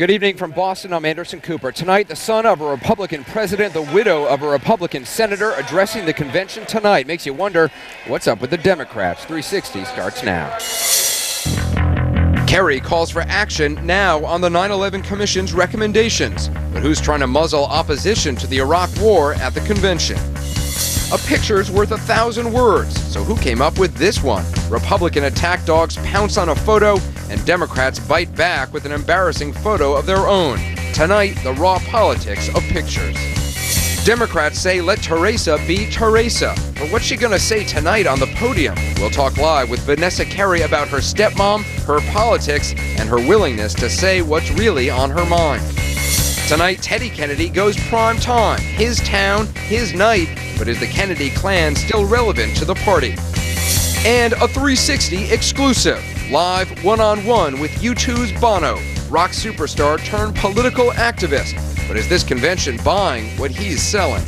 Good evening from Boston. I'm Anderson Cooper. Tonight, the son of a Republican president, the widow of a Republican senator addressing the convention tonight. Makes you wonder what's up with the Democrats. 360 starts now. Kerry calls for action now on the 9/11 Commission's recommendations. But who's trying to muzzle opposition to the Iraq War at the convention? A picture's worth 1,000 words. So who came up with this one? Republican attack dogs pounce on a photo, and Democrats bite back with an embarrassing photo of their own. Tonight, the raw politics of pictures. Democrats say let Teresa be Teresa. But what's she gonna say tonight on the podium? We'll talk live with Vanessa Kerry about her stepmom, her politics, and her willingness to say what's really on her mind. Tonight, Teddy Kennedy goes prime time. His town, his night. But is the Kennedy clan still relevant to the party? And a 360 exclusive. Live one-on-one with U2's Bono, rock superstar turned political activist. But is this convention buying what he's selling?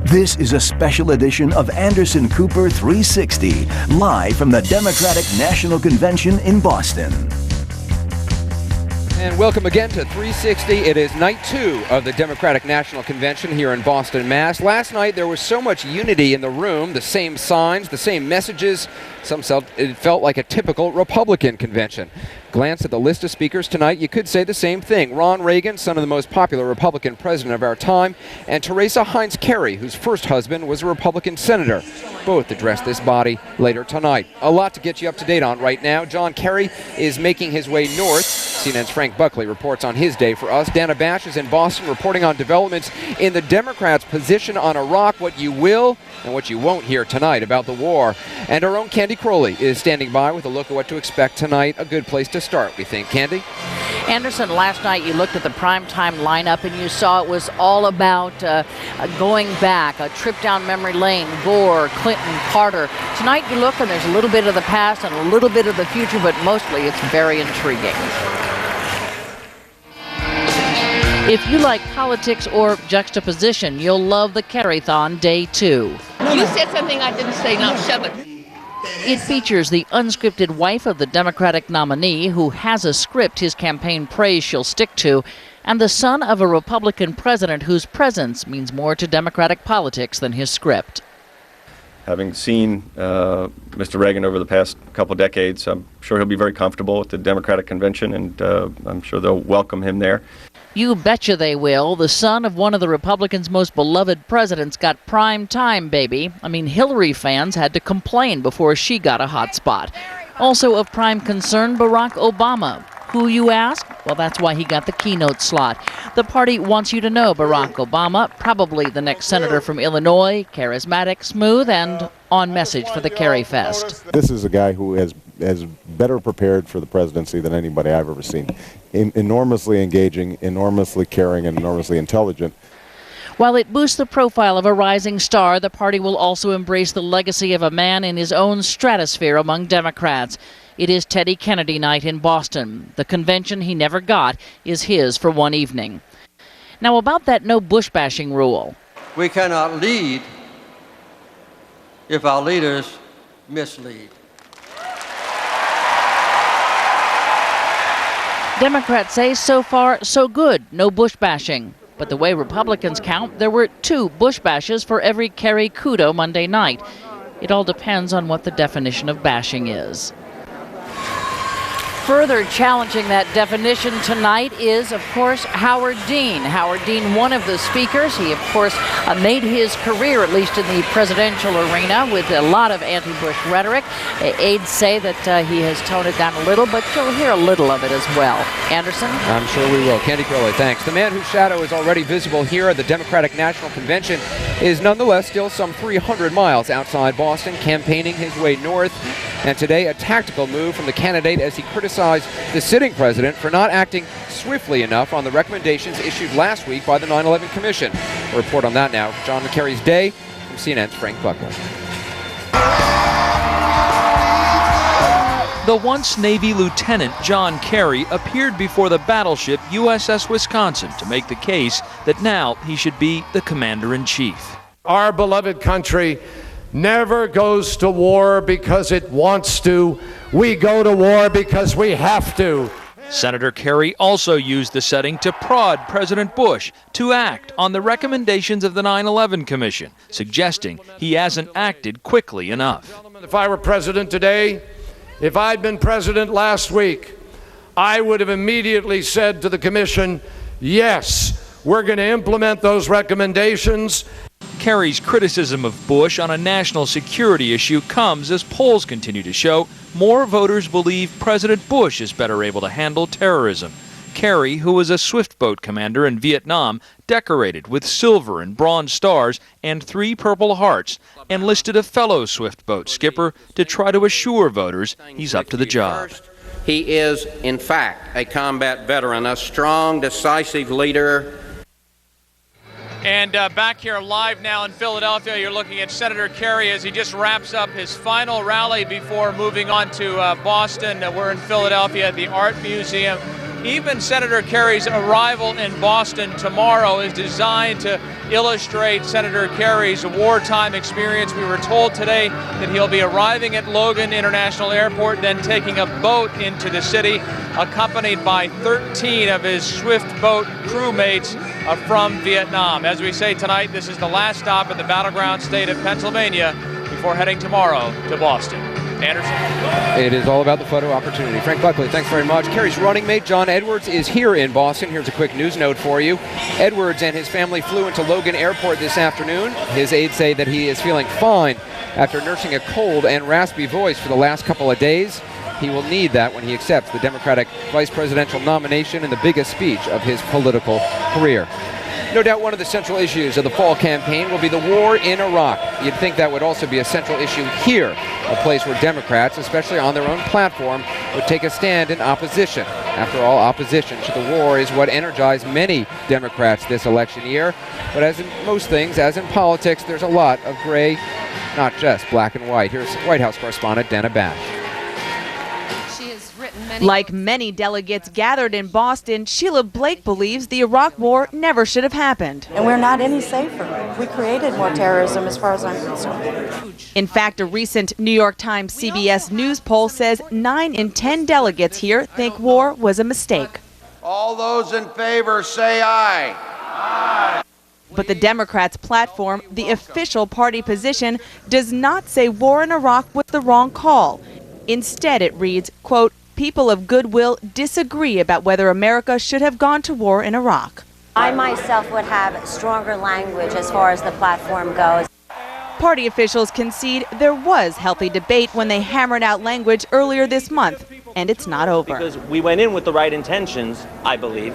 This is a special edition of Anderson Cooper 360, live from the Democratic National Convention in Boston. And welcome again to 360. It is night 2 of the Democratic National Convention here in Boston, Mass. Last night there was so much unity in the room, the same signs, the same messages. Some said it felt like a typical Republican convention. Glance at the list of speakers tonight, you could say the same thing. Ron Reagan, son of the most popular Republican president of our time, and Teresa Heinz Kerry, whose first husband was a Republican senator. Both address this body later tonight. A lot to get you up to date on right now. John Kerry is making his way north. CNN's Frank Buckley reports on his day for us. Dana Bash is in Boston reporting on developments in the Democrats' position on Iraq, what you will and what you won't hear tonight about the war. And our own Candy Crowley is standing by with a look at what to expect tonight. A good place to start, we think. Candy? Anderson, last night you looked at the primetime lineup and you saw it was all about going back, a trip down memory lane, Gore, Clinton, Carter. Tonight you look and there's a little bit of the past and a little bit of the future, but mostly it's very intriguing. If you like politics or juxtaposition, you'll love the Kerry-thon Day 2. You said something I didn't say, now shove it. It features the unscripted wife of the Democratic nominee who has a script his campaign prays she'll stick to, and the son of a Republican president whose presence means more to Democratic politics than his script. Having seen Mr. Reagan over the past couple decades, I'm sure he'll be very comfortable at the Democratic convention, and I'm sure they'll welcome him there. You betcha they will. The son of one of the Republicans' most beloved presidents got prime time, baby. I mean, Hillary fans had to complain before she got a hot spot. Also of prime concern, Barack Obama. Who, you ask? Well, that's why he got the keynote slot. The party wants you to know Barack Obama, probably the next senator from Illinois, charismatic, smooth, and on message for the Kerry Fest. This is a guy who has better prepared for the presidency than anybody I've ever seen. Enormously engaging, enormously caring, and enormously intelligent. While it boosts the profile of a rising star, the party will also embrace the legacy of a man in his own stratosphere among Democrats. It is Teddy Kennedy night in Boston. The convention he never got is his for one evening. Now about that no Bush bashing rule. We cannot lead if our leaders mislead. Democrats say so far, so good, no Bush bashing. But the way Republicans count, there were 2 Bush bashes for every Kerry kudo Monday night. It all depends on what the definition of bashing is. Further challenging that definition tonight is, of course, Howard Dean. Howard Dean, one of the speakers. He, of course, made his career, at least in the presidential arena, with a lot of anti-Bush rhetoric. Aides say that he has toned it down a little, but you'll hear a little of it as well. Anderson? I'm sure we will. Candy Crowley, thanks. The man whose shadow is already visible here at the Democratic National Convention is nonetheless still some 300 miles outside Boston, campaigning his way north. And today, a tactical move from the candidate as he criticized the sitting president for not acting swiftly enough on the recommendations issued last week by the 9/11 Commission. A report on that now. John Kerry's Day from CNN's Frank Buckley. The once Navy Lieutenant John Kerry appeared before the battleship USS Wisconsin to make the case that now he should be the Commander-in-Chief. Our beloved country never goes to war because it wants to. We go to war because we have to. Senator Kerry also used the setting to prod President Bush to act on the recommendations of the 9/11 Commission, suggesting he hasn't acted quickly enough. If I were president today, if I'd been president last week, I would have immediately said to the commission, yes, we're going to implement those recommendations. Kerry's criticism of Bush on a national security issue comes as polls continue to show more voters believe President Bush is better able to handle terrorism. Kerry, who was a swift boat commander in Vietnam, decorated with silver and bronze stars and 3 Purple Hearts, enlisted a fellow swift boat skipper to try to assure voters he's up to the job. He is, in fact, a combat veteran, a strong, decisive leader. And back here live now in Philadelphia, you're looking at Senator Kerry as he just wraps up his final rally before moving on to Boston. We're in Philadelphia at the Art Museum. Even Senator Kerry's arrival in Boston tomorrow is designed to illustrate Senator Kerry's wartime experience. We were told today that he'll be arriving at Logan International Airport, then taking a boat into the city, accompanied by 13 of his swift boat crewmates from Vietnam. As we say tonight, this is the last stop in the battleground state of Pennsylvania before heading tomorrow to Boston. Anderson. It is all about the photo opportunity. Frank Buckley, thanks very much. Kerry's running mate, John Edwards, is here in Boston. Here's a quick news note for you. Edwards and his family flew into Logan Airport this afternoon. His aides say that he is feeling fine after nursing a cold and raspy voice for the last couple of days. He will need that when he accepts the Democratic vice presidential nomination in the biggest speech of his political career. No doubt one of the central issues of the fall campaign will be the war in Iraq. You'd think that would also be a central issue here, a place where Democrats, especially on their own platform, would take a stand in opposition. After all, opposition to the war is what energized many Democrats this election year. But as in most things, as in politics, there's a lot of gray, not just black and white. Here's White House correspondent Dana Bash. Like many delegates gathered in Boston, Sheila Blake believes the Iraq War never should have happened. And we're not any safer. We created more terrorism as far as I'm concerned. In fact, a recent New York Times CBS News poll says 9 in 10 delegates here think war was a mistake. All those in favor say aye. Aye. But the Democrats' platform, the official party position, does not say war in Iraq was the wrong call. Instead, it reads, quote, people of goodwill disagree about whether America should have gone to war in Iraq. I myself would have stronger language as far as the platform goes. Party officials concede there was healthy debate when they hammered out language earlier this month, and it's not over. Because we went in with the right intentions, I believe.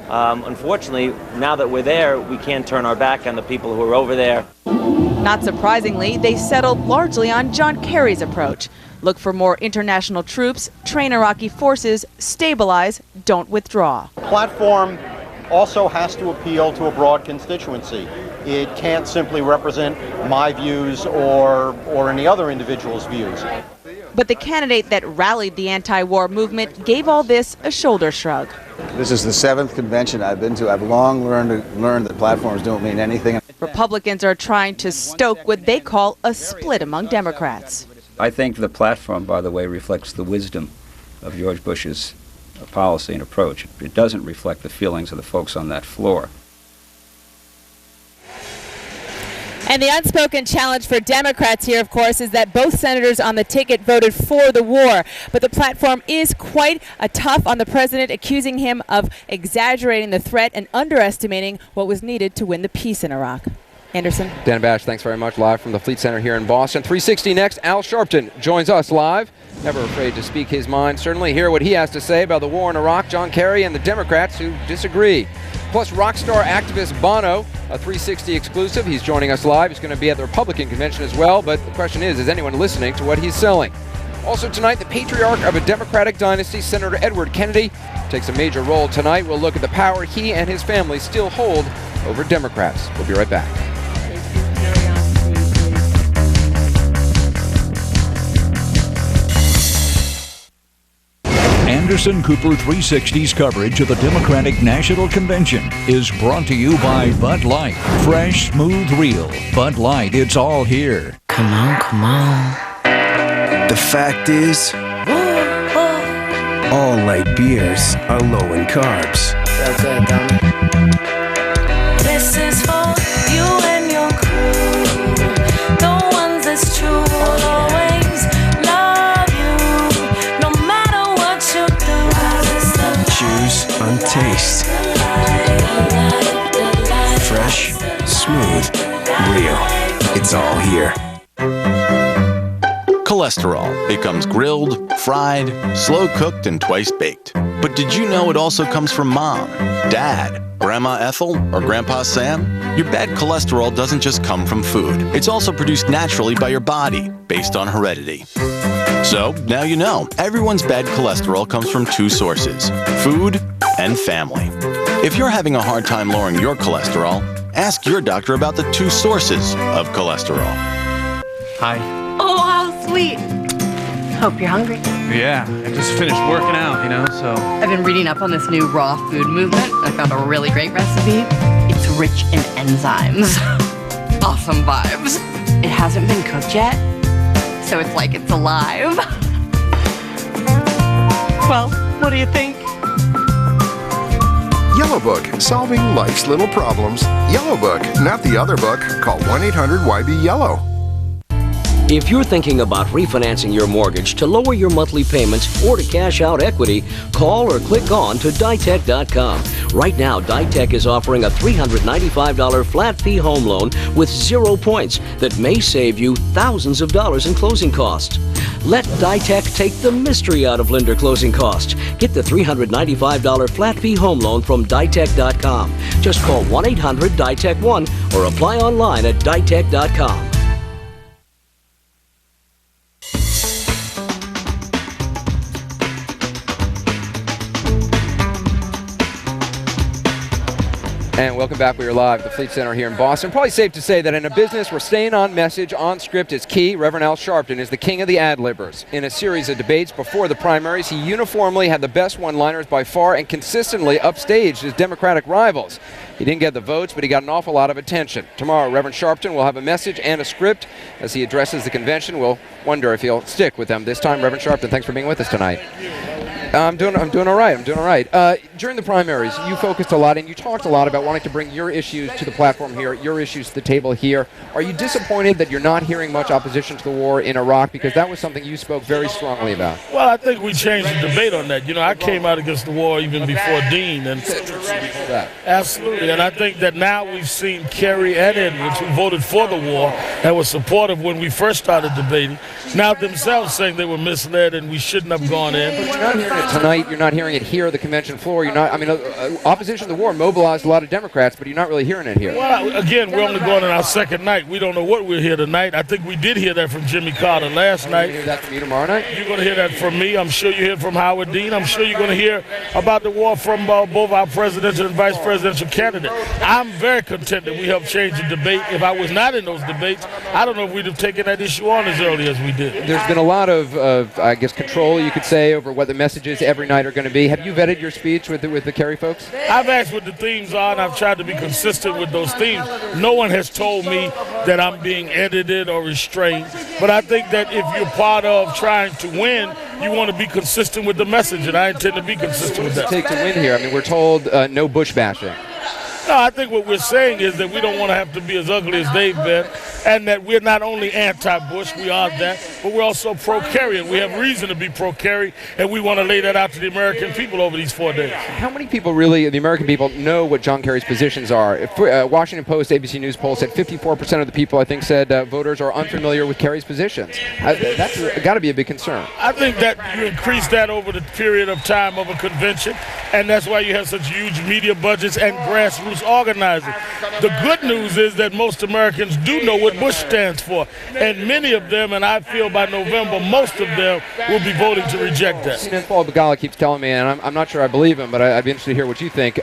Unfortunately, now that we're there, we can't turn our back on the people who are over there. Not surprisingly, they settled largely on John Kerry's approach. Look for more international troops, train Iraqi forces, stabilize, don't withdraw. Platform also has to appeal to a broad constituency. It can't simply represent my views or any other individual's views. But the candidate that rallied the anti-war movement gave all this a shoulder shrug. This is the 7th convention I've been to. I've long learned that platforms don't mean anything. Republicans are trying to stoke what they call a split among Democrats. I think the platform, by the way, reflects the wisdom of George Bush's policy and approach. It doesn't reflect the feelings of the folks on that floor. And the unspoken challenge for Democrats here, of course, is that both senators on the ticket voted for the war. But the platform is quite tough on the president, accusing him of exaggerating the threat and underestimating what was needed to win the peace in Iraq. Anderson. Dan Bash, thanks very much. Live from the Fleet Center here in Boston. 360 next, Al Sharpton joins us live. Never afraid to speak his mind. Certainly hear what he has to say about the war in Iraq, John Kerry, and the Democrats who disagree. Plus, rock star activist Bono, a 360 exclusive. He's joining us live. He's going to be at the Republican convention as well, but the question is anyone listening to what he's selling? Also tonight, the patriarch of a Democratic dynasty, Senator Edward Kennedy, takes a major role tonight. We'll look at the power he and his family still hold over Democrats. We'll be right back. Anderson Cooper 360's coverage of the Democratic National Convention is brought to you by Bud Light. Fresh, smooth, real. Bud Light, it's all here. Come on, come on. The fact is, all light beers are low in carbs. This is for you and your crew, the ones that's true will always love you, no matter what you do. Choose on taste. Fresh, smooth, real. It's all here. Cholesterol. It comes grilled, fried, slow-cooked, and twice-baked. But did you know it also comes from Mom, Dad, Grandma Ethel, or Grandpa Sam? Your bad cholesterol doesn't just come from food. It's also produced naturally by your body, based on heredity. So, now you know, everyone's bad cholesterol comes from two sources, food and family. If you're having a hard time lowering your cholesterol, ask your doctor about the two sources of cholesterol. Hi. Oh, how sweet. Hope you're hungry. Yeah, I just finished working out, so. I've been reading up on this new raw food movement. I found a really great recipe. It's rich in enzymes. Awesome vibes. It hasn't been cooked yet, so it's like it's alive. Well, what do you think? Yellow Book, solving life's little problems. Yellow Book, not the other book. Call 1-800-YB-YELLOW. If you're thinking about refinancing your mortgage to lower your monthly payments or to cash out equity, call or click on to Ditech.com. Right now, Ditech is offering a $395 flat fee home loan with 0 points that may save you thousands of dollars in closing costs. Let Ditech take the mystery out of lender closing costs. Get the $395 flat fee home loan from Ditech.com. Just call 1-800-DITECH-1 or apply online at Ditech.com. And welcome back. We are live at the Fleet Center here in Boston. Probably safe to say that in a business where staying on message, on script is key, Reverend Al Sharpton is the king of the ad-libbers. In a series of debates before the primaries, he uniformly had the best one-liners by far and consistently upstaged his Democratic rivals. He didn't get the votes, but he got an awful lot of attention. Tomorrow, Reverend Sharpton will have a message and a script. As he addresses the convention, we'll wonder if he'll stick with them this time. Reverend Sharpton, thanks for being with us tonight. I'm doing all right. During the primaries, you focused a lot and you talked a lot about wanting to bring your issues to the platform here, your issues to the table here. Are you disappointed that you're not hearing much opposition to the war in Iraq? Because that was something you spoke very strongly about. Well, I think we changed the debate on that. I came out against the war even before Dean. Absolutely. And I think that now we've seen Kerry and Edwards, who voted for the war and were supportive when we first started debating, now themselves saying they were misled and we shouldn't have gone in. But you're not hearing it tonight. You're not hearing it here at the convention floor. You're not. Opposition to the war mobilized a lot of Democrats, but you're not really hearing it here. Well, again, we're only going on our second night. We don't know what we'll hear tonight. I think we did hear that from Jimmy Carter last night. You're going to hear that from you tomorrow night? You're going to hear that from me. I'm sure you hear from Howard Dean. I'm sure you're going to hear about the war from both our presidential and vice presidential candidates. I'm very content that we helped change the debate. If I was not in those debates, I don't know if we'd have taken that issue on as early as we did. There's been a lot of I guess, control, you could say, over what the messages every night are going to be. Have you vetted your speech with the Kerry folks? I've asked what the themes are, and I've tried to be consistent with those themes. No one has told me that I'm being edited or restrained, but I think that if you're part of trying to win, you want to be consistent with the message, and I intend to be consistent with that. Take to win here. We're told no Bush bashing. No, I think what we're saying is that we don't want to have to be as ugly as they've been, and that we're not only anti-Bush, we are that, but we're also pro-Kerry, and we have reason to be pro-Kerry, and we want to lay that out to the American people over these 4 days. How many people really, the American people, know what John Kerry's positions are? If, Washington Post, ABC News poll said 54% of the people, I think, said voters are unfamiliar with Kerry's positions. That's got to be a big concern. I think that you increase that over the period of time of a convention, and that's why you have such huge media budgets and grassroots organizing. The good news is that most Americans do know what Bush stands for, and many of them, and I feel by November, most of them will be voting to reject that. Paul Begala keeps telling me, and I'm not sure I believe him, but I'd be interested to hear what you think.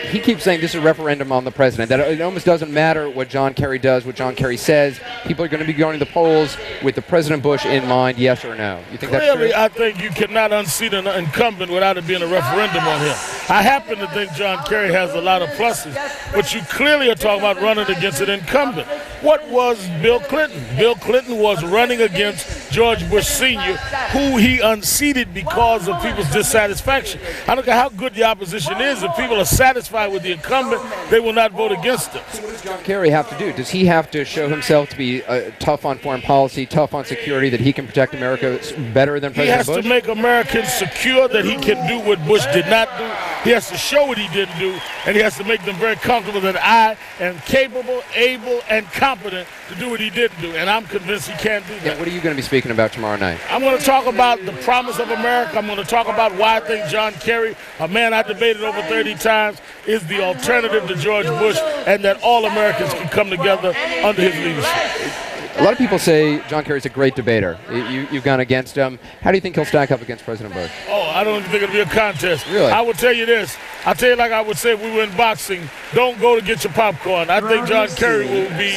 He keeps saying this is a referendum on the president, that it almost doesn't matter what John Kerry does, what John Kerry says. People are going to be going to the polls with the President Bush in mind, yes or no. You think that's true? Clearly, I think you cannot unseat an incumbent without it being a referendum on him. I happen to think John Kerry has a lot of pluses, but you clearly are talking about running against an incumbent. What was Bill Clinton? Bill Clinton was running against George Bush Sr., who he unseated because of people's dissatisfaction. I don't care how good the opposition is. If people are satisfied with the incumbent, they will not vote against them. So what does John Kerry have to do? Does he have to show himself to be tough on foreign policy, tough on security, that he can protect America better than President Bush? He has to make Americans secure that he can do what Bush did not do. He has to show what he didn't do, and he has to make them very comfortable that I am capable, able, and competent to do what he didn't do, and I'm convinced he can do that. Yeah, what are you going to be speaking about tomorrow night? I'm going to talk about the promise of America. I'm going to talk about why I think John Kerry, a man I debated over 30 times, is the alternative to George Bush, and that all Americans can come together under his leadership. A lot of people say John Kerry's a great debater. You've gone against him. How do you think he'll stack up against President Bush? Oh, I don't even think it'll be a contest. Really? I will tell you this. I'll tell you like I would say if we were in boxing, don't go to get your popcorn. I think John Kerry will be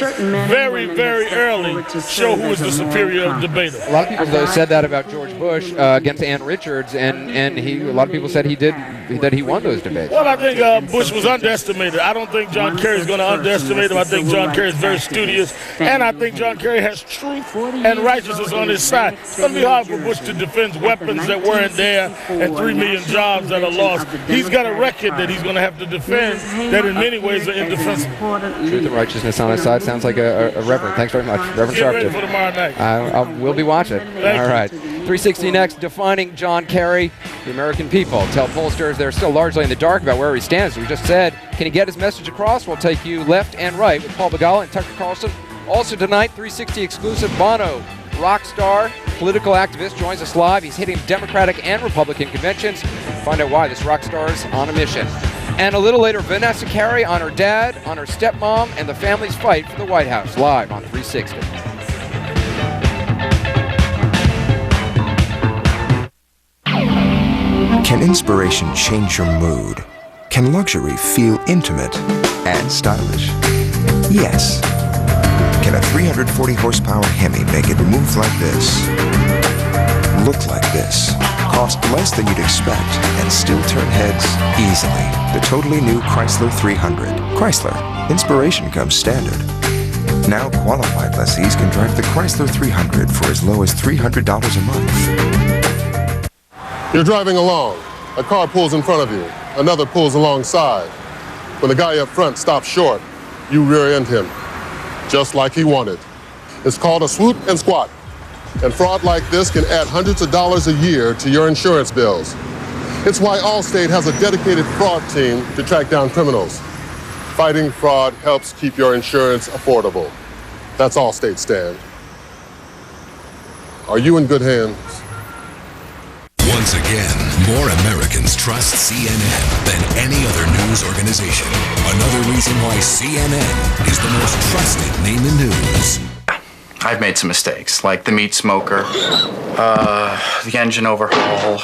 very, very early show who is the superior debater. A lot of people, though, said that about George Bush against Ann Richards, and a lot of people said that he won those debates. Well, I think Bush was underestimated. I don't think John Kerry is going to underestimate him. I think John Kerry is very studious, and I think John Kerry has truth and righteousness on his side. It's going to be hard for Bush to defend weapons that weren't there and 3 million jobs that are lost. He's got a record that he's going to have to defend that in many ways are indefensible. Truth and righteousness on his side sounds like a reverend. Thanks very much, Reverend Get ready Sharpton. for tomorrow night. We'll be watching. All right. 360 next, defining John Kerry. The American people tell pollsters they're still largely in the dark about where he stands. We just said, can he get his message across? We'll take you left and right with Paul Begala and Tucker Carlson. Also tonight, 360 exclusive, Bono, rock star, political activist, joins us live. He's hitting Democratic and Republican conventions. Find out why this rock star is on a mission. And a little later, Vanessa Carey on her dad, on her stepmom, and the family's fight for the White House, live on 360. Can inspiration change your mood? Can luxury feel intimate and stylish? Yes. Can a 340 horsepower Hemi make it move like this, look like this, cost less than you'd expect, and still turn heads easily? The totally new Chrysler 300. Chrysler, inspiration comes standard. Now qualified lessees can drive the Chrysler 300 for as low as $300 a month. You're driving along. A car pulls in front of you. Another pulls alongside. When the guy up front stops short, you rear-end him, just like he wanted. It's called a swoop and squat. And fraud like this can add hundreds of dollars a year to your insurance bills. It's why Allstate has a dedicated fraud team to track down criminals. Fighting fraud helps keep your insurance affordable. That's Allstate stand. Are you in good hands? Once again, more Americans trust CNN than any other news organization. Another reason why CNN is the most trusted name in news. I've made some mistakes, like the meat smoker, the engine overhaul,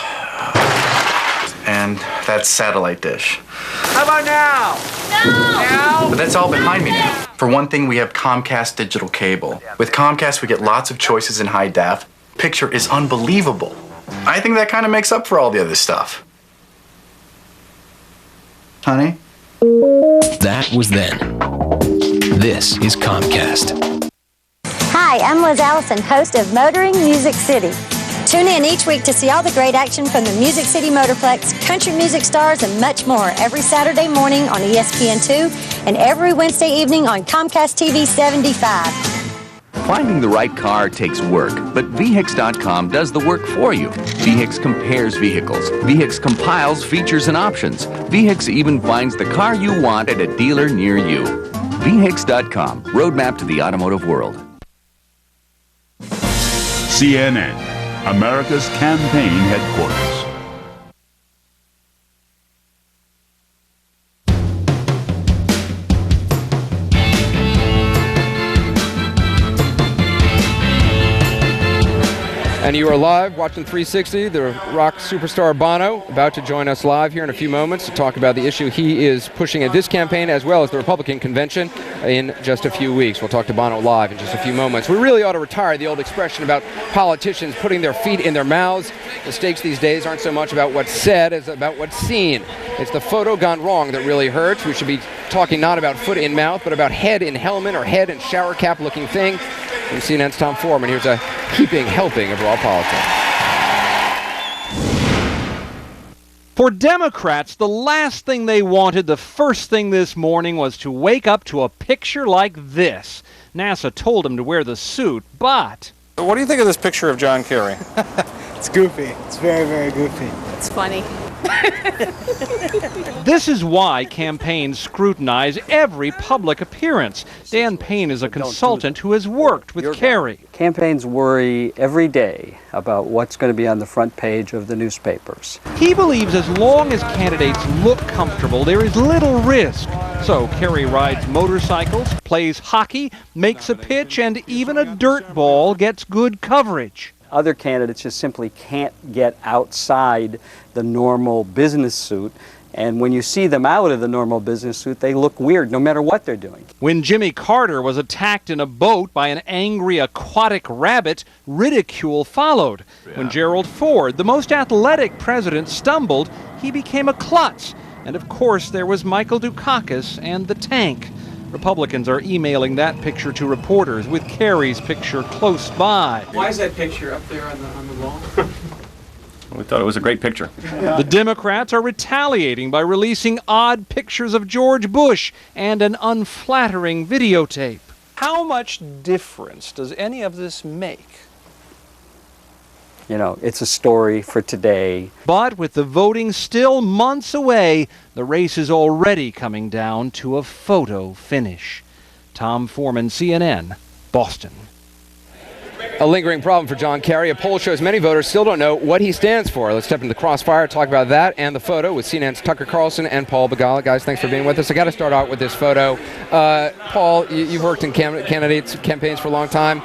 and that satellite dish. How about now? No! But that's all behind me now. For one thing, we have Comcast digital cable. With Comcast, we get lots of choices in high def. Picture is unbelievable. I think that kind of makes up for all the other stuff. Honey? That was then. This is Comcast. Hi, I'm Liz Allison, host of Motoring Music City. Tune in each week to see all the great action from the Music City Motorplex, country music stars, and much more every Saturday morning on ESPN2 and every Wednesday evening on Comcast TV 75. Finding the right car takes work, but VHIX.com does the work for you. VHIX compares vehicles. VHIX compiles features and options. VHIX even finds the car you want at a dealer near you. VHIX.com, roadmap to the automotive world. CNN, America's campaign headquarters. And you are live watching 360, the rock superstar Bono, about to join us live here in a few moments to talk about the issue he is pushing at this campaign as well as the Republican convention in just a few weeks. We'll talk to Bono live in just a few moments. We really ought to retire the old expression about politicians putting their feet in their mouths. The stakes these days aren't so much about what's said as about what's seen. It's the photo gone wrong that really hurts. We should be talking not about foot in mouth, but about head in helmet or head in shower cap looking thing. From CNN's Tom Foreman, here's a heaping helping of raw politics. For Democrats, the last thing they wanted, the first thing this morning, was to wake up to a picture like this. NASA told him to wear the suit, but... What do you think of this picture of John Kerry? It's goofy. It's very, very goofy. It's funny. This is why campaigns scrutinize every public appearance. Dan Payne is a consultant who has worked with Kerry. Campaigns worry every day about what's going to be on the front page of the newspapers. He believes as long as candidates look comfortable, there is little risk. So Kerry rides motorcycles, plays hockey, makes a pitch, and even a dirt ball gets good coverage. Other candidates just simply can't get outside the normal business suit. And when you see them out of the normal business suit, they look weird no matter what they're doing. When Jimmy Carter was attacked in a boat by an angry aquatic rabbit, ridicule followed. Yeah. When Gerald Ford, the most athletic president, stumbled, he became a klutz. And of course, there was Michael Dukakis and the tank. Republicans are emailing that picture to reporters with Kerry's picture close by. Why is that picture up there on the wall? We thought it was a great picture. The Democrats are retaliating by releasing odd pictures of George Bush and an unflattering videotape. How much difference does any of this make? You know, it's a story for today. But with the voting still months away, the race is already coming down to a photo finish. Tom Foreman, CNN, Boston. A lingering problem for John Kerry. A poll shows many voters still don't know what he stands for. Let's step into the crossfire, talk about that and the photo with CNN's Tucker Carlson and Paul Begala. Guys, thanks for being with us. I got to start out with this photo. Paul, you've worked in campaigns for a long time.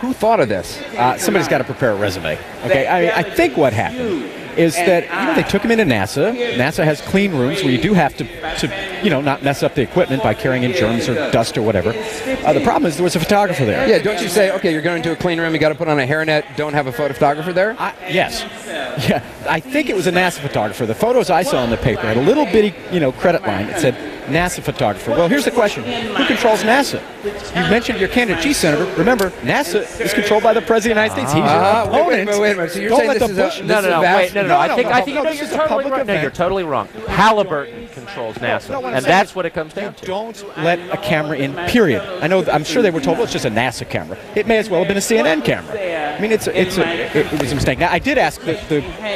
Who thought of this? Somebody's got to prepare a resume. Okay, I think what happened is that they took him into NASA. NASA has clean rooms where you do have to not mess up the equipment by carrying in germs or dust or whatever. The problem is there was a photographer there. Yeah, don't you say, okay, you're going to a clean room, you got to put on a hairnet, don't have a photographer there? Yes. Yeah, I think it was a NASA photographer. The photos I saw in the paper had a little bitty, credit line that said NASA photographer. Well, here's the question. Who controls NASA? You mentioned your candidate, Chief Senator. Remember, NASA is controlled by the President of the United States. He's your opponent. Wait a minute. So you're saying this is a I think you're totally wrong. No, you're totally wrong. Halliburton controls NASA, and that's what it comes down to. Don't let a camera in, period. I'm sure they were told, well, it's just a NASA camera. It may as well have been a CNN camera. I mean, it was a mistake. Now, I did ask,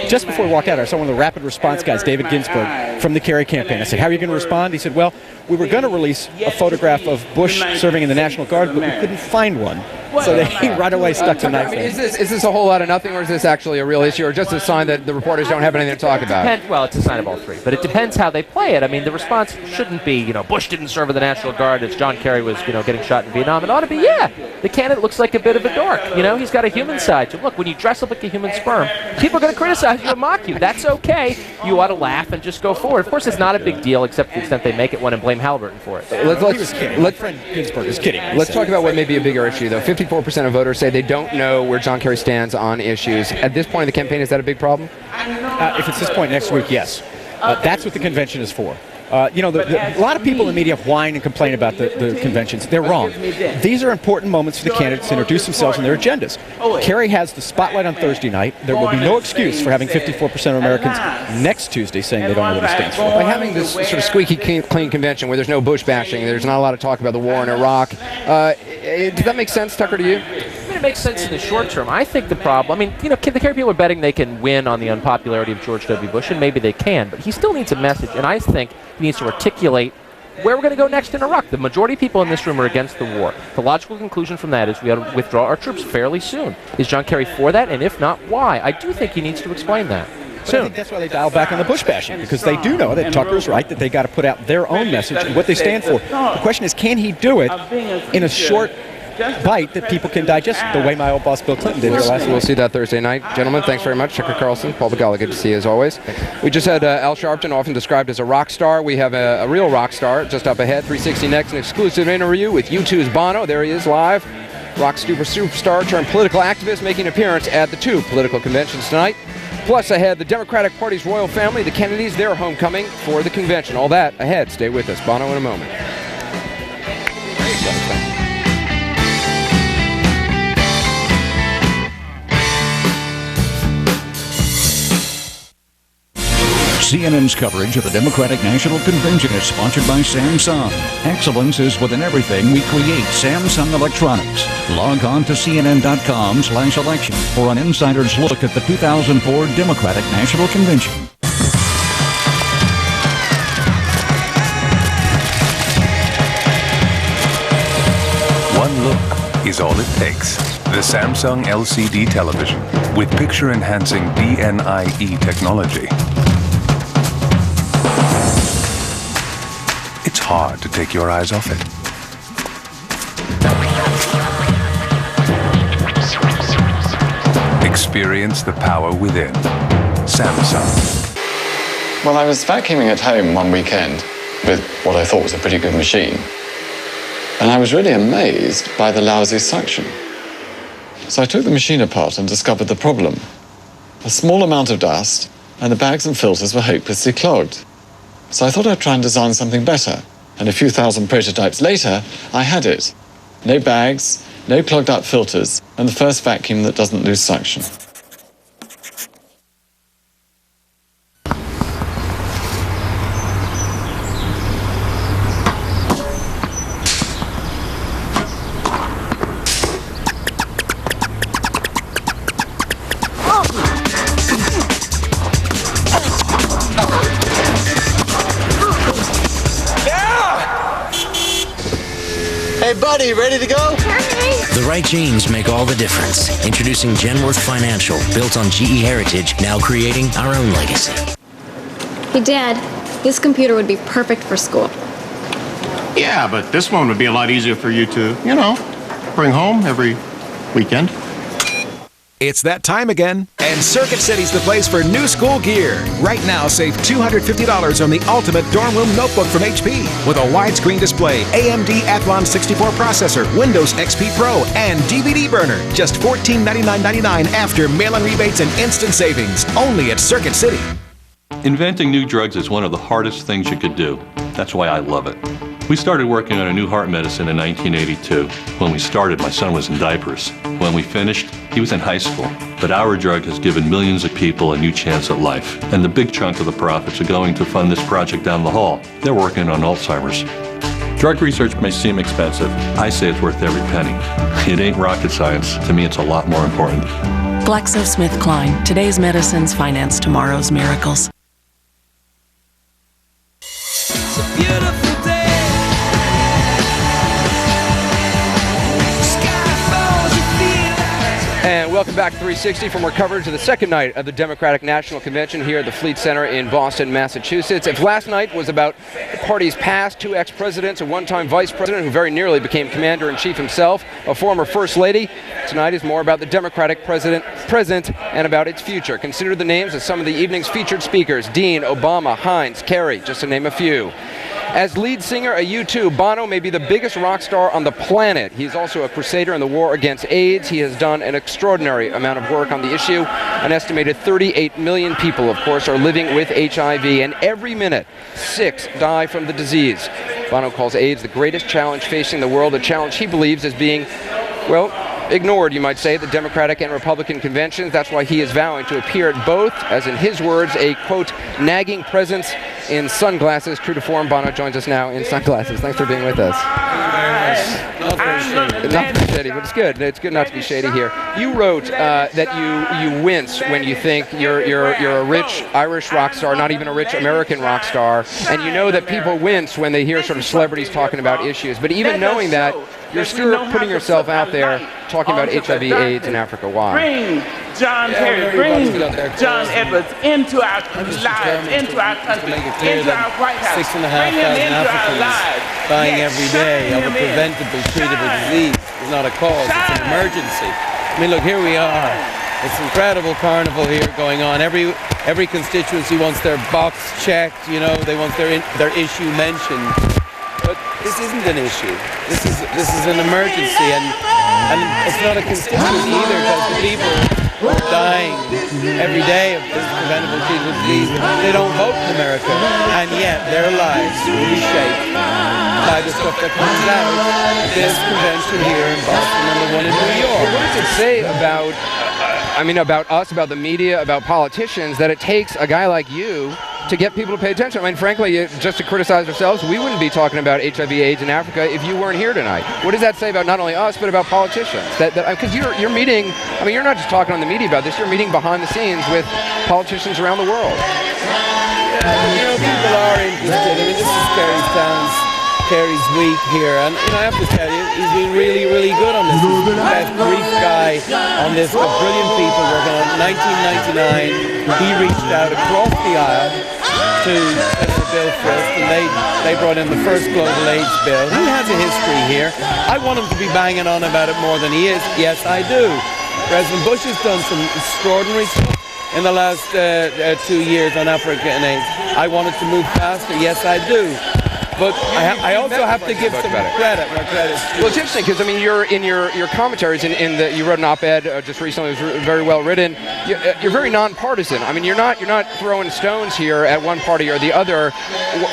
just before we walked out, I saw one of the rapid response guys, David Ginsburg, from the Kerry campaign. I said, how are you going to respond? He said, well, we were going to release a photograph of Bush serving in the National Guard, but we couldn't find one. So they right away stuck to knife. Is this a whole lot of nothing, or is this actually a real issue, or just a sign that the reporters don't have anything to talk about? Well, it's a sign of all three, but it depends how they play it. I mean, the response shouldn't be, Bush didn't serve in the National Guard as John Kerry was, getting shot in Vietnam. It ought to be, the candidate looks like a bit of a dork. He's got a human side to him. Look, when you dress up like a human sperm, people are going to criticize you and mock you. That's okay. You ought to laugh and just go forward. Of course, it's not a big deal, except to the extent they make it one and blame Halliburton for it. My friend Ginsburg is kidding. Let's talk about what may be a bigger issue, though. 54% of voters say they don't know where John Kerry stands on issues. At this point in the campaign, is that a big problem? If it's this point next week, yes. That's what the convention is for. A lot of people in the media whine and complain about the conventions. They're wrong. These are important moments for the candidates to introduce themselves and their agendas. Kerry has the spotlight on Thursday night. There will be no excuse for having 54% of Americans next Tuesday saying they don't know what he stands for. By having this sort of squeaky clean convention where there's no Bush bashing, there's not a lot of talk about the war in Iraq, does that make sense, Tucker, to you? It makes sense in the short term. I think the problem, the Kerry people are betting they can win on the unpopularity of George W. Bush, and maybe they can, but he still needs a message, and I think he needs to articulate where we're going to go next in Iraq. The majority of people in this room are against the war. The logical conclusion from that is we ought to withdraw our troops fairly soon. Is John Kerry for that? And if not, why? I do think he needs to explain that. But I think that's why they dial back on the Bush bashing, because they do know that Tucker's right, that they got to put out their own message and what they stand for. The question is, can he do it in a short bite that people can digest, the way my old boss Bill Clinton did here last week? We'll see that Thursday night. Gentlemen, thanks very much. Tucker Carlson, Paul Begala, good to see you as always. We just had Al Sharpton, often described as a rock star. We have a real rock star just up ahead. 360 next, an exclusive interview with U2's Bono. There he is live. Rock superstar turned political activist making an appearance at the two political conventions tonight. Plus ahead, the Democratic Party's royal family, the Kennedys, their homecoming for the convention. All that ahead. Stay with us. Bono in a moment. CNN's coverage of the Democratic National Convention is sponsored by Samsung. Excellence is within everything we create. Samsung Electronics. Log on to cnn.com/election for an insider's look at the 2004 Democratic National Convention. One look is all it takes. The Samsung LCD television with picture-enhancing DNIE technology. It's hard to take your eyes off it. Experience the power within. Samsung. Well, I was vacuuming at home one weekend with what I thought was a pretty good machine. And I was really amazed by the lousy suction. So I took the machine apart and discovered the problem. A small amount of dust, and the bags and filters were hopelessly clogged. So I thought I'd try and design something better. And a few thousand prototypes later, I had it. No bags, no clogged up filters, and the first vacuum that doesn't lose suction. Hey, buddy, ready to go? The right genes make all the difference. Introducing Genworth Financial, built on GE heritage, now creating our own legacy. Hey, Dad, this computer would be perfect for school. Yeah, but this one would be a lot easier for you to, bring home every weekend. It's that time again, and Circuit City's the place for new school gear. Right now, save $250 on the ultimate dorm room notebook from HP with a widescreen display, AMD Athlon 64 processor, Windows XP Pro, and DVD burner. Just $1499.99 after mail-in rebates and instant savings. Only at Circuit City. Inventing new drugs is one of the hardest things you could do. That's why I love it. We started working on a new heart medicine in 1982. When we started, my son was in diapers. When we finished, he was in high school. But our drug has given millions of people a new chance at life. And the big chunk of the profits are going to fund this project down the hall. They're working on Alzheimer's. Drug research may seem expensive. I say it's worth every penny. It ain't rocket science. To me, it's a lot more important. GlaxoSmithKline. Today's medicines finance tomorrow's miracles. It's a beautiful day. And welcome back to 360 for more coverage of the second night of the Democratic National Convention here at the Fleet Center in Boston, Massachusetts. If last night was about the party's past, two ex-presidents, a one-time vice president who very nearly became commander-in-chief himself, a former first lady, tonight is more about the Democratic present and about its future. Consider the names of some of the evening's featured speakers: Dean, Obama, Hines, Kerry, just to name a few. As lead singer of U2, Bono may be the biggest rock star on the planet. He's also a crusader in the war against AIDS. He has done an extraordinary amount of work on the issue. An estimated 38 million people, of course, are living with HIV, and every minute, 6 die from the disease. Bono calls AIDS the greatest challenge facing the world, a challenge he believes is being, well, ignored, you might say, at the Democratic and Republican conventions. That's why he is vowing to appear at both, as in his words, a, quote, nagging presence in sunglasses. True to form, Bono joins us now in sunglasses. Thanks for being with us. Not very shady, but it's good. It's good not to be shady here. You wrote that you wince when you think you're a rich Irish rock star, not even a rich American rock star, and you know that people wince when they hear sort of celebrities talking about issues. But even knowing that, you're still putting yourself out there talking about HIV/AIDS in Africa. Why? Bring John Kerry, bring John Edwards into our lives, into our country, into our White House. 6,500 Africans dying every day of a preventable, treatable disease. It's not a cause, it's an emergency. I mean, look, here we are. It's an incredible carnival here going on. Every constituency wants their box checked, they want their issue mentioned. But this isn't an issue. This is an emergency, and it's not a constituency either, because the people dying every day of this preventable treatable disease, they don't vote in America. And yet their lives will be shaped by the stuff that comes out of this convention here in Boston and the one in New York. What does it say about, about us, about the media, about politicians, that it takes a guy like you to get people to pay attention? I mean, frankly, just to criticize ourselves, we wouldn't be talking about HIV/AIDS in Africa if you weren't here tonight. What does that say about not only us, but about politicians? Because you're meeting, you're not just talking on the media about this, you're meeting behind the scenes with politicians around the world. People are interested. This is Kerry's week here, and I have to tell you, he's been really, really good on this. He's the best brief guy on this. Got brilliant people working on it. 1999, he reached out across the aisle to Senator Bill Frist, and they brought in the first global AIDS bill. He has a history here. I want him to be banging on about it more than he is. Yes, I do. President Bush has done some extraordinary stuff in the last 2 years on Africa and AIDS. I want it to move faster. Yes, I do. But I also have to give some credit. Well, it's interesting because you're in your commentaries you wrote an op-ed just recently. It was very well written. You're very nonpartisan. You're not throwing stones here at one party or the other.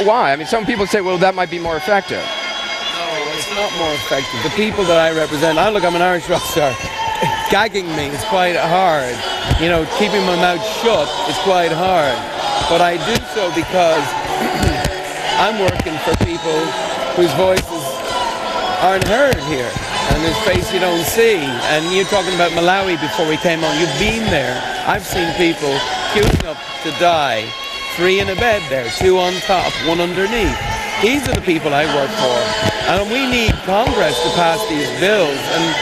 Why? Some people say, well, that might be more effective. No, it's not more effective. The people that I represent. I'm an Irish rock star. Gagging me is quite hard. Keeping my mouth shut is quite hard. But I do so because I'm working for people whose voices aren't heard here and whose face you don't see. And you're talking about Malawi before we came on. You've been there. I've seen people queuing up to die, 3 in a bed there, 2 on top, 1 underneath. These are the people I work for. And we need Congress to pass these bills. And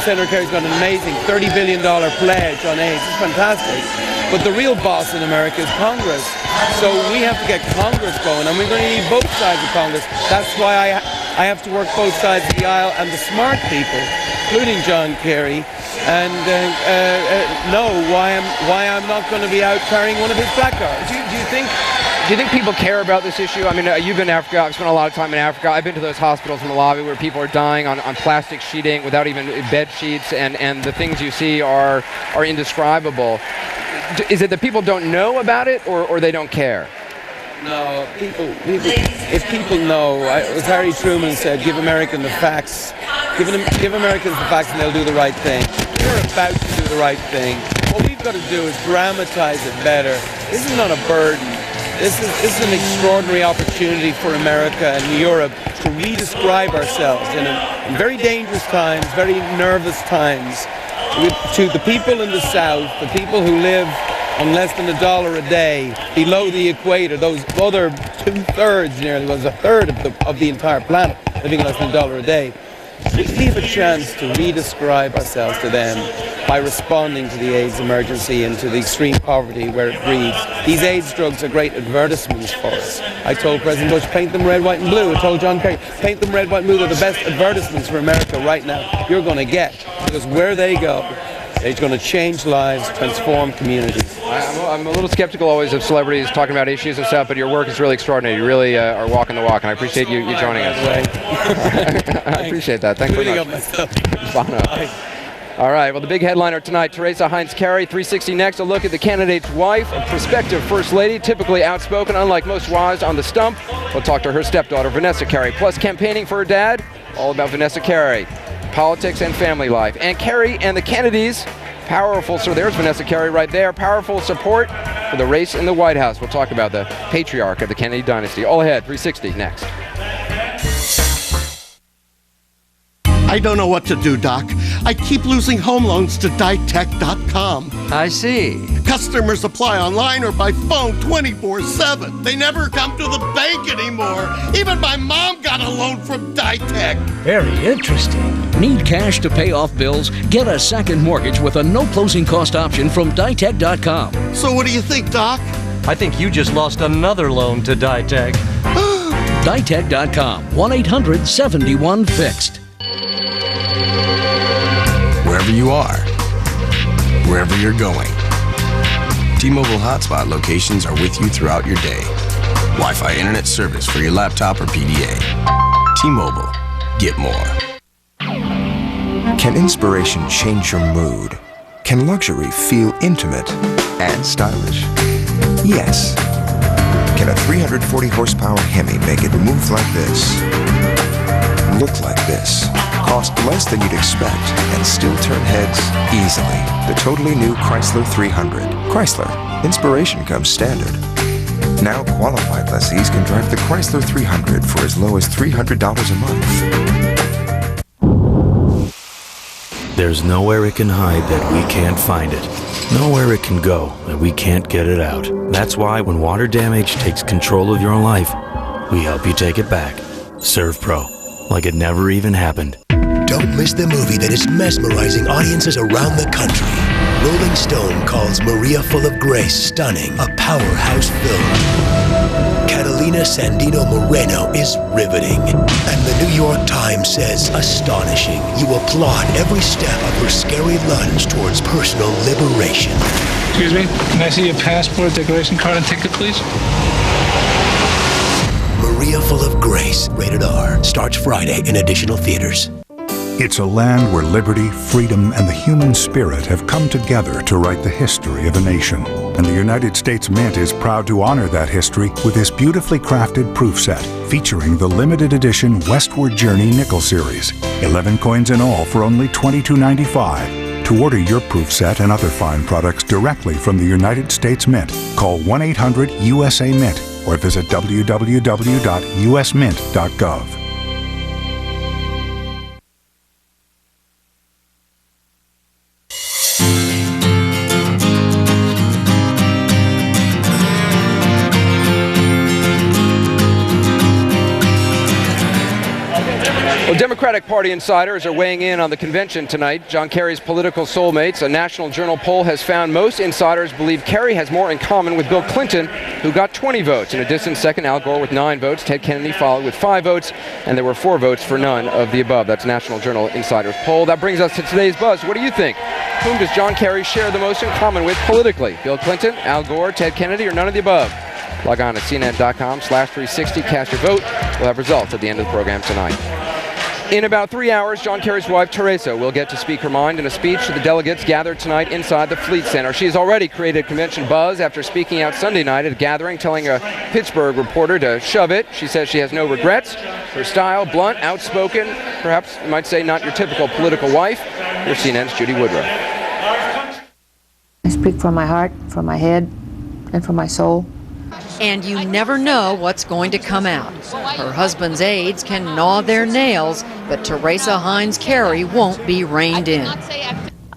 Senator Kerry's got an amazing $30 billion pledge on AIDS. It's fantastic. But the real boss in America is Congress. So we have to get Congress going, and we're going to need both sides of Congress. That's why I have to work both sides of the aisle, and the smart people, including John Kerry, and know why I'm not going to be out carrying one of his placards. Do you think people care about this issue? You've been in Africa. I've spent a lot of time in Africa. I've been to those hospitals in Malawi where people are dying on plastic sheeting without even bed sheets, and the things you see are indescribable. Is it that people don't know about it, or they don't care? No, people. If people know, as Harry Truman said, give Americans the facts. Give Americans the facts, and they'll do the right thing. We're about to do the right thing. What we've got to do is dramatize it better. This is not a burden. This is an extraordinary opportunity for America and Europe to re-describe ourselves in very dangerous times, very nervous times. To the people in the South, the people who live on less than $1 a day below the equator, those other 2/3, nearly, was a third of the entire planet living less than $1 a day. We have a chance to re-describe ourselves to them by responding to the AIDS emergency and to the extreme poverty where it breeds. These AIDS drugs are great advertisements for us. I told President Bush, paint them red, white, and blue. I told John Kerry, paint them red, white, and blue. They're the best advertisements for America right now you're going to get. Because where they go, they're going to change lives, transform communities. I'm a little skeptical always of celebrities talking about issues and stuff, but your work is really extraordinary. You really are walking the walk, and I appreciate you joining us. I appreciate that. Thanks very much. Bono. All right, well, the big headliner tonight, Teresa Heinz Kerry, 360 Next, a look at the candidate's wife, a prospective first lady, typically outspoken, unlike most wives on the stump. We'll talk to her stepdaughter, Vanessa Kerry, plus campaigning for her dad, all about Vanessa Kerry, politics and family life. And Kerry and the Kennedys, powerful, so there's Vanessa Kerry right there, powerful support for the race in the White House. We'll talk about the patriarch of the Kennedy dynasty. All ahead, 360 Next. I don't know what to do, Doc. I keep losing home loans to Ditech.com. I see. Customers apply online or by phone 24/7. They never come to the bank anymore. Even my mom got a loan from Ditech. Very interesting. Need cash to pay off bills? Get a second mortgage with a no closing cost option from Ditech.com. So what do you think, Doc? I think you just lost another loan to Ditech. Ditech.com. 1-800-71-FIXED. Wherever you are, wherever you're going, T-Mobile Hotspot locations are with you throughout your day. Wi-Fi internet service for your laptop or PDA. T-Mobile. Get more. Can inspiration change your mood? Can luxury feel intimate and stylish? Yes. Can a 340 horsepower Hemi make it move like this, look like this, cost less than you'd expect, and still turn heads easily? The totally new Chrysler 300. Chrysler, inspiration comes standard. Now qualified lessees can drive the Chrysler 300 for as low as $300 a month. There's nowhere it can hide that we can't find it. Nowhere it can go that we can't get it out. That's why when water damage takes control of your life, we help you take it back. ServPro, like it never even happened. Don't miss the movie that is mesmerizing audiences around the country. Rolling Stone calls Maria Full of Grace stunning, a powerhouse film. Catalina Sandino Moreno is riveting. And the New York Times says astonishing. You applaud every step of her scary lunge towards personal liberation. Excuse me, can I see your passport, declaration card, and ticket, please? Maria Full of Grace, rated R, starts Friday in additional theaters. It's a land where liberty, freedom, and the human spirit have come together to write the history of a nation. And the United States Mint is proud to honor that history with this beautifully crafted proof set featuring the limited edition Westward Journey Nickel Series. 11 coins in all for only $22.95. To order your proof set and other fine products directly from the United States Mint, call 1-800-USA-MINT or visit www.usmint.gov. Well, Democratic Party insiders are weighing in on the convention tonight. John Kerry's political soulmates. A National Journal poll has found most insiders believe Kerry has more in common with Bill Clinton, who got 20 votes. In a distant second, Al Gore with 9 votes. Ted Kennedy followed with 5 votes, and there were 4 votes for none of the above. That's National Journal insiders poll. That brings us to today's buzz. What do you think? Whom does John Kerry share the most in common with politically? Bill Clinton, Al Gore, Ted Kennedy, or none of the above? Log on to CNN.com/360. Cast your vote. We'll have results at the end of the program tonight. In about 3 hours, John Kerry's wife, Teresa, will get to speak her mind in a speech to the delegates gathered tonight inside the Fleet Center. She has already created convention buzz after speaking out Sunday night at a gathering, telling a Pittsburgh reporter to shove it. She says she has no regrets. Her style, blunt, outspoken, perhaps you might say not your typical political wife. Here's CNN's Judy Woodruff. I speak from my heart, from my head, and from my soul. And you never know what's going to come out. Her husband's aides can gnaw their nails, but Teresa Heinz Kerry won't be reined in.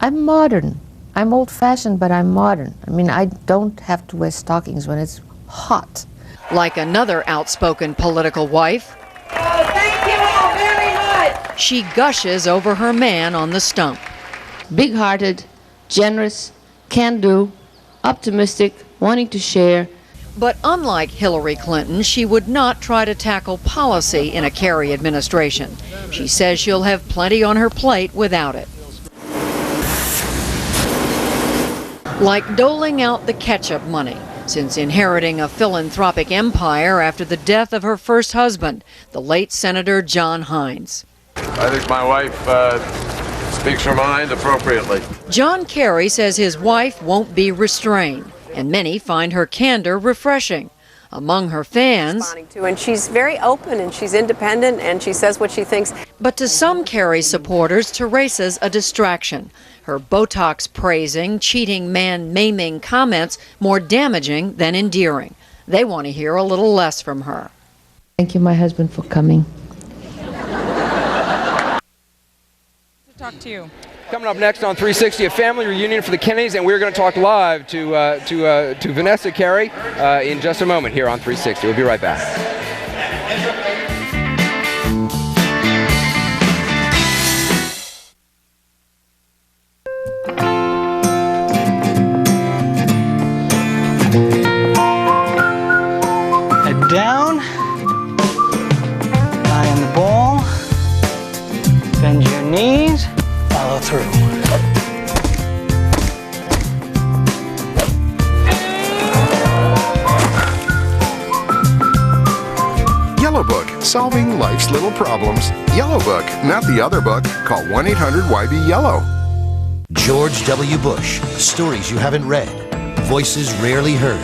I'm modern. I'm old-fashioned, but I'm modern. I mean, I don't have to wear stockings when it's hot. Like another outspoken political wife, oh, thank you all very much. She gushes over her man on the stump. Big-hearted, generous, can-do, optimistic, wanting to share. But unlike Hillary Clinton, she would not try to tackle policy in a Kerry administration. She says she'll have plenty on her plate without it. Like doling out the ketchup money, since inheriting a philanthropic empire after the death of her first husband, the late Senator John Heinz. I think my wife speaks her mind appropriately. John Kerry says his wife won't be restrained, and many find her candor refreshing. Among her fans, and she's very open and she's independent and she says what she thinks. But to some Kerry supporters, Teresa's a distraction. Her Botox praising, cheating man maiming comments more damaging than endearing. They want to hear a little less from her. Thank you, my husband, for coming. To talk to you. Coming up next on 360, a family reunion for the Kennedys, and we're going to talk live to Vanessa Kerry in just a moment here on 360. We'll be right back. Head down, eye on the ball, bend your knees. Follow through. Yellow Book, solving life's little problems. Yellow Book, not the other book. Call 1-800-YB-YELLOW. George W. Bush, stories you haven't read, voices rarely heard,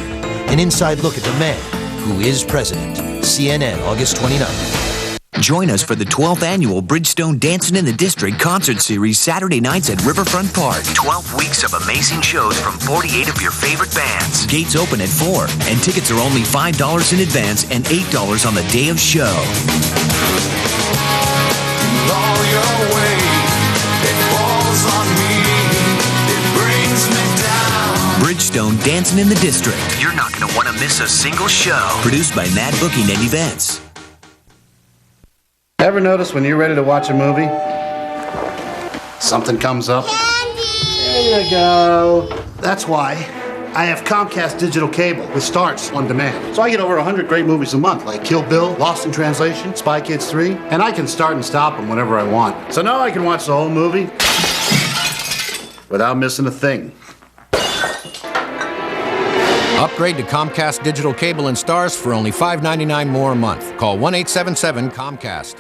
an inside look at the man who is president. CNN, August 29th. Join us for the 12th annual Bridgestone Dancing in the District concert series Saturday nights at Riverfront Park. 12 weeks of amazing shows from 48 of your favorite bands. Gates open at 4, and tickets are only $5 in advance and $8 on the day of show. All your weight, it falls on me, it brings me down. Bridgestone Dancing in the District. You're not going to want to miss a single show. Produced by Mad Booking and Events. Ever notice when you're ready to watch a movie, something comes up? There you go. That's why I have Comcast Digital Cable with Starz on demand. So I get over 100 great movies a month, like Kill Bill, Lost in Translation, Spy Kids 3, and I can start and stop them whenever I want. So now I can watch the whole movie without missing a thing. Upgrade to Comcast Digital Cable and Starz for only $5.99 more a month. Call 1-877-COMCAST.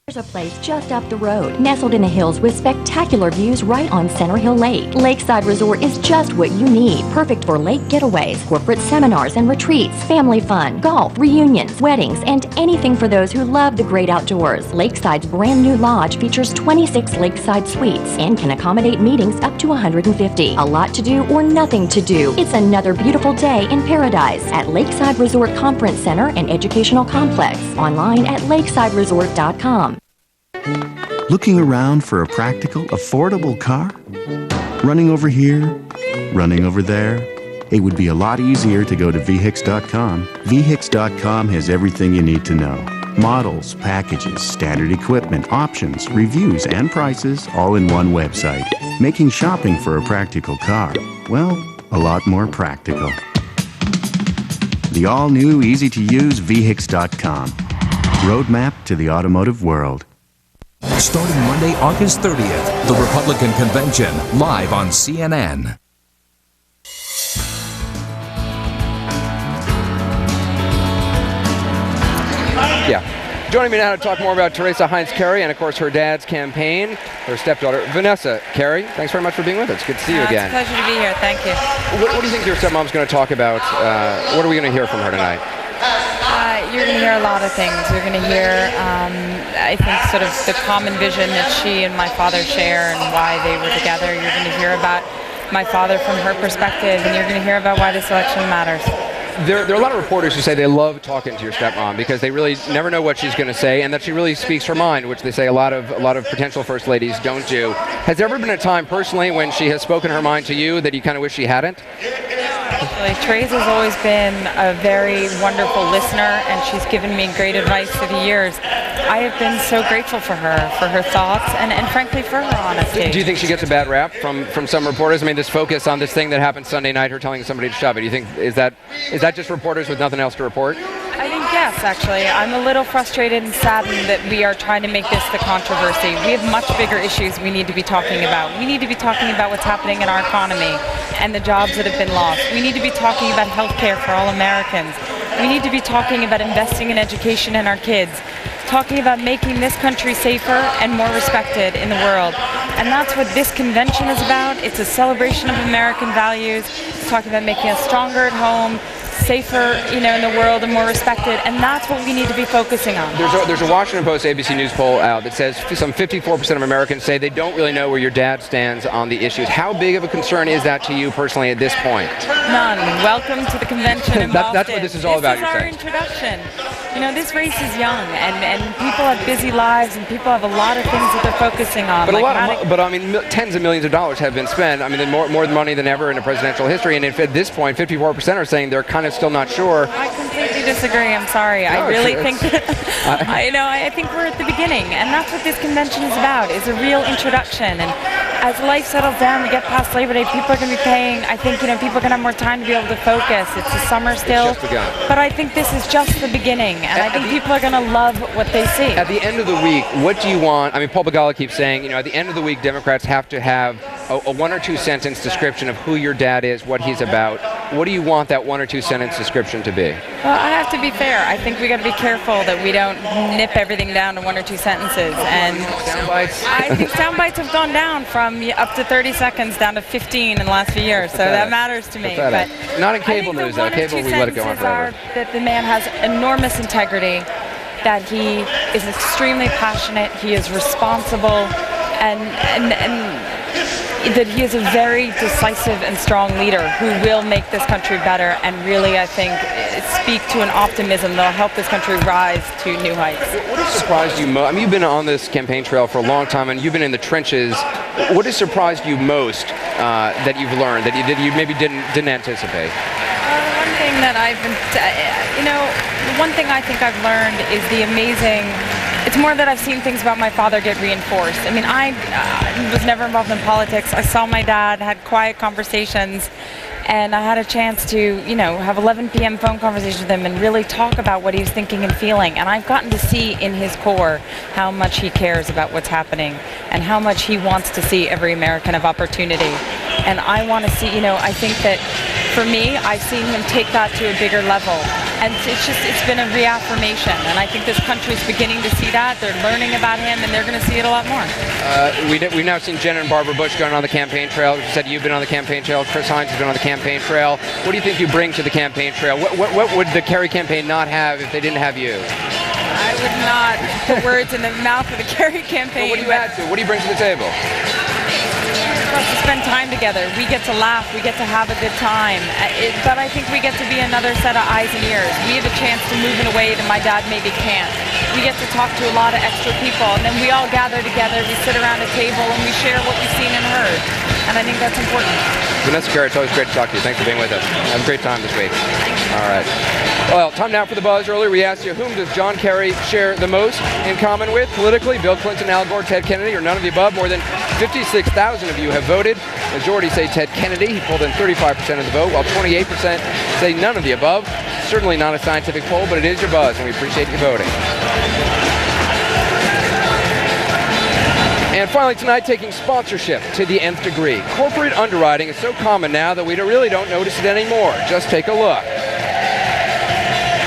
There's a place just up the road, nestled in the hills with spectacular views right on Center Hill Lake. Lakeside Resort is just what you need. Perfect for lake getaways, corporate seminars and retreats, family fun, golf, reunions, weddings, and anything for those who love the great outdoors. Lakeside's brand new lodge features 26 lakeside suites and can accommodate meetings up to 150. A lot to do or nothing to do. It's another beautiful day in paradise at Lakeside Resort Conference Center and Educational Complex. Online at lakesideresort.com. Looking around for a practical, affordable car? Running over here, running over there? It would be a lot easier to go to VHIX.com. VHIX.com has everything you need to know. Models, packages, standard equipment, options, reviews, and prices all in one website. Making shopping for a practical car, well, a lot more practical. The all-new, easy-to-use VHIX.com. Roadmap to the automotive world. Starting Monday, August 30th, the Republican Convention, live on CNN. Yeah. Joining me now to talk more about Teresa Heinz Kerry and, of course, her dad's campaign, her stepdaughter, Vanessa Kerry. Thanks very much for being with us. Good to see you again. It's a pleasure to be here. Thank you. What do you think your stepmom's going to talk about? What are we going to hear from her tonight? You're going to hear a lot of things. You're going to hear, I think, sort of the common vision that she and my father share and why they were together. You're going to hear about my father from her perspective, and you're going to hear about why this election matters. There are a lot of reporters who say they love talking to your stepmom because they really never know what she's going to say, and that she really speaks her mind, which they say a lot of potential first ladies don't do. Has there ever been a time personally when she has spoken her mind to you that you kind of wish she hadn't? Actually, Teresa's always been a very wonderful listener, and she's given me great advice through the years. I have been so grateful for her thoughts, and frankly for her honesty. Do you think she gets a bad rap from some reporters? I mean, this focus on this thing that happened Sunday night, her telling somebody to shove it. Do you think is that just reporters with nothing else to report? I think yes, actually. I'm a little frustrated and saddened that we are trying to make this the controversy. We have much bigger issues we need to be talking about. We need to be talking about what's happening in our economy and the jobs that have been lost. We need to be talking about health care for all Americans. We need to be talking about investing in education in our kids, talking about making this country safer and more respected in the world. And that's what this convention is about. It's a celebration of American values. It's talking about making us stronger at home, safer, in the world, and more respected, and that's what we need to be focusing on. There's a Washington Post ABC News poll out that says some 54% of Americans say they don't really know where your dad stands on the issues. How big of a concern is that to you personally at this point? None. Welcome to the convention in Boston. That's what this is all about, you're saying. This is our introduction. This race is young, and people have busy lives, and people have a lot of things that they're focusing on. But tens of millions of dollars have been spent. I mean, more money than ever in a presidential history. And if at this point, 54% are saying they're kind of still not sure. I completely disagree. I'm sorry. No, I really think I think we're at the beginning, and that's what this convention is about. Is a real introduction. And as life settles down, we get past Labor Day, people are going to be paying. I think people are going to have more time to be able to focus. It's the summer still, it's just begun. But I think this is just the beginning, and I think people are going to love what they see. At the end of the week, what do you want? I mean, Paul Begala keeps saying, at the end of the week, Democrats have to have a one or two sentence description of who your dad is, what he's about. what do you want that 1 or 2 sentence description to be? Well, I have to be fair. I think we got to be careful that we don't nip everything down to 1 or 2 sentences. And sound bites. I think sound bites have gone down from up to 30 seconds down to 15 in the last few years. So that matters to me. Pathetic. But not in cable news, though. Cable, we let it go on forever. That the man has enormous integrity, that he is extremely passionate, he is responsible, and that he is a very decisive and strong leader who will make this country better and really, I think, speak to an optimism that will help this country rise to new heights. What has surprised you most? I mean, you've been on this campaign trail for a long time, and you've been in the trenches. What has surprised you most that you've learned that you maybe didn't anticipate? One thing that I've been, one thing I think I've learned is the amazing. It's more that I've seen things about my father get reinforced. I mean, I was never involved in politics. I saw my dad, had quiet conversations, and I had a chance to, have 11 p.m. phone conversations with him and really talk about what he was thinking and feeling. And I've gotten to see in his core how much he cares about what's happening and how much he wants to see every American have opportunity. And I want to see, I think that for me, I've seen him take that to a bigger level. And it's been a reaffirmation. And I think this country's beginning to see that. They're learning about him, and they're going to see it a lot more. We've now seen Jenna and Barbara Bush going on the campaign trail. You said you've been on the campaign trail. Chris Hines has been on the campaign trail. What do you think you bring to the campaign trail? What would the Kerry campaign not have if they didn't have you? I would not put words in the mouth of the Kerry campaign. Well, what do you add to? What do you bring to the table? For us to spend time together. We get to laugh. We get to have a good time. But I think we get to be another set of eyes and ears. We have a chance to move in a way that my dad maybe can't. We get to talk to a lot of extra people, and then we all gather together. We sit around a table, and we share what we've seen and heard. And I think that's important. Vanessa Kerry, it's always great to talk to you. Thanks for being with us. Have a great time this week. All right. Well, time now for the buzz. Earlier we asked you, whom does John Kerry share the most in common with politically? Bill Clinton, Al Gore, Ted Kennedy, or none of the above? More than 56,000 of you have voted. Majority say Ted Kennedy. He pulled in 35% of the vote, while 28% say none of the above. Certainly not a scientific poll, but it is your buzz, and we appreciate you voting. And finally tonight, taking sponsorship to the nth degree. Corporate underwriting is so common now that we really don't notice it anymore. Just take a look.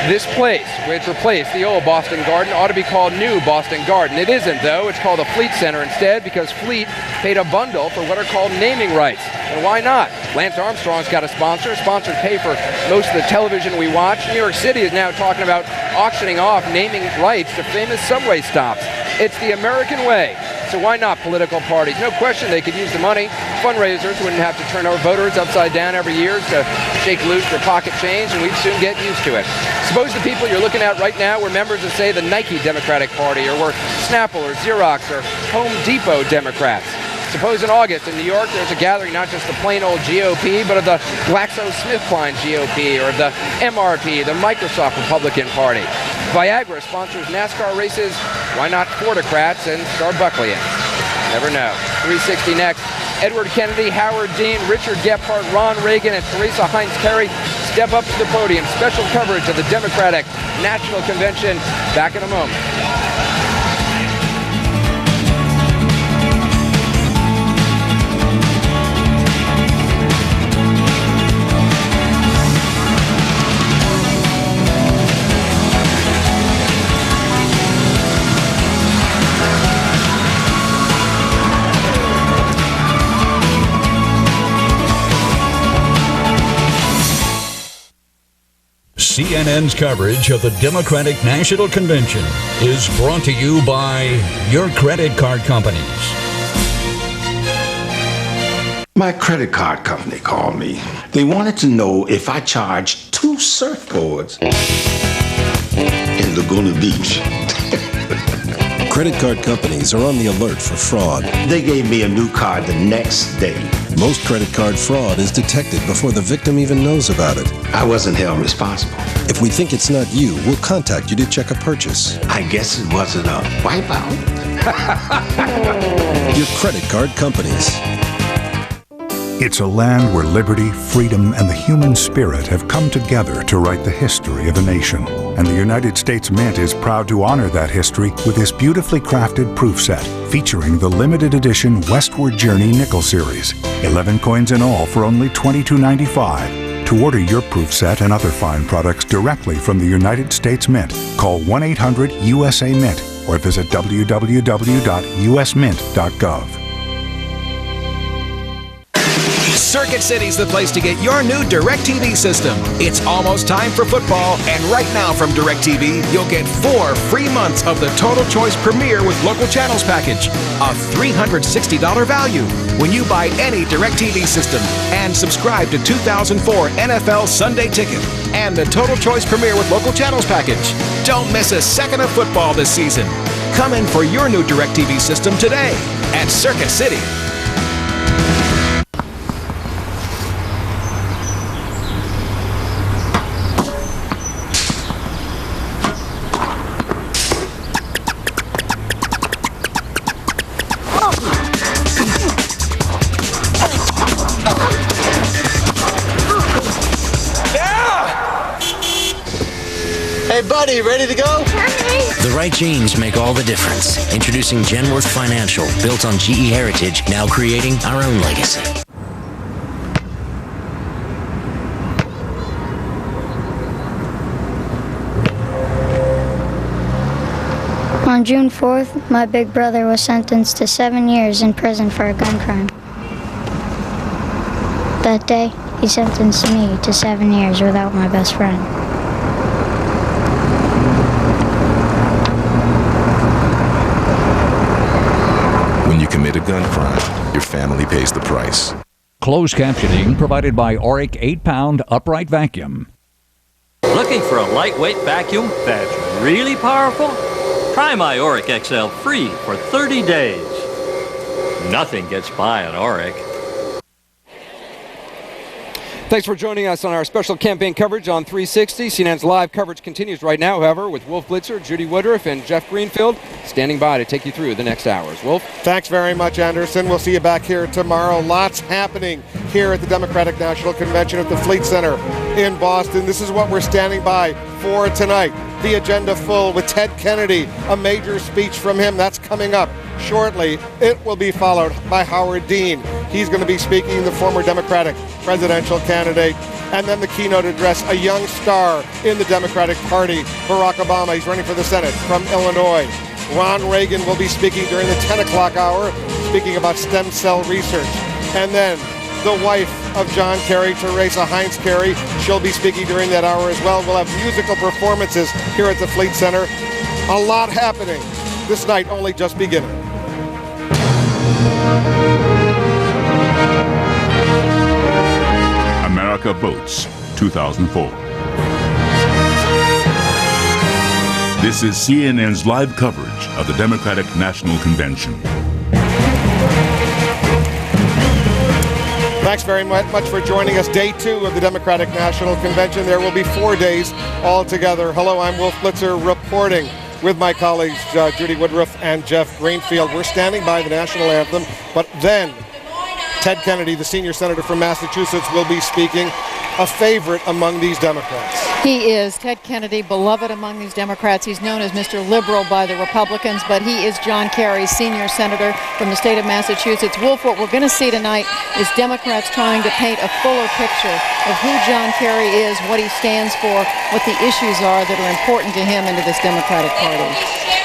This place, which replaced the old Boston Garden, ought to be called New Boston Garden. It isn't, though. It's called the Fleet Center instead, because Fleet paid a bundle for what are called naming rights. And why not? Lance Armstrong's got a sponsor. Sponsors pay for most of the television we watch. New York City is now talking about auctioning off naming rights to famous subway stops. It's the American way. So why not political parties? No question they could use the money. Fundraisers wouldn't have to turn our voters upside down every year to shake loose their pocket change, and we'd soon get used to it. Suppose the people you're looking at right now were members of, say, the Nike Democratic Party, or were Snapple or Xerox or Home Depot Democrats. Suppose in August in New York there's a gathering not just the plain old GOP, but of the GlaxoSmithKline GOP, or of the MRP, the Microsoft Republican Party. Viagra sponsors NASCAR races. Why not Fordocrats and Starbucklians? Never know. 360 next. Edward Kennedy, Howard Dean, Richard Gephardt, Ron Reagan, and Teresa Heinz Kerry step up to the podium. Special coverage of the Democratic National Convention. Back in a moment. CNN's coverage of the Democratic National Convention is brought to you by your credit card companies. My credit card company called me. They wanted to know if I charged 2 surfboards in Laguna Beach. Credit card companies are on the alert for fraud. They gave me a new card the next day. Most credit card fraud is detected before the victim even knows about it. I wasn't held responsible. If we think it's not you, we'll contact you to check a purchase. I guess it wasn't a wipeout. Your credit card companies. It's a land where liberty, freedom, and the human spirit have come together to write the history of a nation. And the United States Mint is proud to honor that history with this beautifully crafted proof set featuring the limited edition Westward Journey Nickel Series. 11 coins in all for only $22.95. To order your proof set and other fine products directly from the United States Mint, call 1-800-USA-MINT or visit www.usmint.gov. Circuit City's the place to get your new DirecTV system. It's almost time for football, and right now from DirecTV, you'll get 4 free months of the Total Choice Premier with Local Channels package, a $360 value when you buy any DirecTV system and subscribe to 2004 NFL Sunday Ticket and the Total Choice Premier with Local Channels package. Don't miss a second of football this season. Come in for your new DirecTV system today at Circuit City. Hey, buddy, ready to go? The right genes make all the difference. Introducing Genworth Financial, built on GE heritage, now creating our own legacy. On June 4th, my big brother was sentenced to 7 years in prison for a gun crime. That day, he sentenced me to 7 years without my best friend. When you commit a gun crime, your family pays the price. Closed captioning provided by Auric 8-pound upright vacuum. Looking for a lightweight vacuum that's really powerful? Try my Auric XL free for 30 days. Nothing gets by an Auric. Thanks for joining us on our special campaign coverage on 360. CNN's live coverage continues right now, however, with Wolf Blitzer, Judy Woodruff, and Jeff Greenfield standing by to take you through the next hours. Wolf? Thanks very much, Anderson. We'll see you back here tomorrow. Lots happening here at the Democratic National Convention at the Fleet Center in Boston. This is what we're standing by for tonight. The agenda full with Ted Kennedy, a major speech from him. That's coming up shortly. It will be followed by Howard Dean. He's going to be speaking, the former Democratic presidential candidate. And then the keynote address, a young star in the Democratic Party, Barack Obama. He's running for the Senate from Illinois. Ron Reagan will be speaking during the 10 o'clock hour, speaking about stem cell research. And then the wife of John Kerry, Teresa Heinz Kerry, she'll be speaking during that hour as well. We'll have musical performances here at the Fleet Center. A lot happening. This night only just beginning. America Votes 2004. This is CNN's live coverage of the Democratic National Convention. Thanks very much for joining us. Day 2 of the Democratic National Convention. There will be 4 days altogether. Hello, I'm Wolf Blitzer reporting with my colleagues Judy Woodruff and Jeff Greenfield. We're standing by the national anthem, but then Ted Kennedy, the senior senator from Massachusetts, will be speaking, a favorite among these Democrats. He is. Ted Kennedy, beloved among these Democrats. He's known as Mr. Liberal by the Republicans, but he is John Kerry, senior senator from the state of Massachusetts. Wolf, what we're going to see tonight is Democrats trying to paint a fuller picture of who John Kerry is, what he stands for, what the issues are that are important to him and to this Democratic Party.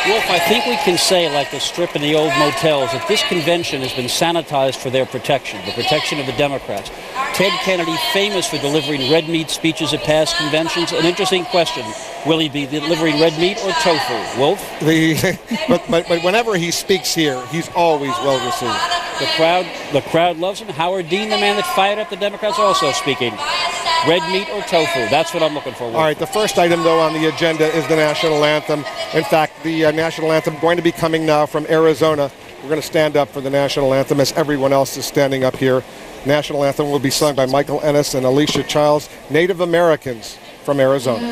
Wolf, I think we can say, like the strip in the old motels, that this convention has been sanitized for their protection, the protection of the Democrats. Ted Kennedy, famous for delivering red meat speeches at past conventions. An interesting question. Will he be delivering red meat or tofu? Wolf? But whenever he speaks here, he's always well received. The crowd loves him. Howard Dean, the man that fired up the Democrats, also speaking. Red meat or tofu? That's what I'm looking for, Wolf. All right, the first item, though, on the agenda is the national anthem. In fact, the national anthem going to be coming now from Arizona. We're going to stand up for the national anthem as everyone else is standing up here. National anthem will be sung by Michael Ennis and Alicia Childs, Native Americans from Arizona.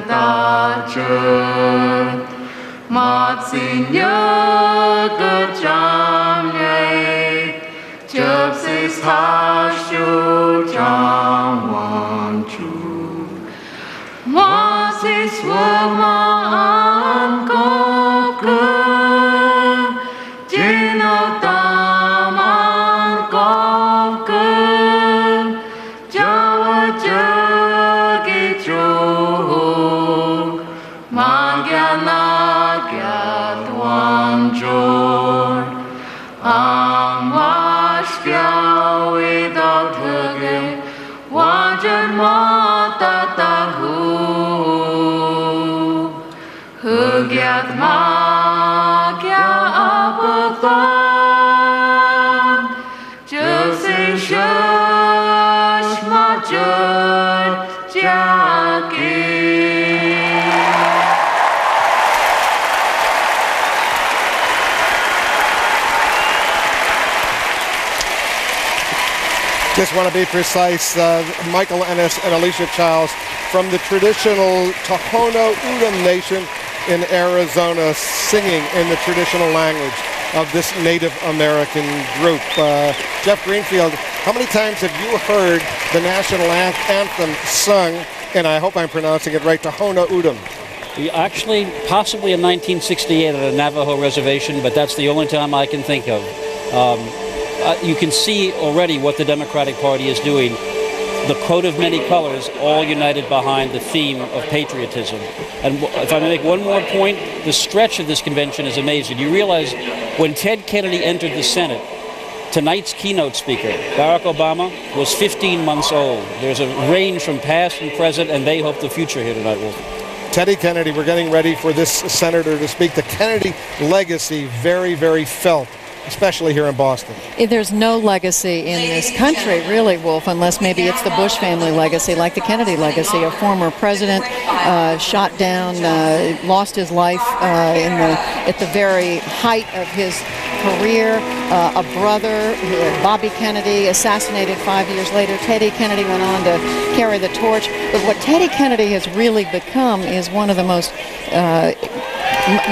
ta chân một xin nhớ cơ trăm ngày chợt sẽ xa chú trong hoàng chủ một sẽ xuống mà ăn có cơ trên áo ta mang có cơ cho chờ cái chủ mang gia na gia tuan trôi ang hoa spiao ý đạo thực ấy hoa chân mơ ta ta hu hư giat ma gia áp tâm chớ sinh sớm mà chợt cha kỳ. Just want to be precise, Michael Ennis and Alicia Childs from the traditional Tohono O'odham Nation in Arizona singing in the traditional language of this Native American group. Jeff Greenfield, how many times have you heard the national anthem sung, and I hope I'm pronouncing it right, Tohono O'odham? Actually, possibly in 1968 at a Navajo reservation, but that's the only time I can think of. You can see already what the Democratic Party is doing. The coat of many colors, all united behind the theme of patriotism. And if I may make one more point, the stretch of this convention is amazing. You realize when Ted Kennedy entered the Senate, tonight's keynote speaker, Barack Obama, was 15 months old. There's a range from past and present, and they hope the future here tonight, Wolf. Teddy Kennedy, we're getting ready for this senator to speak. The Kennedy legacy, very, very felt, especially here in Boston. There's no legacy in this country, really, Wolf, unless maybe it's the Bush family legacy, like the Kennedy legacy. A former president shot down, lost his life at the very height of his career. A brother, Bobby Kennedy, assassinated 5 years later. Teddy Kennedy went on to carry the torch. But what Teddy Kennedy has really become is one of the most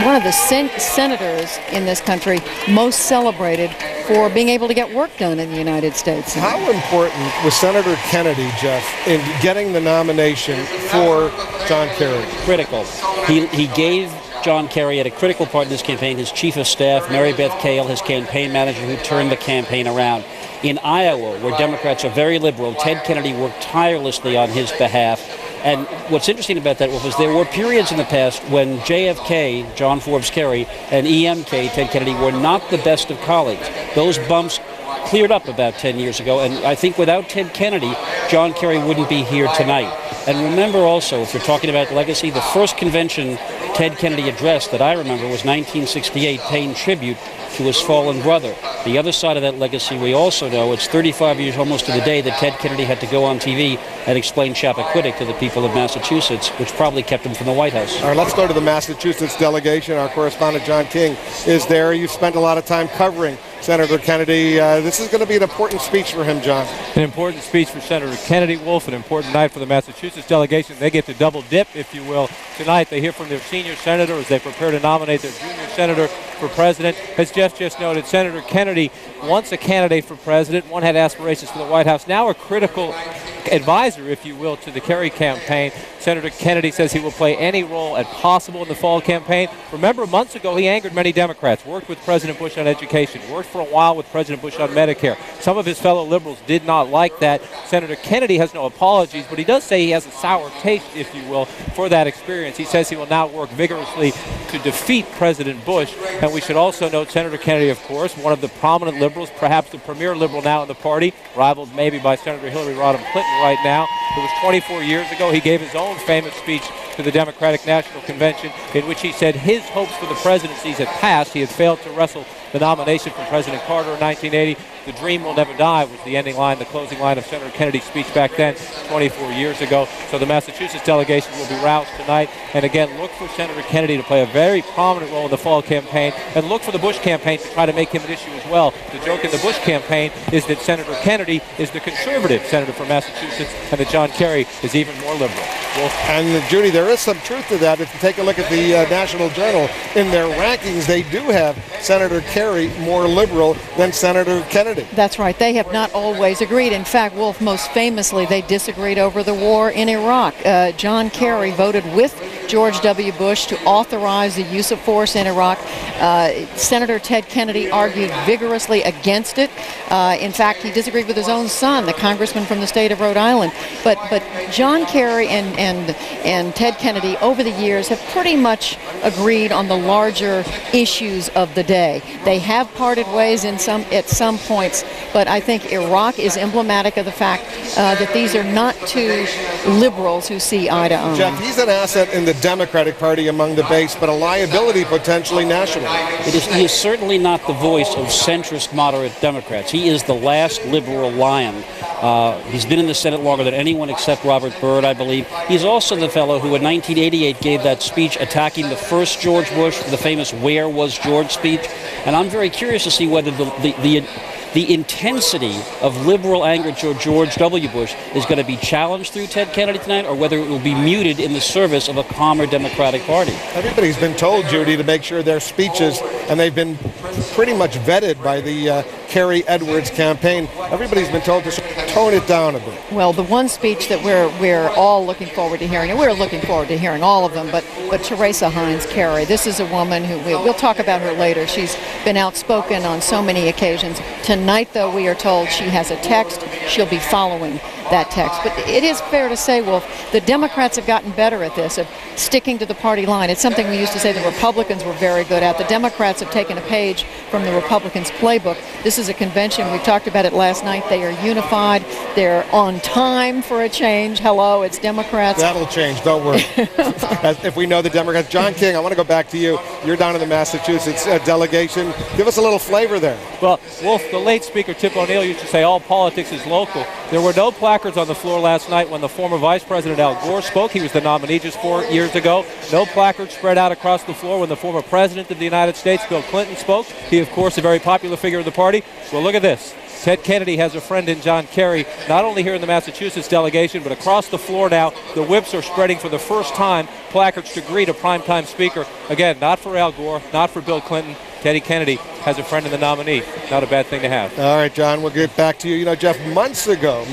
one of the senators in this country most celebrated for being able to get work done in the United States. How important was Senator Kennedy, Jeff, in getting the nomination for John Kerry? Critical. He gave John Kerry at a critical part in this campaign his chief of staff, Mary Beth Kale, his campaign manager, who turned the campaign around. In Iowa, where Democrats are very liberal, Ted Kennedy worked tirelessly on his behalf. And what's interesting about that was there were periods in the past when JFK, John Forbes Kerry, and EMK, Ted Kennedy, were not the best of colleagues. Those bumps cleared up about 10 years ago, and I think without Ted Kennedy, John Kerry wouldn't be here tonight. And remember also, if you're talking about legacy, the first convention Ted Kennedy addressed that I remember was 1968, paying tribute to his fallen brother. The other side of that legacy, we also know it's 35 years almost to the day that Ted Kennedy had to go on TV and explain Chappaquiddick to the people of Massachusetts, which probably kept him from the White House. All right, let's go to the Massachusetts delegation. Our correspondent John King is there. You've spent a lot of time covering Senator Kennedy. This is going to be an important speech for him, John. An important speech for Senator Kennedy, Wolf, an important night for the Massachusetts delegation. They get to double dip, if you will. Tonight they hear from their senior senator as they prepare to nominate their junior senator for president. As Jeff just noted, Senator Kennedy, once a candidate for president, one had aspirations for the White House, now a critical advisor, if you will, to the Kerry campaign. Senator Kennedy says he will play any role as possible in the fall campaign. Remember, months ago, he angered many Democrats, worked with President Bush on education, worked for a while with President Bush on Medicare. Some of his fellow liberals did not like that. Senator Kennedy has no apologies, but he does say he has a sour taste, if you will, for that experience. He says he will now work vigorously to defeat President Bush. And we should also note Senator Kennedy, of course, one of the prominent liberals, perhaps the premier liberal now in the party, rivaled maybe by Senator Hillary Rodham Clinton right now. It was 24 years ago. He gave his own famous speech to the Democratic National Convention in which he said his hopes for the presidencies had passed. He had failed to wrestle the nomination from President Carter in 1980. The dream will never die was the ending line, the closing line of Senator Kennedy's speech back then, 24 years ago. So the Massachusetts delegation will be roused tonight. And again, look for Senator Kennedy to play a very prominent role in the fall campaign, and look for the Bush campaign to try to make him an issue as well. The joke in the Bush campaign is that Senator Kennedy is the conservative senator from Massachusetts, and that John Kerry is even more liberal. And Judy, there is some truth to that. If you take a look at the National Journal, in their rankings, they do have Senator Kerry more liberal than Senator Kennedy. That's right. They have not always agreed. In fact, Wolf, most famously, they disagreed over the war in Iraq. John Kerry voted with George W. Bush to authorize the use of force in Iraq. Senator Ted Kennedy argued vigorously against it. In fact, he disagreed with his own son, the congressman from the state of Rhode Island. But John Kerry and Ted Kennedy over the years have pretty much agreed on the larger issues of the day. They have parted ways at some points, but I think Iraq is emblematic of the fact that these are not two liberals who see eye to eye. Jeff, he's an asset in the Democratic Party among the base, but a liability potentially nationally. He is certainly not the voice of centrist moderate Democrats. He is the last liberal lion. He's been in the Senate longer than anyone except Robert Byrd, I believe. He's also the fellow who in 1988 gave that speech attacking the first George Bush, the famous "Where was George" speech. And I'm very curious to see whether the intensity of liberal anger toward George W. Bush is going to be challenged through Ted Kennedy tonight, or whether it will be muted in the service of a calmer Democratic Party. Everybody's been told, Judy, to make sure their speeches, and they've been pretty much vetted by the Kerry Edwards campaign. Everybody's been told to tone it down a bit. Well, the one speech that we're all looking forward to hearing, and we're looking forward to hearing all of them, but Teresa Heinz Kerry, this is a woman who we'll talk about her later. She's been outspoken on so many occasions. Tonight, though, we are told she has a text. She'll be following that text. But it is fair to say, Wolf, the Democrats have gotten better at this, of sticking to the party line. It's something we used to say the Republicans were very good at. The Democrats have taken a page from the Republicans' playbook. This is a convention. We talked about it last night. They are unified. They're on time for a change. Hello, it's Democrats. That'll change, don't worry. If we know the Democrats. John King, I want to go back to you. You're down in the Massachusetts delegation. Give us a little flavor there. Well, Wolf, the late Speaker Tip O'Neill used to say all politics is local. There were no placards on the floor last night when the former Vice President Al Gore spoke. He was the nominee just 4 years ago. No placards spread out across the floor when the former President of the United States, Bill Clinton, spoke. He, of course, a very popular figure of the party. Well, look at this. Ted Kennedy has a friend in John Kerry, not only here in the Massachusetts delegation, but across the floor now. The whips are spreading for the first time placards to greet a primetime speaker. Again, not for Al Gore, not for Bill Clinton. Teddy Kennedy has a friend in the nominee. Not a bad thing to have. All right, John, we'll get back to you. You know, Jeff, months ago,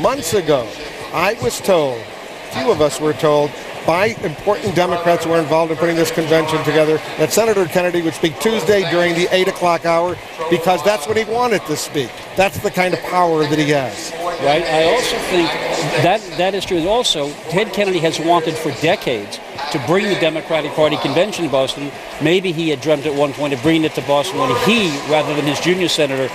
I was told, a few of us were told, by important Democrats who were involved in putting this convention together, that Senator Kennedy would speak Tuesday during the 8 o'clock hour because that's when he wanted to speak. That's the kind of power that he has. Right. I also think that is true. Also, Ted Kennedy has wanted for decades to bring the Democratic Party convention to Boston. Maybe he had dreamt at one point of bringing it to Boston when he, rather than his junior senator,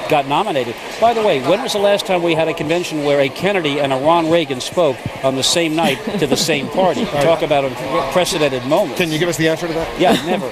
got nominated. By the way, when was the last time we had a convention where a Kennedy and a Ron Reagan spoke on the same night to the same party? Talk about unprecedented moment. Can you give us the answer to that? Yeah, never.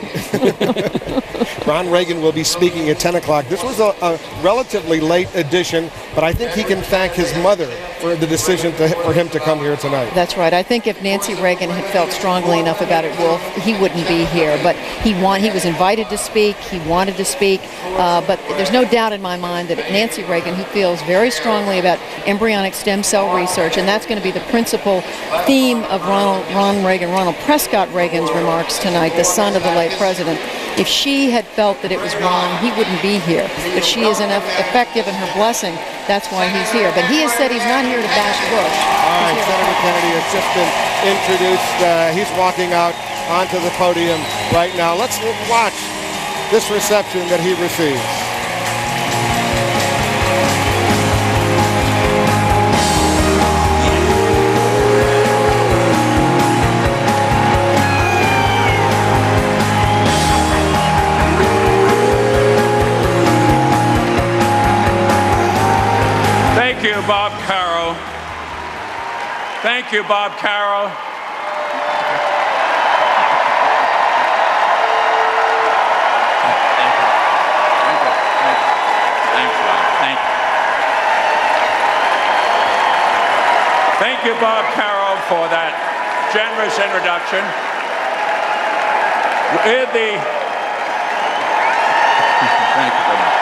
Ron Reagan will be speaking at 10 o'clock. This was a relatively late edition, but I think he can thank his mother for the decision for him to come here tonight. That's right. I think if Nancy Reagan had felt strongly enough about it, Wolf, he wouldn't be here. But he was invited to speak. He wanted to speak. But there's no doubt in my mind that Nancy Reagan, who feels very strongly about embryonic stem cell research, and that's going to be the principal theme of Ronald Prescott Reagan's remarks tonight, the son of the late president. If she had felt that it was wrong, he wouldn't be here. But she is enough effective in her blessing. That's why he's here. But he has said he's not here to bash Bush. All right, Senator Kennedy has just been introduced. He's walking out onto the podium right now. Let's watch this reception that he receives. Thank you, Bob Caro. Thank you, Bob Caro. Thank you, Bob Caro, for that generous introduction. Thank you very much.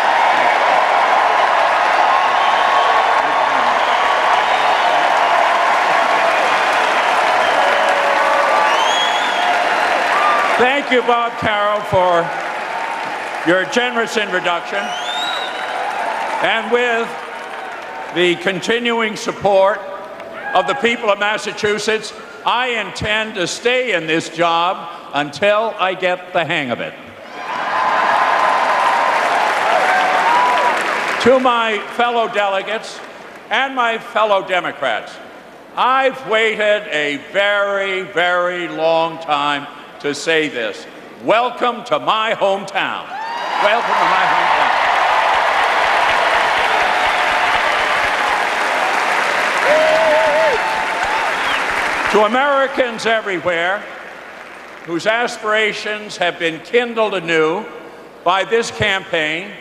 Thank you, Bob Caro, for your generous introduction. And with the continuing support of the people of Massachusetts, I intend to stay in this job until I get the hang of it. To my fellow delegates and my fellow Democrats, I've waited a very, very long time to say this. Welcome to my hometown. Welcome to my hometown. To Americans everywhere whose aspirations have been kindled anew by this campaign,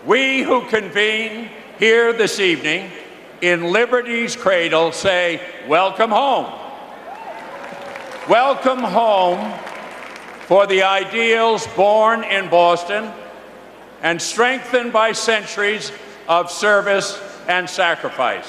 we who convene here this evening in liberty's cradle say, welcome home. Welcome home for the ideals born in Boston and strengthened by centuries of service and sacrifice.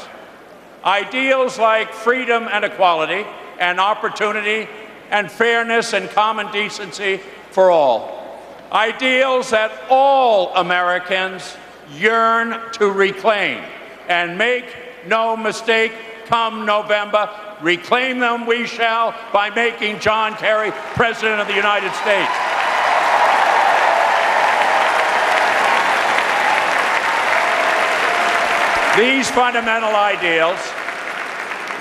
Ideals like freedom and equality and opportunity and fairness and common decency for all. Ideals that all Americans yearn to reclaim. And make no mistake, come November, reclaim them we shall by making John Kerry President of the United States. These fundamental ideals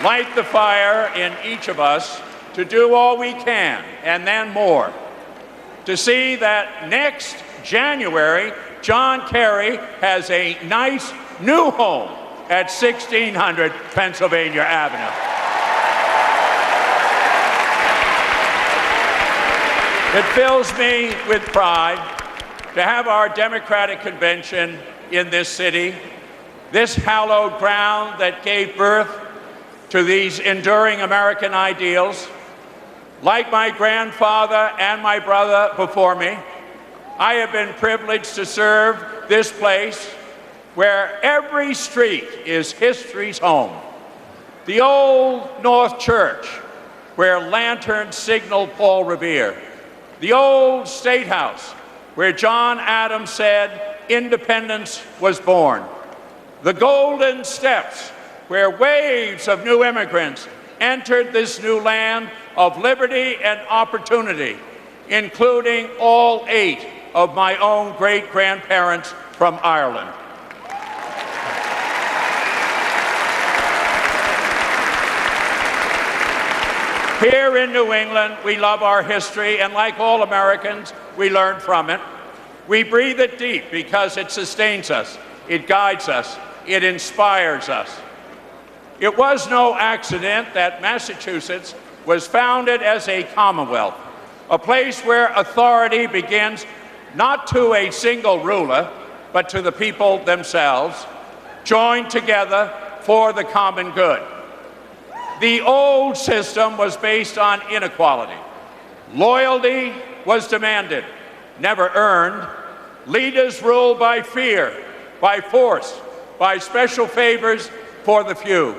light the fire in each of us to do all we can, and then more, to see that next January, John Kerry has a nice new home at 1600 Pennsylvania Avenue. It fills me with pride to have our Democratic convention in this city, this hallowed ground that gave birth to these enduring American ideals. Like my grandfather and my brother before me, I have been privileged to serve this place where every street is history's home. The old North Church, where lanterns signaled Paul Revere. The old State House, where John Adams said independence was born. The Golden Steps, where waves of new immigrants entered this new land of liberty and opportunity, including all 8 of my own great-grandparents from Ireland. Here in New England, we love our history, and like all Americans, we learn from it. We breathe it deep because it sustains us, it guides us, it inspires us. It was no accident that Massachusetts was founded as a commonwealth, a place where authority begins not to a single ruler, but to the people themselves, joined together for the common good. The old system was based on inequality. Loyalty was demanded, never earned. Leaders ruled by fear, by force, by special favors for the few.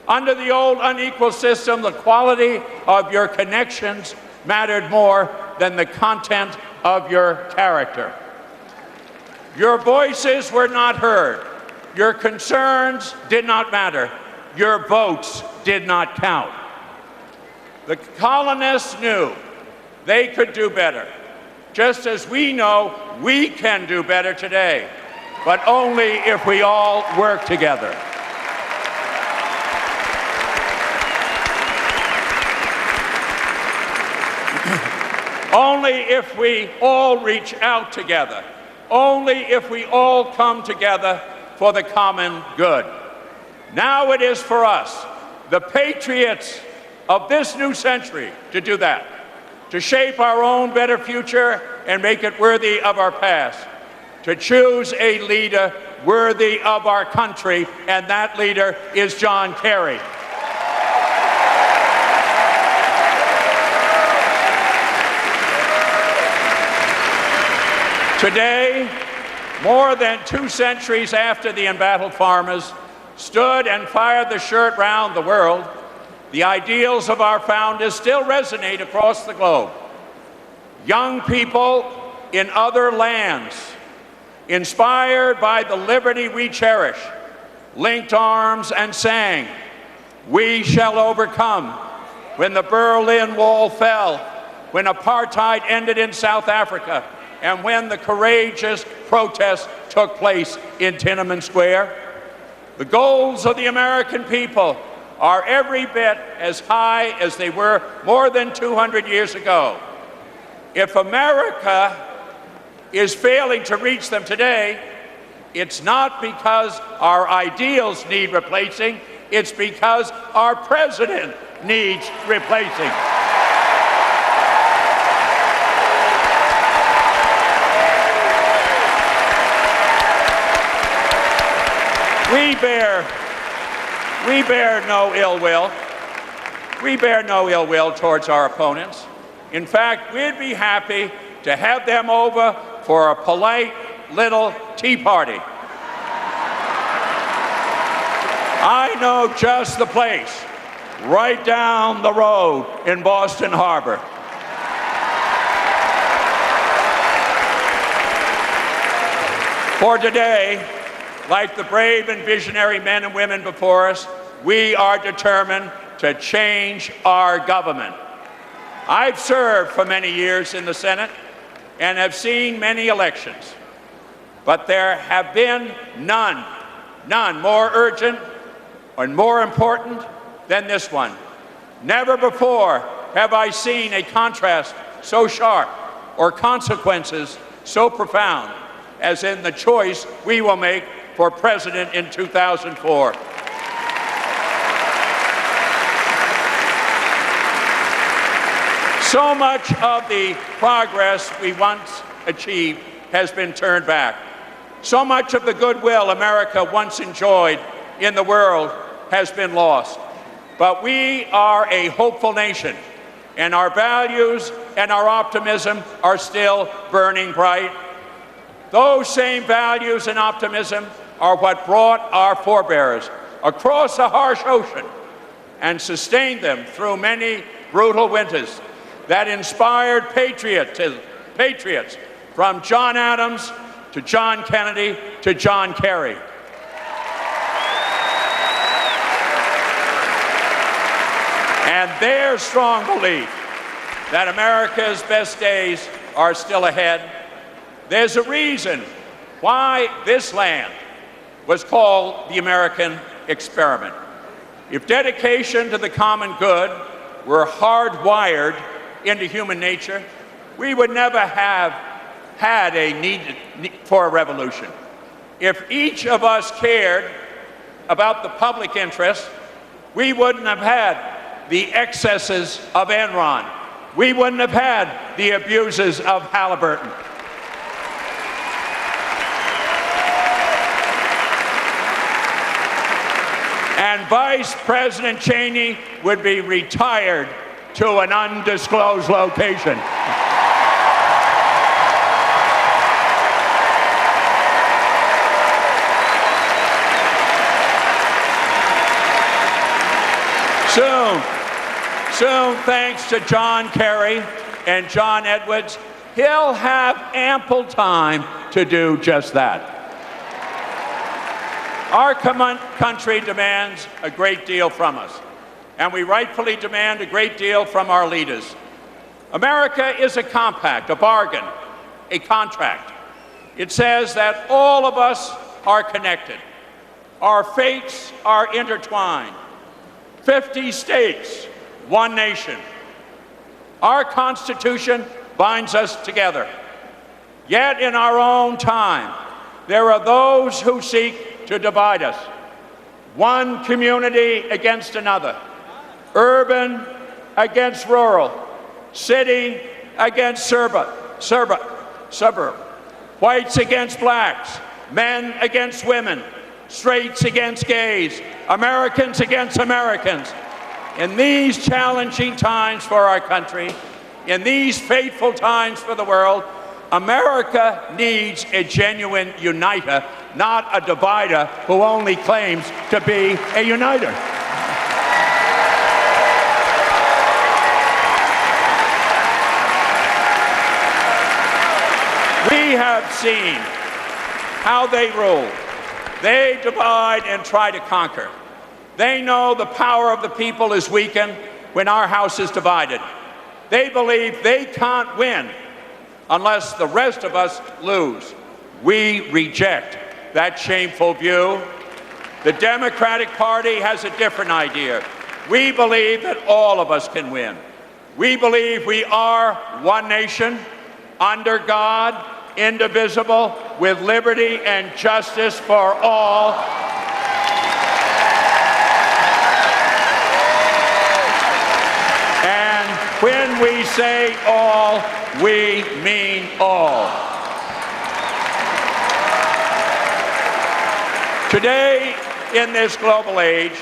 Under the old unequal system, the quality of your connections mattered more than the content of your character. Your voices were not heard. Your concerns did not matter. Your votes did not count. The colonists knew they could do better, just as we know we can do better today, but only if we all work together. Only if we all reach out together. Only if we all come together for the common good. Now it is for us, the patriots of this new century, to do that, to shape our own better future and make it worthy of our past, to choose a leader worthy of our country, and that leader is John Kerry. Today, more than 2 centuries after the embattled farmers stood and fired the shirt round the world, the ideals of our founders still resonate across the globe. young people in other lands, inspired by the liberty we cherish, linked arms and sang, "We shall overcome." When the Berlin Wall fell, when apartheid ended in South Africa, and when the courageous protests took place in Tiananmen Square. The goals of the American people are every bit as high as they were more than 200 years ago. If America is failing to reach them today, it's not because our ideals need replacing, it's because our president needs replacing. We bear no ill will. We bear no ill will towards our opponents. In fact, we'd be happy to have them over for a polite little tea party. I know just the place, right down the road in Boston Harbor. For today, like the brave and visionary men and women before us, we are determined to change our government. I've served for many years in the Senate and have seen many elections, but there have been none more urgent and more important than this one. Never before have I seen a contrast so sharp or consequences so profound as in the choice we will make for president in 2004. So much of the progress we once achieved has been turned back. So much of the goodwill America once enjoyed in the world has been lost. But we are a hopeful nation, and our values and our optimism are still burning bright. Those same values and optimism are what brought our forebears across a harsh ocean and sustained them through many brutal winters, that inspired patriots from John Adams to John Kennedy to John Kerry. And their strong belief that America's best days are still ahead. There's a reason why this land was called the American experiment. If dedication to the common good were hardwired into human nature, we would never have had a need for a revolution. If each of us cared about the public interest, we wouldn't have had the excesses of Enron. We wouldn't have had the abuses of Halliburton. And Vice President Cheney would be retired to an undisclosed location. Soon, thanks to John Kerry and John Edwards, he'll have ample time to do just that. Our country demands a great deal from us, and we rightfully demand a great deal from our leaders. America is a compact, a bargain, a contract. It says that all of us are connected. Our fates are intertwined. 50 states, one nation. Our Constitution binds us together. Yet in our own time, there are those who seek to divide us. One community against another. Urban against rural. City against suburb. Whites against blacks. Men against women. Straights against gays. Americans against Americans. In these challenging times for our country, in these fateful times for the world, America needs a genuine uniter, not a divider who only claims to be a uniter. have seen how they rule. They divide and try to conquer. They know the power of the people is weakened when our house is divided. They believe they can't win unless the rest of us lose. We reject that shameful view. The Democratic Party has a different idea. We believe that all of us can win. We believe we are one nation, under God, indivisible, with liberty and justice for all. And when we say all, we mean all. Today, in this global age,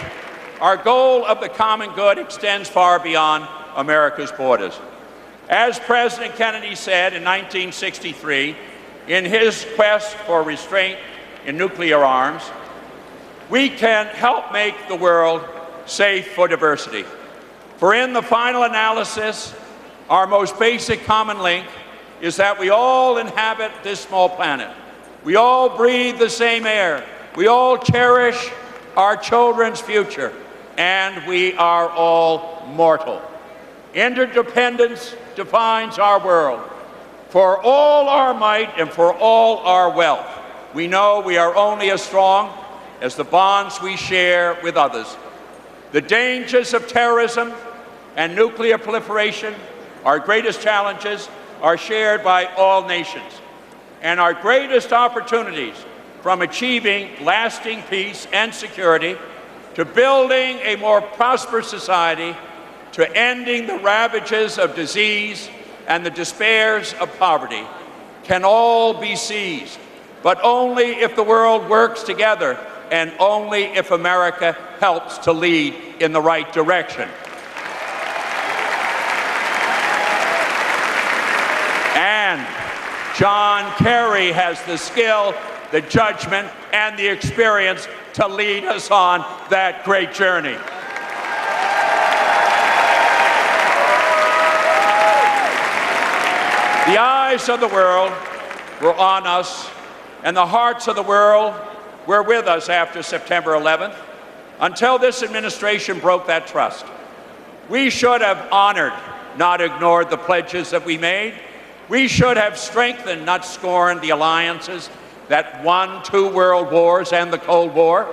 our goal of the common good extends far beyond America's borders. As President Kennedy said in 1963, in his quest for restraint in nuclear arms, we can help make the world safe for diversity. For in the final analysis, our most basic common link is that we all inhabit this small planet. We all breathe the same air. We all cherish our children's future, and we are all mortal. Interdependence defines our world. For all our might and for all our wealth, we know we are only as strong as the bonds we share with others. The dangers of terrorism and nuclear proliferation, our greatest challenges, are shared by all nations. And our greatest opportunities, from achieving lasting peace and security, to building a more prosperous society, to ending the ravages of disease and the despairs of poverty, can all be seized, but only if the world works together and only if America helps to lead in the right direction. And John Kerry has the skill, the judgment, and the experience to lead us on that great journey. The eyes of the world were on us, and the hearts of the world were with us after September 11th, until this administration broke that trust. We should have honored, not ignored, the pledges that we made. We should have strengthened, not scorned, the alliances that won 2 world wars and the Cold War.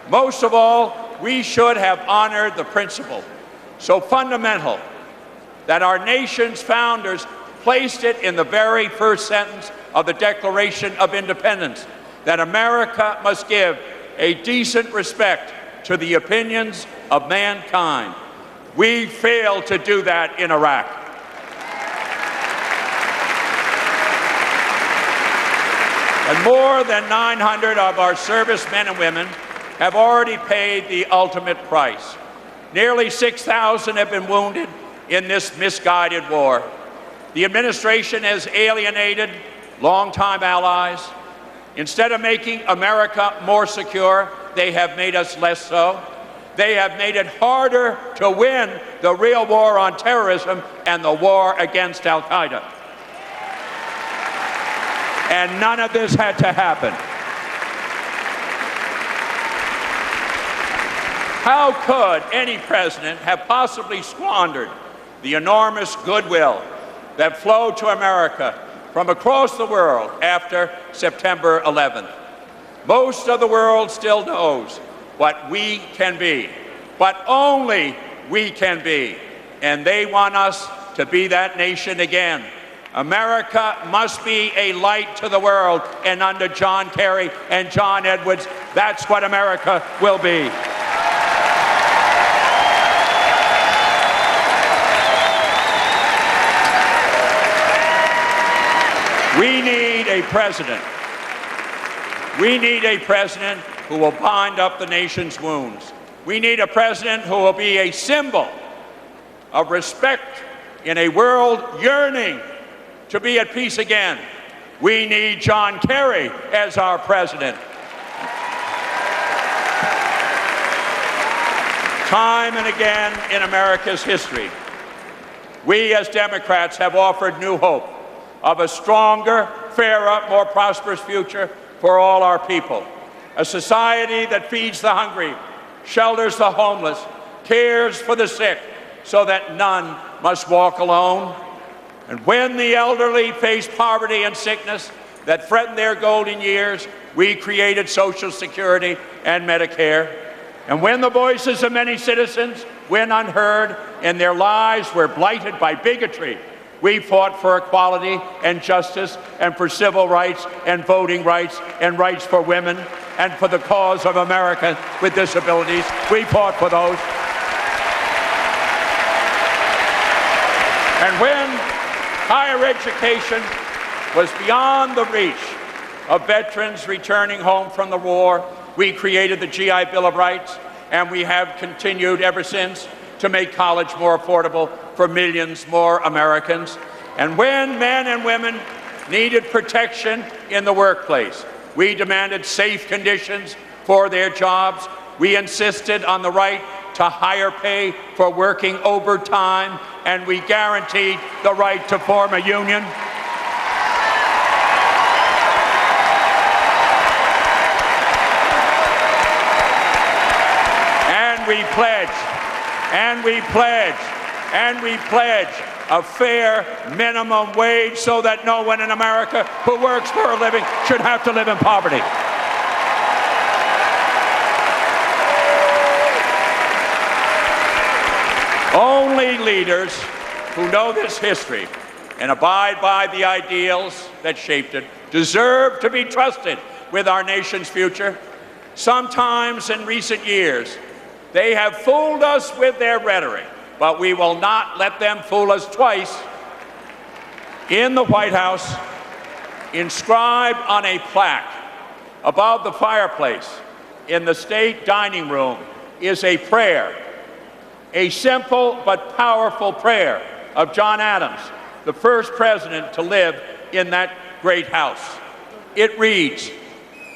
Most of all, we should have honored the principle, so fundamental, that our nation's founders placed it in the very first sentence of the Declaration of Independence, that America must give a decent respect to the opinions of mankind. We failed to do that in Iraq. And more than 900 of our servicemen and women have already paid the ultimate price. Nearly 6,000 have been wounded in this misguided war. The administration has alienated longtime allies. Instead of making America more secure, they have made us less so. They have made it harder to win the real war on terrorism and the war against Al-Qaeda. And none of this had to happen. How could any president have possibly squandered the enormous goodwill that flowed to America from across the world after September 11th? Most of the world still knows what we can be, but only we can be. And they want us to be that nation again. America must be a light to the world, and under John Kerry and John Edwards, that's what America will be. We need a president. We need a president who will bind up the nation's wounds. We need a president who will be a symbol of respect in a world yearning to be at peace again. We need John Kerry as our president. Time and again in America's history, we as Democrats have offered new hope of a stronger, fairer, more prosperous future for all our people. A society that feeds the hungry, shelters the homeless, cares for the sick, so that none must walk alone. And when the elderly face poverty and sickness that threaten their golden years, we created Social Security and Medicare. And when the voices of many citizens went unheard and their lives were blighted by bigotry, we fought for equality and justice and for civil rights and voting rights and rights for women and for the cause of Americans with disabilities. We fought for those. And when higher education was beyond the reach of veterans returning home from the war, we created the GI Bill of Rights, and we have continued ever since to make college more affordable for millions more Americans. And when men and women needed protection in the workplace, we demanded safe conditions for their jobs. We insisted on the right to higher pay for working overtime, and we guaranteed the right to form a union. And we pledge a fair minimum wage so that no one in America who works for a living should have to live in poverty. Only leaders who know this history and abide by the ideals that shaped it deserve to be trusted with our nation's future. Sometimes in recent years, they have fooled us with their rhetoric, but we will not let them fool us twice. In the White House, inscribed on a plaque above the fireplace in the state dining room, is a prayer, a simple but powerful prayer of John Adams, the first president to live in that great house. It reads,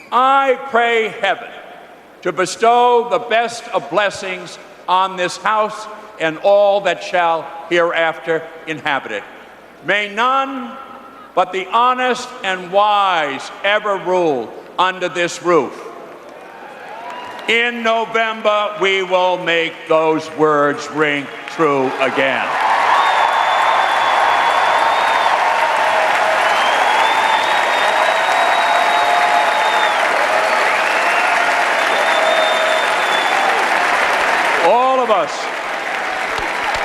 "I pray heaven to bestow the best of blessings on this house and all that shall hereafter inhabit it. May none but the honest and wise ever rule under this roof." In November, we will make those words ring true again.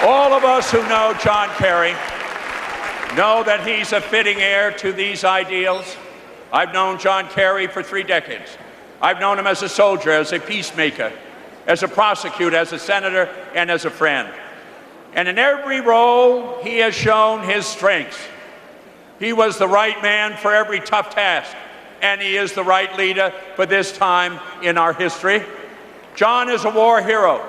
All of us who know John Kerry know that he's a fitting heir to these ideals. I've known John Kerry for 3 decades. I've known him as a soldier, as a peacemaker, as a prosecutor, as a senator, and as a friend. And in every role, he has shown his strengths. He was the right man for every tough task, and he is the right leader for this time in our history. John is a war hero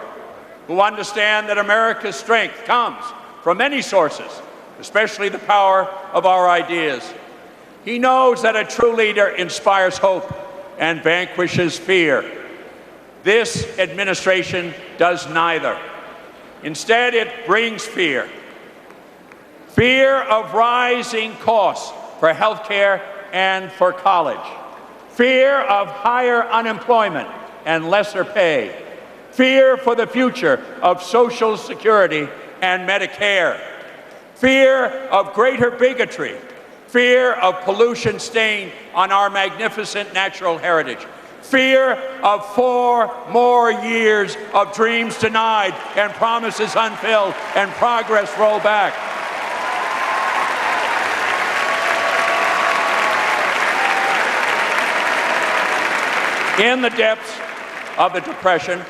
who understands that America's strength comes from many sources, especially the power of our ideas. He knows that a true leader inspires hope and vanquishes fear. This administration does neither. Instead, it brings fear. Fear of rising costs for health care and for college. Fear of higher unemployment and lesser pay. Fear for the future of Social Security and Medicare. Fear of greater bigotry. Fear of pollution stain on our magnificent natural heritage. Fear of 4 more years of dreams denied and promises unfilled and progress rolled back. In the depths of the Depression,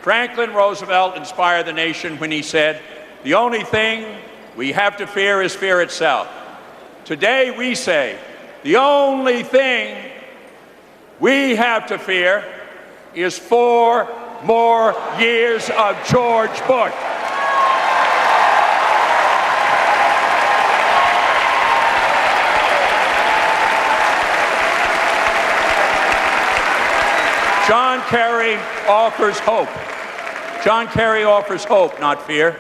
Franklin Roosevelt inspired the nation when he said, "The only thing we have to fear is fear itself." Today we say, the only thing we have to fear is 4 more years of George Bush. John Kerry offers hope. John Kerry offers hope, not fear.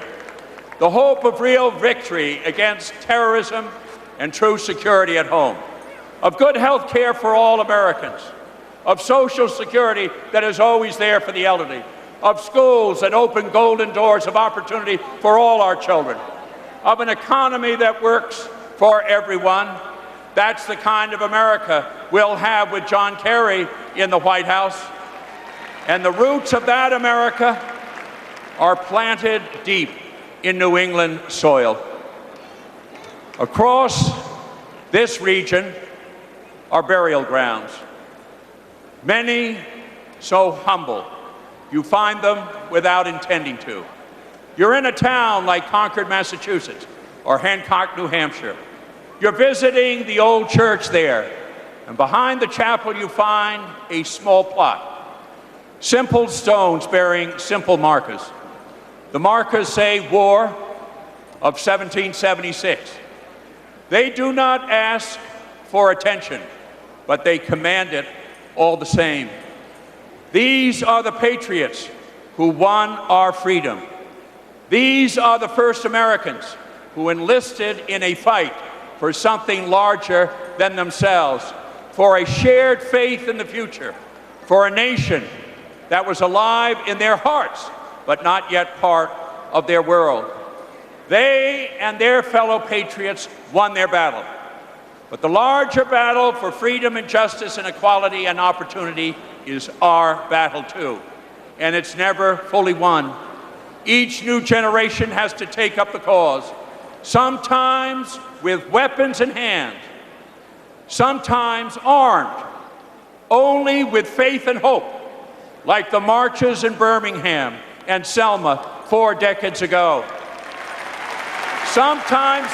The hope of real victory against terrorism and true security at home. of good health care for all Americans, of Social Security that is always there for the elderly, of schools that open golden doors of opportunity for all our children, of an economy that works for everyone. That's the kind of America we'll have with John Kerry in the White House. And the roots of that America are planted deep in New England soil. Across this region are burial grounds. Many so humble, you find them without intending to. You're in a town like Concord, Massachusetts, or Hancock, New Hampshire. You're visiting the old church there, and behind the chapel you find a small plot. Simple stones bearing simple markers. The markers say War of 1776. They do not ask for attention, but they command it all the same. These are the patriots who won our freedom. These are the first Americans who enlisted in a fight for something larger than themselves, for a shared faith in the future, for a nation that was alive in their hearts, but not yet part of their world. They and their fellow patriots won their battle. But the larger battle for freedom and justice and equality and opportunity is our battle too. And it's never fully won. Each new generation has to take up the cause, sometimes with weapons in hand, sometimes armed, only with faith and hope, like the marches in Birmingham and Selma 4 decades ago. Sometimes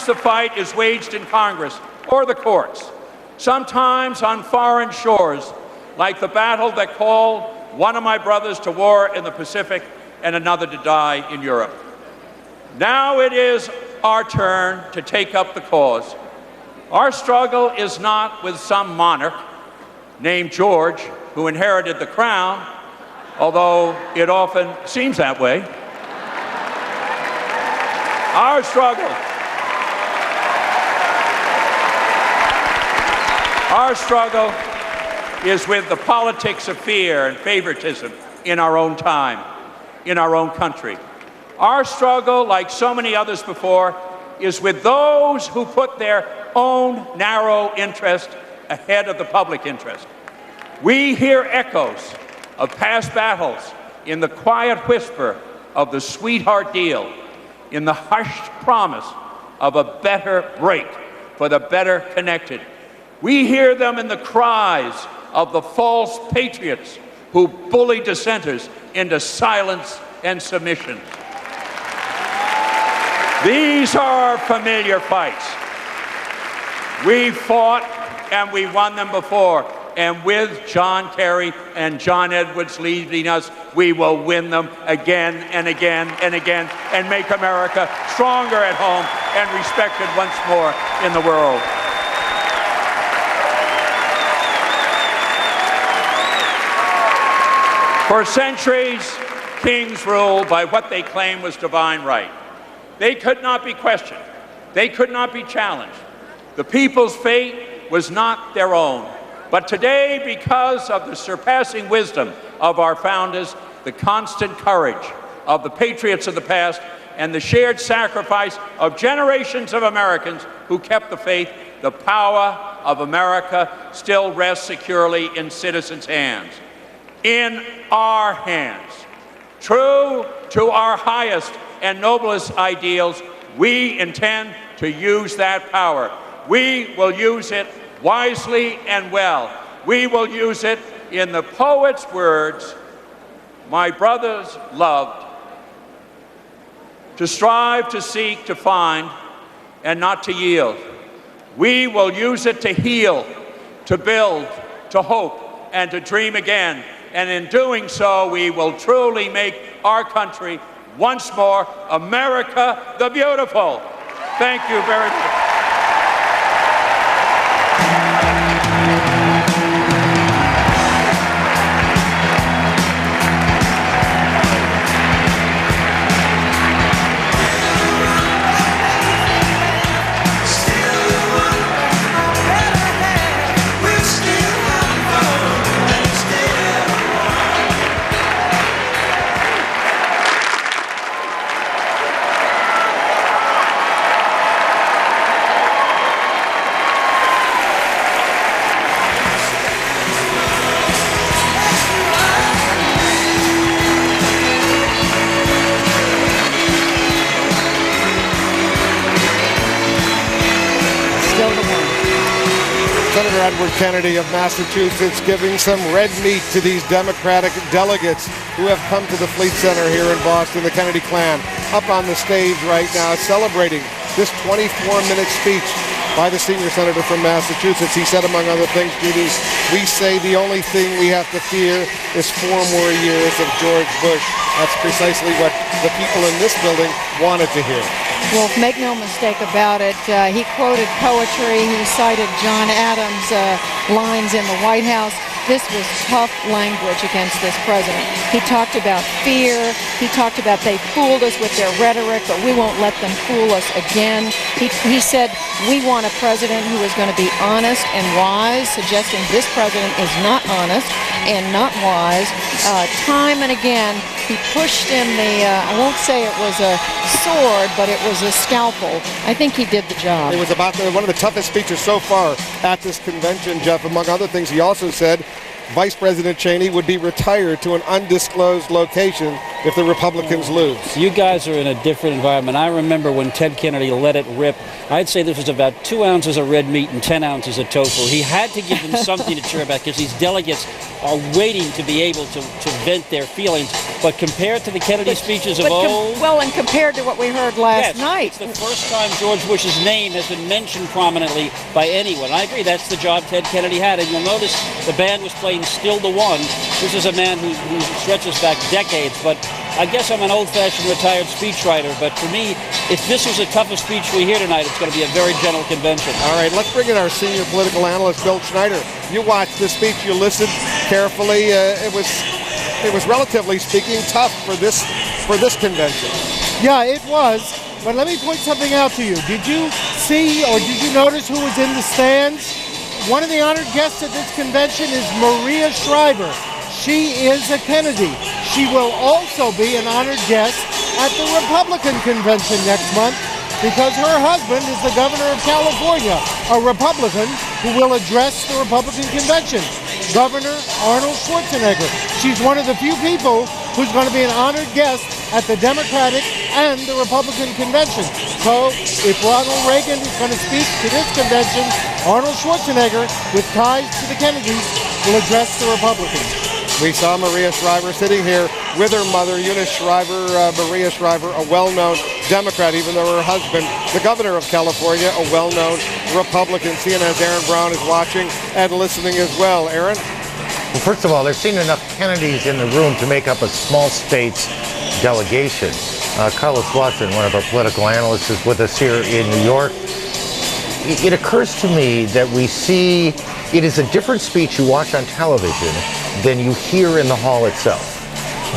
the fight is waged in Congress or the courts, sometimes on foreign shores, like the battle that called one of my brothers to war in the Pacific and another to die in Europe. Now it is our turn to take up the cause. Our struggle is not with some monarch named George who inherited the crown, although it often seems that way. Our struggle is with the politics of fear and favoritism in our own time, in our own country. Our struggle, like so many others before, is with those who put their own narrow interest ahead of the public interest. We hear echoes of past battles in the quiet whisper of the sweetheart deal, in the hushed promise of a better break for the better connected. We hear them in the cries of the false patriots who bully dissenters into silence and submission. These are familiar fights. We fought and we won them before. And with John Kerry and John Edwards leading us, we will win them again and again and again and make America stronger at home and respected once more in the world. For centuries, kings ruled by what they claimed was divine right. They could not be questioned. They could not be challenged. The people's fate was not their own. But today, because of the surpassing wisdom of our founders, the constant courage of the patriots of the past, and the shared sacrifice of generations of Americans who kept the faith, the power of America still rests securely in citizens' hands. In our hands. True to our highest and noblest ideals, we intend to use that power. We will use it wisely and well. We will use it in the poet's words, my brothers loved, to strive, to seek, to find, and not to yield. We will use it to heal, to build, to hope, and to dream again. And in doing so, we will truly make our country once more America the Beautiful. Thank you very much. Senator Edward Kennedy of Massachusetts giving some red meat to these Democratic delegates who have come to the Fleet Center here in Boston. The Kennedy clan up on the stage right now celebrating this 24-minute speech by the senior senator from Massachusetts. He said, among other things, Judy, we say the only thing we have to fear is 4 more years of George Bush. That's precisely what the people in this building wanted to hear. Well, make no mistake about it, he quoted poetry, he cited John Adams' lines in the White House. This was tough language against this president. He talked about fear. He talked about they fooled us with their rhetoric, but we won't let them fool us again. He said, we want a president who is going to be honest and wise, suggesting this president is not honest and not wise. Time and again, he pushed in the, I won't say it was a sword, but it was a scalpel. I think he did the job. It was about one of the toughest speeches so far at this convention, Jeff. Among other things, he also said Vice President Cheney would be retired to an undisclosed location if the Republicans lose. You guys are in a different environment. I remember when Ted Kennedy let it rip. I'd say this was about 2 ounces of red meat and 10 ounces of tofu. He had to give them something to cheer about because these delegates are waiting to be able to vent their feelings. But compared to the Kennedy speeches of old... and compared to what we heard last night. It's the first time George Bush's name has been mentioned prominently by anyone. I agree, that's the job Ted Kennedy had. And you'll notice the band was playing Still the One. This is a man who stretches back decades, but I guess I'm an old-fashioned retired speechwriter, but for me, if this was the toughest speech we hear tonight, it's going to be a very gentle convention. All right, let's bring in our senior political analyst, Bill Schneider. You watched the speech, you listened carefully. It was relatively speaking tough for this convention. Yeah, it was. But let me point something out to you. Did you see or did you notice who was in the stands? One of the honored guests at this convention is Maria Shriver. She is a Kennedy. She will also be an honored guest at the Republican convention next month because her husband is the governor of California, a Republican who will address the Republican convention, Governor Arnold Schwarzenegger. She's one of the few people who's going to be an honored guest at the Democratic and the Republican convention. So if Ronald Reagan is going to speak to this convention, Arnold Schwarzenegger, with ties to the Kennedys, will address the Republicans. We saw Maria Shriver sitting here with her mother, Eunice Shriver. Maria Shriver, a well-known Democrat, even though her husband, the governor of California, a well-known Republican. CNN's Aaron Brown is watching and listening as well. Aaron? Well, first of all, there's seen enough Kennedys in the room to make up a small states delegation. Carlos Watson, one of our political analysts, is with us here in New York. It occurs to me that we see it is a different speech you watch on television than you hear in the hall itself.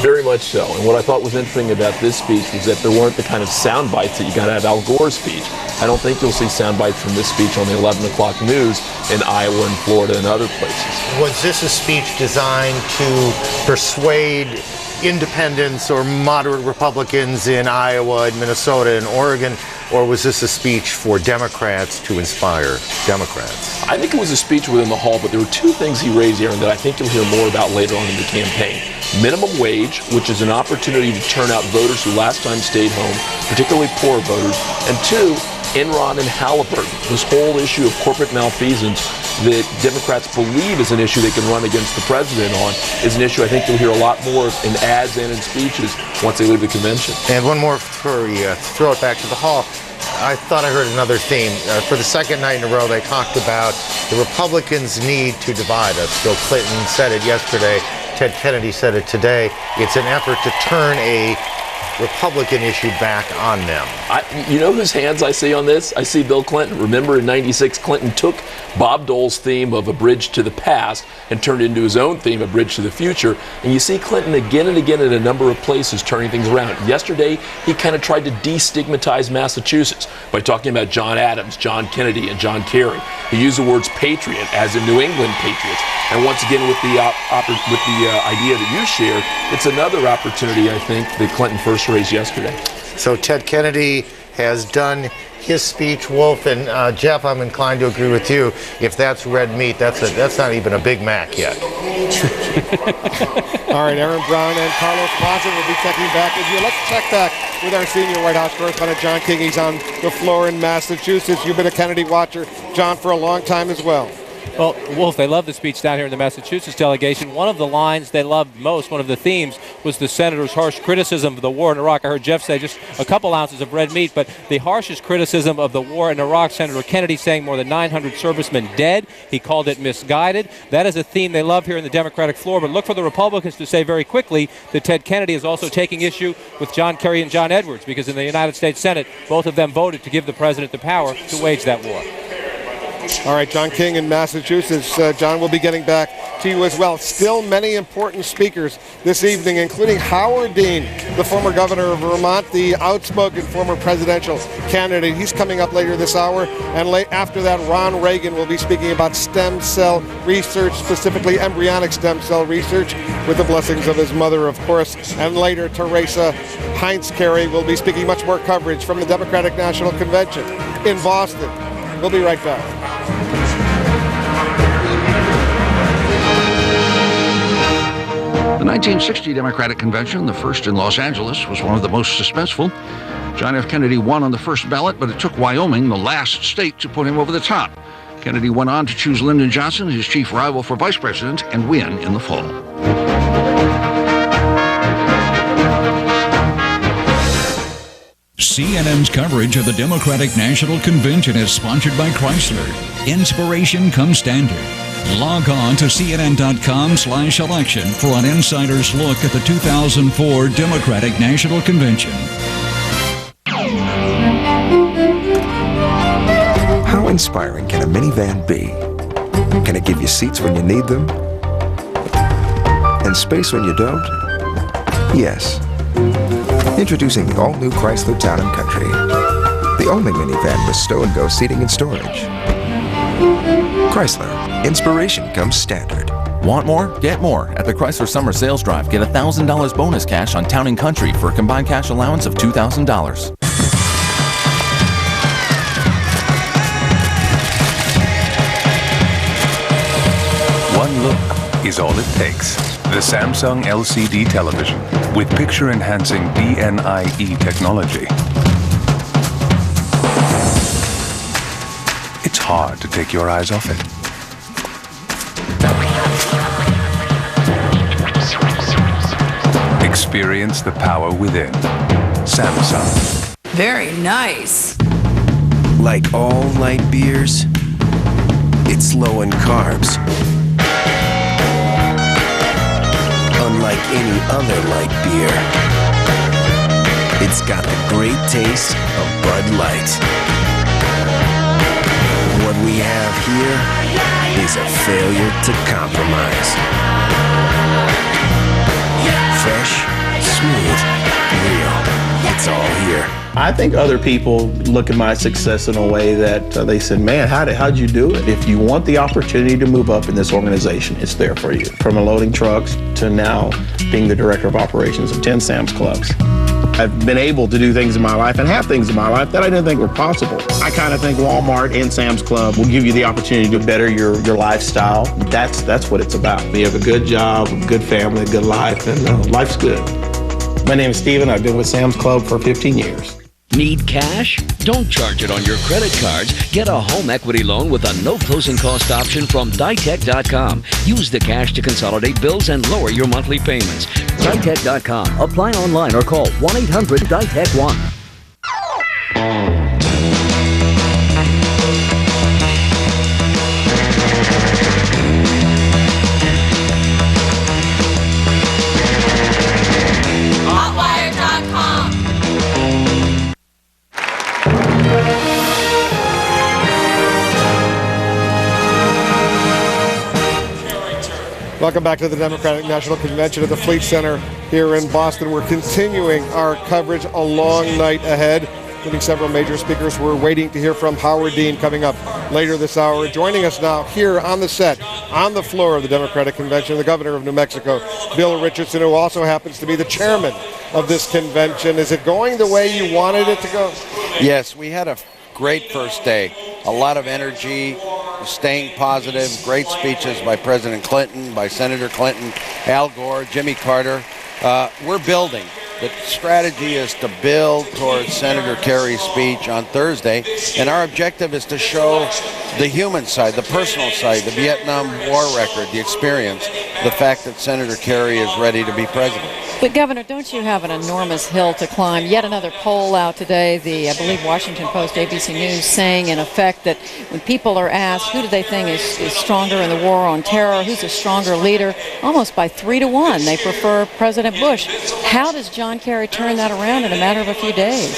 Very much so. And what I thought was interesting about this speech was that there weren't the kind of sound bites that you got out of Al Gore's speech. I don't think you'll see sound bites from this speech on the 11 o'clock news in Iowa and Florida and other places. Was this a speech designed to persuade independents or moderate Republicans in Iowa and Minnesota and Oregon, or was this a speech for Democrats to inspire Democrats? I think it was a speech within the hall, but there were two things he raised, Aaron, that I think you'll hear more about later on in the campaign. Minimum wage, which is an opportunity to turn out voters who last time stayed home, particularly poor voters, and two, Enron and Halliburton. This whole issue of corporate malfeasance that Democrats believe is an issue they can run against the president on is an issue I think you'll hear a lot more in ads and in speeches once they leave the convention. And one more before we throw it back to the hall. I thought I heard another theme. For the second night in a row, they talked about the Republicans' need to divide us. Bill Clinton said it yesterday. Ted Kennedy said it today. It's an effort to turn a Republican issue back on them. You know whose hands I see on this? I see Bill Clinton. Remember in '96, Clinton took Bob Dole's theme of A Bridge to the Past and turned it into his own theme, A Bridge to the Future. And you see Clinton again and again in a number of places turning things around. Yesterday, he kind of tried to destigmatize Massachusetts by talking about John Adams, John Kennedy, and John Kerry. He used the words patriot, as in New England patriots. And once again, with the idea that you shared, it's another opportunity, I think, that Clinton first raised yesterday. So Ted Kennedy has done his speech, Wolf, and Jeff, I'm inclined to agree with you. If that's red meat, that's not even a Big Mac yet. All right, Aaron Brown and Carlos Watson will be checking back with you. Let's check back with our senior White House correspondent, John King. He's on the floor in Massachusetts. You've been a Kennedy watcher, John, for a long time as well. Well, Wolf, they love the speech down here in the Massachusetts delegation. One of the lines they loved most, one of the themes, was the senator's harsh criticism of the war in Iraq. I heard Jeff say just a couple ounces of red meat, but the harshest criticism of the war in Iraq, Senator Kennedy saying more than 900 servicemen dead. He called it misguided. That is a theme they love here in the Democratic floor, but look for the Republicans to say very quickly that Ted Kennedy is also taking issue with John Kerry and John Edwards, because in the United States Senate, both of them voted to give the president the power to wage that war. All right, John King in Massachusetts. John, we'll be getting back to you as well. Still many important speakers this evening, including Howard Dean, the former governor of Vermont, the outspoken former presidential candidate. He's coming up later this hour. And after that, Ron Reagan will be speaking about stem cell research, specifically embryonic stem cell research, with the blessings of his mother, of course. And later, Teresa Heinz Kerry will be speaking much more coverage from the Democratic National Convention in Boston. We'll be right back. The 1960 Democratic Convention, the first in Los Angeles, was one of the most suspenseful. John F. Kennedy won on the first ballot, but it took Wyoming, the last state, to put him over the top. Kennedy went on to choose Lyndon Johnson, his chief rival for vice president, and win in the fall. CNN's coverage of the Democratic National Convention is sponsored by Chrysler. Inspiration comes standard. Log on to cnn.com/election for an insider's look at the 2004 Democratic National Convention. How inspiring can a minivan be? Can it give you seats when you need them? And space when you don't? Yes. Introducing the all-new Chrysler Town & Country. The only minivan with stow-and-go seating and storage. Chrysler. Inspiration comes standard. Want more? Get more. At the Chrysler Summer Sales Drive, get $1,000 bonus cash on Town & Country for a combined cash allowance of $2,000. One look is all it takes. The Samsung LCD television with picture-enhancing DNIE technology. It's hard to take your eyes off it. Experience the power within. Samsung. Very nice. Like all light beers, it's low in carbs. Unlike any other light beer, it's got the great taste of Bud Light. What we have here is a failure to compromise. Fresh, smooth, real. It's all here. I think other people look at my success in a way that they said, man, how'd you do it? If you want the opportunity to move up in this organization, it's there for you. From loading trucks to now being the director of operations of 10 Sam's Clubs. I've been able to do things in my life and have things in my life that I didn't think were possible. I kind of think Walmart and Sam's Club will give you the opportunity to better your lifestyle. That's what it's about. You have a good job, a good family, a good life, and life's good. My name is Steven. I've been with Sam's Club for 15 years. Need cash? Don't charge it on your credit cards. Get a home equity loan with a no closing cost option from Ditech.com. Use the cash to consolidate bills and lower your monthly payments. Ditech.com. Apply online or call 1-800-DITECH-1. Welcome back to the Democratic National Convention at the Fleet Center here in Boston. We're continuing our coverage, a long night ahead, including several major speakers. We're waiting to hear from Howard Dean coming up later this hour. Joining us now here on the set, on the floor of the Democratic Convention, the governor of New Mexico, Bill Richardson, who also happens to be the chairman of this convention. Is it going the way you wanted it to go? Yes, we had a great first day. A lot of energy, staying positive, great speeches by President Clinton, by Senator Clinton, Al Gore, Jimmy Carter. We're building. The strategy is to build towards Senator Kerry's speech on Thursday, and our objective is to show the human side, the personal side, the Vietnam War record, the experience, the fact that Senator Kerry is ready to be president. But, Governor, don't you have an enormous hill to climb? Yet another poll out today, I believe Washington Post, ABC News, saying in effect that when people are asked who do they think is stronger in the war on terror, who's a stronger leader, almost by 3-1, they prefer President Bush. How does John Kerry turn that around in a matter of a few days?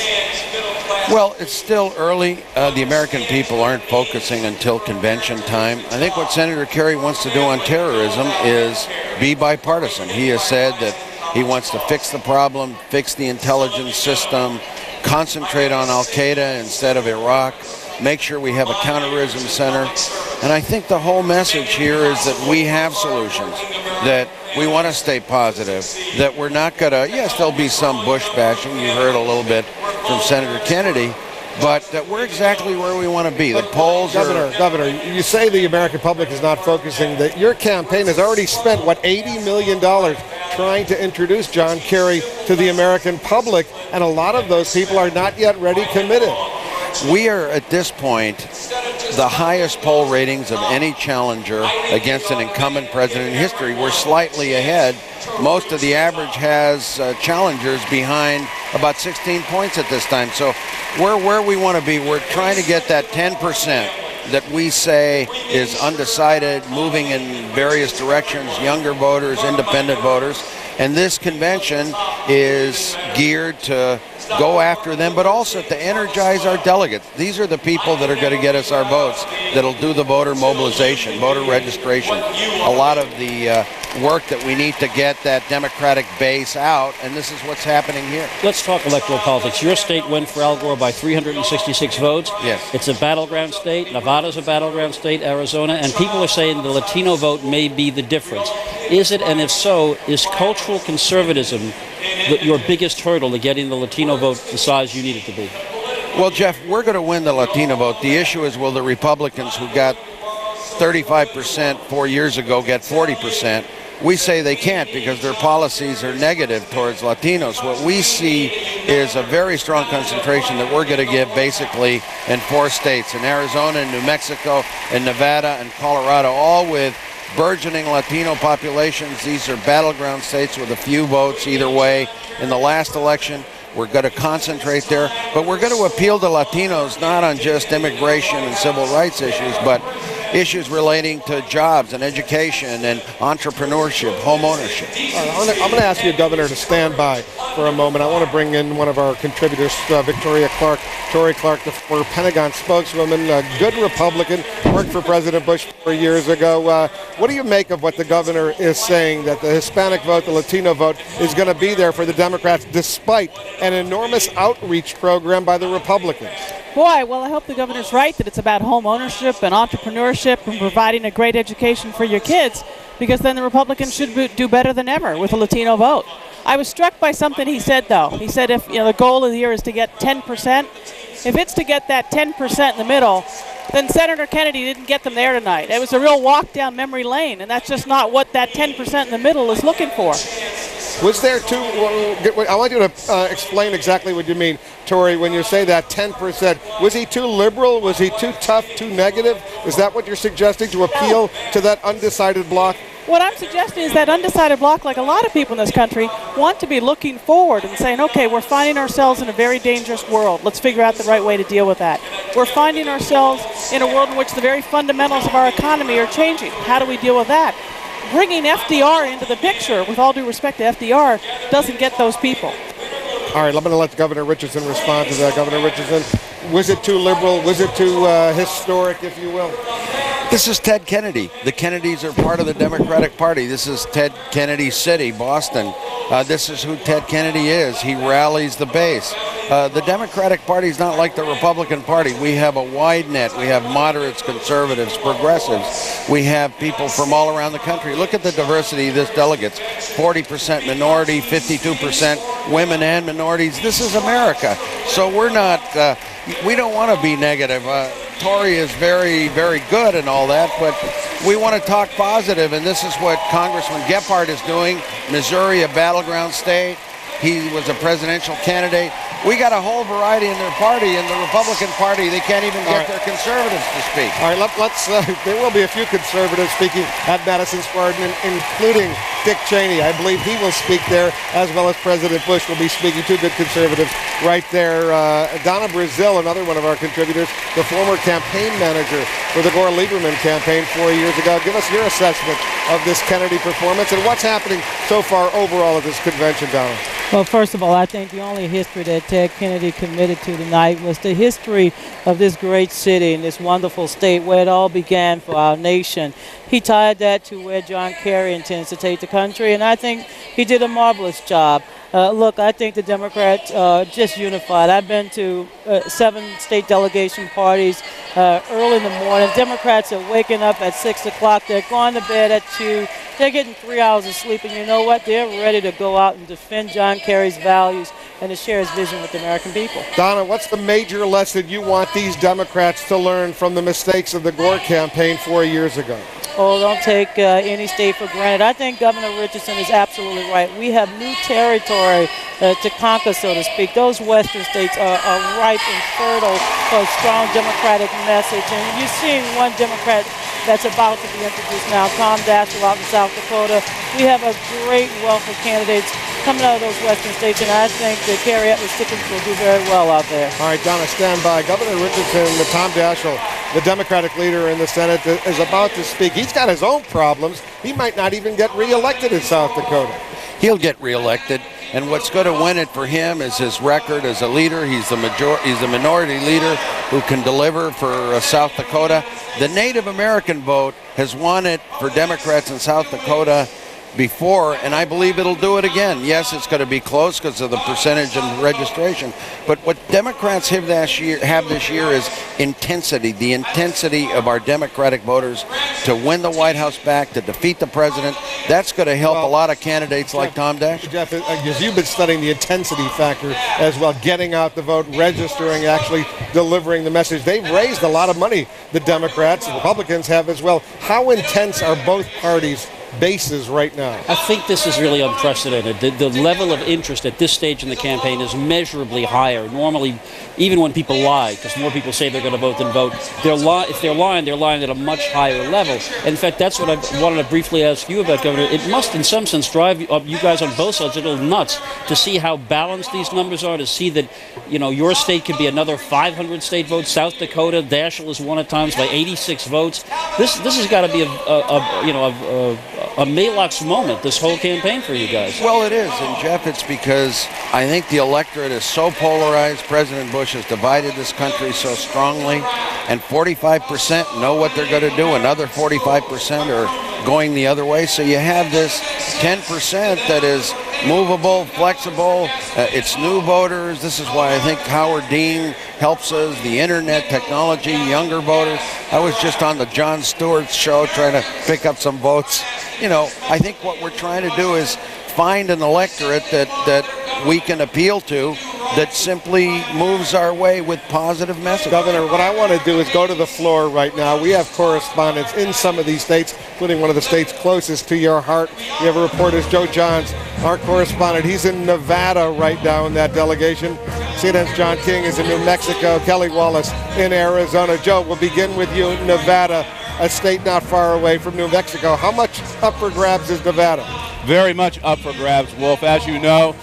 Well, it's still early. The American people aren't focusing until convention time. I think what Senator Kerry wants to do on terrorism is be bipartisan. He has said that he wants to fix the problem, fix the intelligence system, concentrate on Al-Qaeda instead of Iraq, make sure we have a counterterrorism center. And I think the whole message here is that we have solutions, that we want to stay positive, that we're not going to, yes, there'll be some Bush bashing. You heard a little bit from Senator Kennedy, but that we're exactly where we want to be. The polls Governor, you say the American public is not focusing. That your campaign has already spent, $80 million trying to introduce John Kerry to the American public, and a lot of those people are not yet ready, committed. We are, at this point, the highest poll ratings of any challenger against an incumbent president in history. We're slightly ahead. Most of the average has challengers behind about 16 points at this time. So we're where we want to be. We're trying to get that 10% that we say is undecided, moving in various directions, younger voters, independent voters. And this convention is geared to go after them, but also to energize our delegates. These are the people that are going to get us our votes, that'll do the voter mobilization, voter registration, a lot of the work that we need to get that Democratic base out, and this is what's happening here. Let's talk electoral politics. Your state went for Al Gore by 366 votes. Yes. It's a battleground state. Nevada's a battleground state, Arizona, and people are saying the Latino vote may be the difference. Is it, and if so, is cultural conservatism your biggest hurdle to getting the Latino vote the size you need it to be? Well, Jeff, we're going to win the Latino vote. The issue is, will the Republicans who got 35% 4 years ago get 40%? We say they can't because their policies are negative towards Latinos. What we see is a very strong concentration that we're going to give basically in 4 states, in Arizona, and New Mexico, and Nevada, and Colorado, all with burgeoning Latino populations. These are battleground states with a few votes either way. In the last election, we're going to concentrate there, but we're going to appeal to Latinos not on just immigration and civil rights issues, but issues relating to jobs and education and entrepreneurship, home ownership. I'm going to ask you, Governor, to stand by for a moment. I want to bring in one of our contributors, Victoria Clark. Tori Clark, the former Pentagon spokeswoman, a good Republican, worked for President Bush 4 years ago. What do you make of what the governor is saying, that the Hispanic vote, the Latino vote, is going to be there for the Democrats despite an enormous outreach program by the Republicans? Boy, well, I hope the governor's right that it's about home ownership and entrepreneurship and providing a great education for your kids, because then the Republicans should do better than ever with the Latino vote. I was struck by something he said, though. He said if the goal of the year is to get 10%, if it's to get that 10% in the middle, then Senator Kennedy didn't get them there tonight. It was a real walk down memory lane, and that's just not what that 10% in the middle is looking for. Was there I want you to explain exactly what you mean, Tori, when you say that 10%. Was he too liberal? Was he too tough, too negative? Is that what you're suggesting, to appeal to that undecided bloc? What I'm suggesting is that undecided bloc, like a lot of people in this country, want to be looking forward and saying, okay, we're finding ourselves in a very dangerous world. Let's figure out the right way to deal with that. We're finding ourselves in a world in which the very fundamentals of our economy are changing. How do we deal with that? Bringing FDR into the picture, with all due respect to FDR, doesn't get those people. All right, I'm going to let Governor Richardson respond to that. Governor Richardson, was it too liberal? Was it too historic, if you will? This is Ted Kennedy. The Kennedys are part of the Democratic Party. This is Ted Kennedy City, Boston. This is who Ted Kennedy is. He rallies the base. The Democratic Party is not like the Republican Party. We have a wide net. We have moderates, conservatives, progressives. We have people from all around the country. Look at the diversity of this delegates. 40% minority, 52% women and minorities. This is America. So we're not, we don't want to be negative. Tori is very, very good and all that, but we want to talk positive, and this is what Congressman Gephardt is doing. Missouri, a battleground state. he was a presidential candidate. We got a whole variety in their party. In the Republican Party, they can't even get their conservatives to speak. All right, let's. There will be a few conservatives speaking at Madison Square Garden, including Dick Cheney. I believe he will speak there, as well as President Bush will be speaking. Two good conservatives right there. Donna Brazil, another one of our contributors, the former campaign manager for the Gore Lieberman campaign 4 years ago. Give us your assessment of this Kennedy performance and what's happening so far overall at this convention, Donna. Well, first of all, I think the only history that Ted Kennedy committed to tonight was the history of this great city and this wonderful state where it all began for our nation. He tied that to where John Kerry intends to take the country, and I think he did a marvelous job. Look, I think the Democrats are just unified. I've been to 7 state delegation parties early in the morning. Democrats are waking up at 6 o'clock. They're going to bed at 2. They're getting 3 hours of sleep, and you know what? They're ready to go out and defend John Kerry's values and to share his vision with the American people. Donna, what's the major lesson you want these Democrats to learn from the mistakes of the Gore campaign 4 years ago? Oh, don't take any state for granted. I think Governor Richardson is absolutely right. We have new territory to conquer, so to speak. Those western states are ripe and fertile for a strong Democratic message. And you're seeing one Democrat that's about to be introduced now, Tom Daschle out in South Dakota. We have a great wealth of candidates coming out of those western states, and I think that Carrie Etler-Stickens will do very well out there. All right, Donna, stand by. Governor Richardson, Tom Daschle, the Democratic leader in the Senate, is about to speak. He's got his own problems. He might not even get reelected in South Dakota. He'll get reelected, and what's going to win it for him is his record as a leader. He's the minority leader who can deliver for South Dakota. The Native American vote has won it for Democrats in South Dakota before, and I believe it'll do it again. Yes, it's going to be close because of the percentage and registration, but what Democrats have this year is intensity, the intensity of our Democratic voters to win the White House back, to defeat the president. That's going to help a lot of candidates like Tom Daschle. Jeff, as you've been studying the intensity factor as well, getting out the vote, registering, actually delivering the message. They've raised a lot of money, the Democrats, the Republicans have as well. How intense are both parties' bases right now? I think this is really unprecedented. The level of interest at this stage in the campaign is measurably higher. Normally, even when people lie, because more people say they're going to vote than vote, if they're lying at a much higher level. In fact, that's what I wanted to briefly ask you about, Governor. It must, in some sense, drive you guys on both sides a little nuts to see how balanced these numbers are, to see that, you know, your state could be another 500 state votes. South Dakota, Daschle has won at times by 86 votes. This has got to be a Maalox moment, this whole campaign for you guys. Well, it is, and Jeff, it's because I think the electorate is so polarized. President Bush has divided this country so strongly, and 45% know what they're going to do. Another 45% are going the other way. So you have this 10% that is movable, flexible. It's new voters. This is why I think Howard Dean helps us, the internet, technology, younger voters. I was just on the Jon Stewart show trying to pick up some votes. You know, I think what we're trying to do is find an electorate that we can appeal to that simply moves our way with positive messages. Governor, what I want to do is go to the floor right now. We have correspondents in some of these states, including one of the states closest to your heart. We have a reporter, Joe Johns, our correspondent. He's in Nevada right now in that delegation. CNN's John King is in New Mexico. Kelly Wallace in Arizona. Joe, we'll begin with you in Nevada, a state not far away from New Mexico. How much up for grabs is Nevada? Very much up for grabs, Wolf. As you know,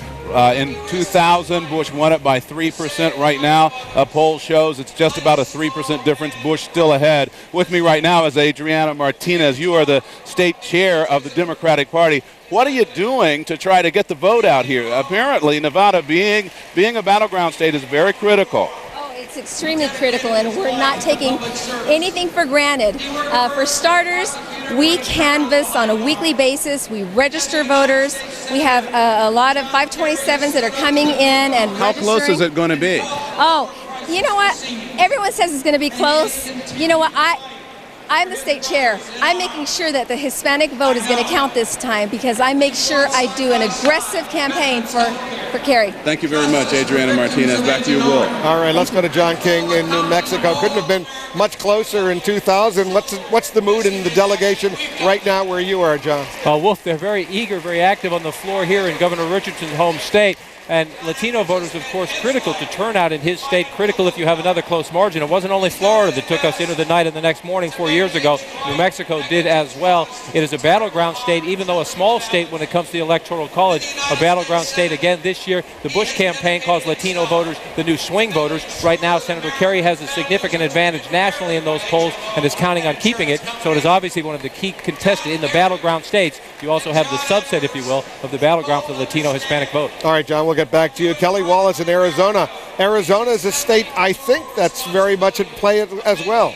in 2000, Bush won it by 3%. Right now, a poll shows it's just about a 3% difference. Bush still ahead. With me right now is Adriana Martinez. You are the state chair of the Democratic Party. What are you doing to try to get the vote out here? Apparently, Nevada, being a battleground state, is very critical. It's extremely critical, and we're not taking anything for granted. For starters, we canvass on a weekly basis. We register voters. We have a lot of 527s that are coming in and How close is it going to be? Oh, you know what? Everyone says it's going to be close. You know what? I'm the state chair. I'm making sure that the Hispanic vote is going to count this time because I make sure I do an aggressive campaign for Kerry. Thank you very much, Adriana Martinez. Back to you, Will. All right, let's go to John King in New Mexico. Couldn't have been much closer in 2000. What's the mood in the delegation right now where you are, John? Wolf, they're very eager, very active on the floor here in Governor Richardson's home state. And Latino voters, of course, critical to turnout in his state, critical if you have another close margin. It wasn't only Florida that took us into the night and the next morning 4 years ago. New Mexico did as well. It is a battleground state, even though a small state when it comes to the Electoral College, a battleground state again this year. The Bush campaign calls Latino voters the new swing voters. Right now, Senator Kerry has a significant advantage nationally in those polls and is counting on keeping it. So it is obviously one of the key contested in the battleground states. You also have the subset, if you will, of the battleground for the Latino Hispanic vote. All right, John, we'll get back to you. Kelly Wallace in Arizona. Arizona is a state, I think, that's very much at play as well.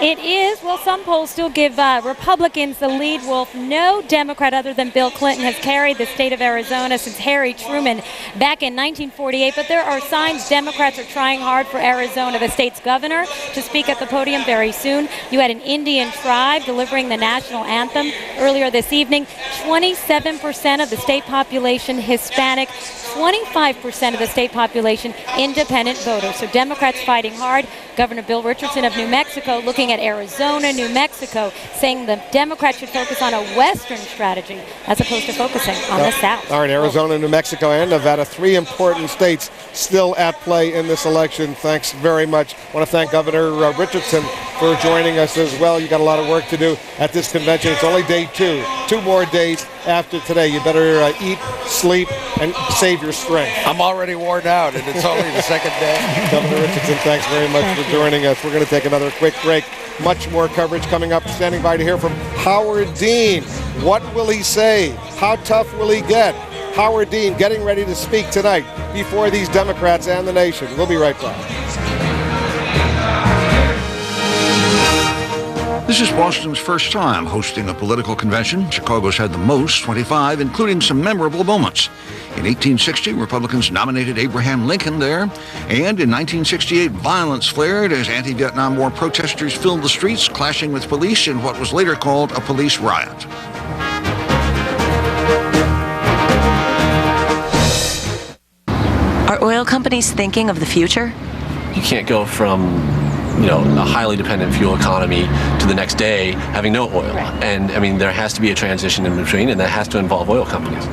It is. Well, some polls still give Republicans the lead, Wolf. No Democrat other than Bill Clinton has carried the state of Arizona since Harry Truman back in 1948. But there are signs Democrats are trying hard for Arizona. The state's governor to speak at the podium very soon. You had an Indian tribe delivering the national anthem earlier this evening. 27% of the state population Hispanic, 25% of the state population independent voters. So Democrats fighting hard. Governor Bill Richardson of New Mexico looking at Arizona, New Mexico, saying the Democrats should focus on a Western strategy as opposed to focusing on the South. All right, Arizona, New Mexico, and Nevada, three important states still at play in this election. Thanks very much. I want to thank Governor Richardson for joining us as well. You got a lot of work to do at this convention. It's only day 2. 2 more days after today. You better eat, sleep, and save your strength. I'm already worn out, and it's only the second day. Governor Richardson, thanks very much for joining us. We're going to take another quick break. Much more coverage coming up. Standing by to hear from Howard Dean. What will he say? How tough will he get? Howard Dean getting ready to speak tonight before these Democrats and the nation. We'll be right back. This is Boston's first time hosting a political convention. Chicago's had the most, 25, including some memorable moments. In 1860, Republicans nominated Abraham Lincoln there. And in 1968, violence flared as anti-Vietnam War protesters filled the streets, clashing with police in what was later called a police riot. Are oil companies thinking of the future? You can't go from a highly dependent fuel economy to the next day having no oil. Right. And I mean, there has to be a transition in between, and that has to involve oil companies.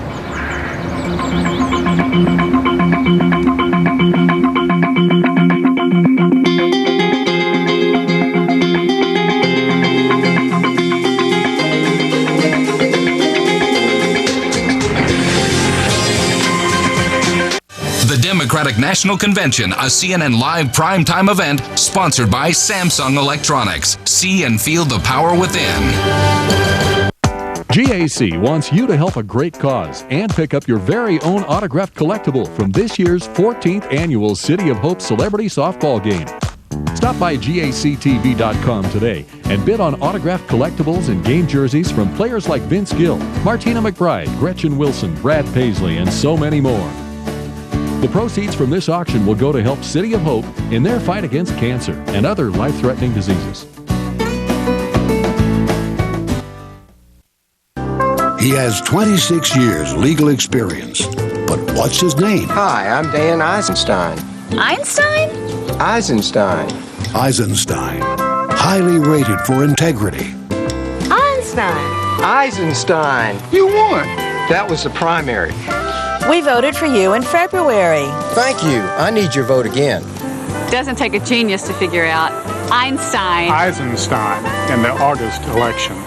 The Democratic National Convention, a CNN Live primetime event sponsored by Samsung Electronics. See and feel the power within. GAC wants you to help a great cause and pick up your very own autographed collectible from this year's 14th annual City of Hope Celebrity Softball Game. Stop by GACTV.com today and bid on autographed collectibles and game jerseys from players like Vince Gill, Martina McBride, Gretchen Wilson, Brad Paisley, and so many more. The proceeds from this auction will go to help City of Hope in their fight against cancer and other life-threatening diseases. He has 26 years legal experience. But what's his name? Hi, I'm Dan Eisenstein. Einstein? Eisenstein. Eisenstein. Highly rated for integrity. Einstein. Eisenstein. You won. That was the primary. We voted for you in February. Thank you. I need your vote again. Doesn't take a genius to figure out Einstein. Eisenstein in the August election.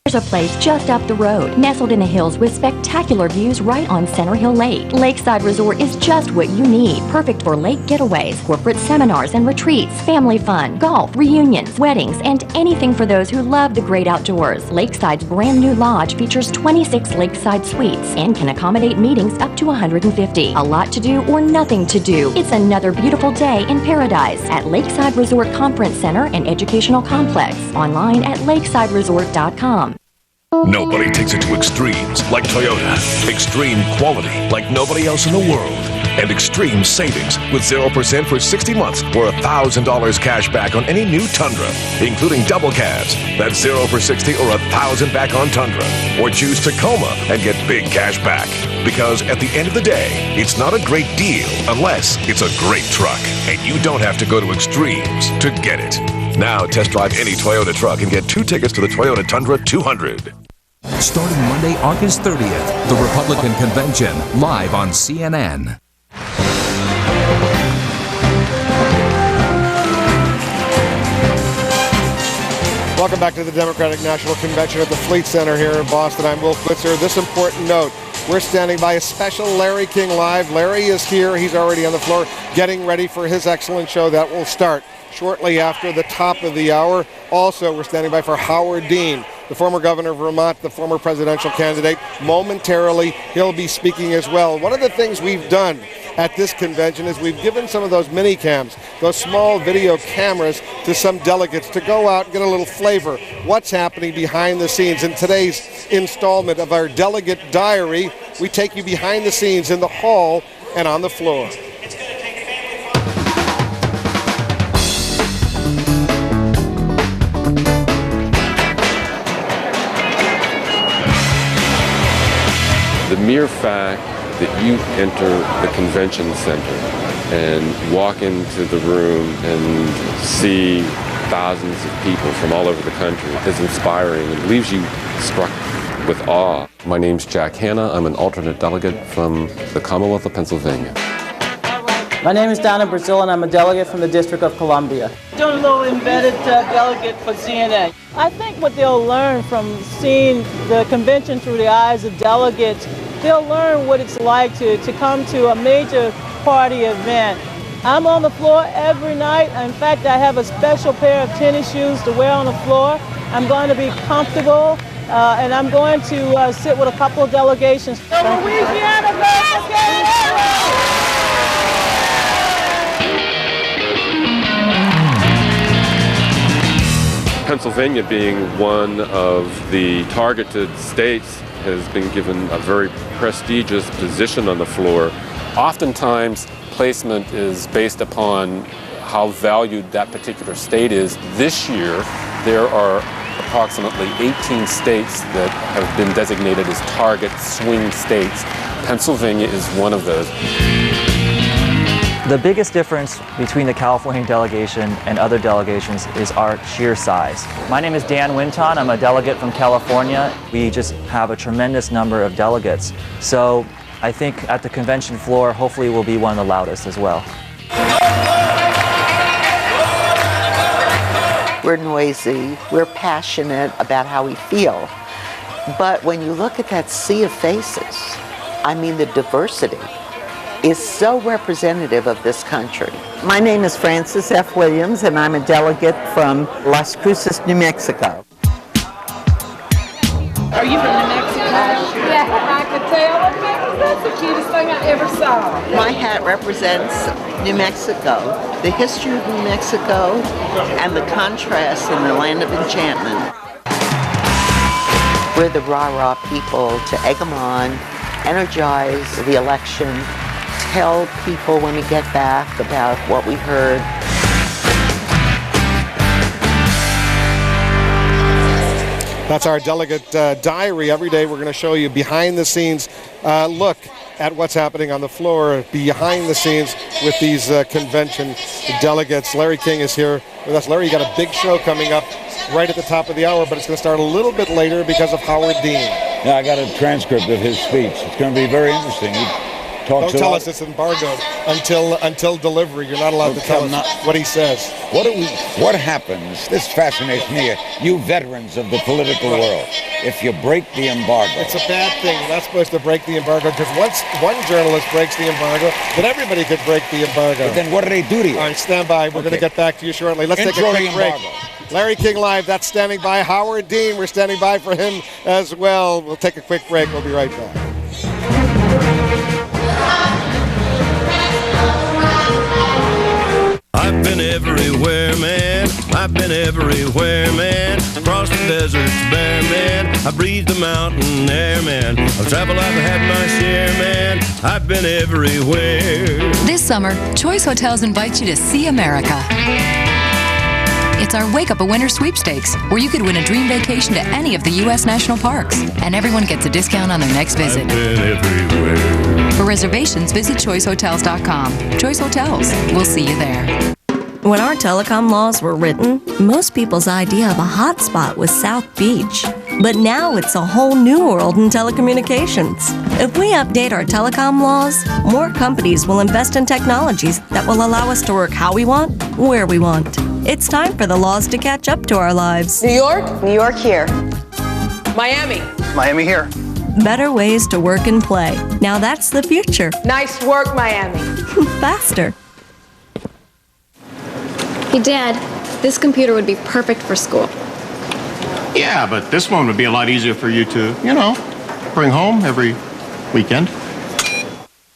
There's a place just up the road, nestled in the hills with spectacular views right on Center Hill Lake. Lakeside Resort is just what you need. Perfect for lake getaways, corporate seminars and retreats, family fun, golf, reunions, weddings, and anything for those who love the great outdoors. Lakeside's brand new lodge features 26 lakeside suites and can accommodate meetings up to 150. A lot to do or nothing to do. It's another beautiful day in paradise at Lakeside Resort Conference Center and Educational Complex. Online at lakesideresort.com. Nobody takes it to extremes like Toyota. Extreme quality like nobody else in the world. and extreme savings with 0% for 60 months or $1,000 cash back on any new Tundra, including double cabs. That's 0 for 60 or $1,000 back on Tundra. Or choose Tacoma and get big cash back. Because at the end of the day, it's not a great deal unless it's a great truck. And you don't have to go to extremes to get it. Now test drive any Toyota truck and get 2 tickets to the Toyota Tundra 200. Starting Monday, August 30th, the Republican Convention, live on CNN. Welcome back to the Democratic National Convention at the Fleet Center here in Boston. I'm Will Blitzer. This important note, we're standing by a special Larry King Live. Larry is here. He's already on the floor getting ready for his excellent show that will start shortly after the top of the hour. Also, we're standing by for Howard Dean, the former governor of Vermont, the former presidential candidate. Momentarily, he'll be speaking as well. One of the things we've done at this convention is we've given some of those mini cams, those small video cameras, to some delegates to go out and get a little flavor what's happening behind the scenes. In today's installment of our Delegate Diary, we take you behind the scenes in the hall and on the floor. The mere fact that you enter the convention center and walk into the room and see thousands of people from all over the country is inspiring and leaves you struck with awe. My name's Jack Hanna. I'm an alternate delegate from the Commonwealth of Pennsylvania. My name is Donna Brazil, and I'm a delegate from the District of Columbia. Doing a little embedded delegate for CNN. I think what they'll learn from seeing the convention through the eyes of delegates, they'll learn what it's like to come to a major party event. I'm on the floor every night. In fact, I have a special pair of tennis shoes to wear on the floor. I'm going to be comfortable, and I'm going to sit with a couple of delegations. Louisiana verification! Pennsylvania, being one of the targeted states, has been given a very prestigious position on the floor. Oftentimes, placement is based upon how valued that particular state is. This year, there are approximately 18 states that have been designated as target swing states. Pennsylvania is one of those. The biggest difference between the California delegation and other delegations is our sheer size. My name is Dan Winton. I'm a delegate from California. We just have a tremendous number of delegates. So I think at the convention floor, hopefully we'll be one of the loudest as well. We're noisy. We're passionate about how we feel. But when you look at that sea of faces, I mean, the diversity is so representative of this country. My name is Frances F. Williams, and I'm a delegate from Las Cruces, New Mexico. Are you from New Mexico? Yeah, I could tell. That's the cutest thing I ever saw. My hat represents New Mexico, the history of New Mexico, and the contrast in the land of enchantment. We're the rah-rah people to egg them on, energize the election, tell people when we get back about what we heard. That's our delegate diary. Every day we're going to show you behind the scenes look at what's happening on the floor behind the scenes with these convention delegates. Larry King is here with us. Larry, you got a big show coming up right at the top of the hour, but it's going to start a little bit later because of Howard Dean. Yeah, I got a transcript of his speech. It's going to be very interesting. Don't tell us it's embargoed until delivery. You're not allowed to tell us what he says. What happens? This fascinates me. You veterans of the political world, if you break the embargo, it's a bad thing. You're not supposed to break the embargo, because once one journalist breaks the embargo, then everybody could break the embargo. But then what do they do to you? All right, stand by. We're going to get back to you shortly. Let's take a quick break. Larry King Live. That's standing by. Howard Dean. We're standing by for him as well. We'll take a quick break. We'll be right back. I've been everywhere, man. I've been everywhere, man. Across the deserts bare, man. I breathed the mountain air, man. Of travel I've had my share, man. I've been everywhere. This summer, Choice Hotels invites you to see America. It's our Wake Up a Winner sweepstakes, where you could win a dream vacation to any of the U.S. national parks. And everyone gets a discount on their next visit. I've been everywhere. For reservations, visit choicehotels.com. Choice Hotels. We'll see you there. When our telecom laws were written, most people's idea of a hotspot was South Beach. But now it's a whole new world in telecommunications. If we update our telecom laws, more companies will invest in technologies that will allow us to work how we want, where we want. It's time for the laws to catch up to our lives. New York? New York here. Miami? Miami here. Better ways to work and play. Now that's the future. Nice work, Miami. Faster. Hey, Dad, this computer would be perfect for school. Yeah, but this one would be a lot easier for you to, bring home every weekend.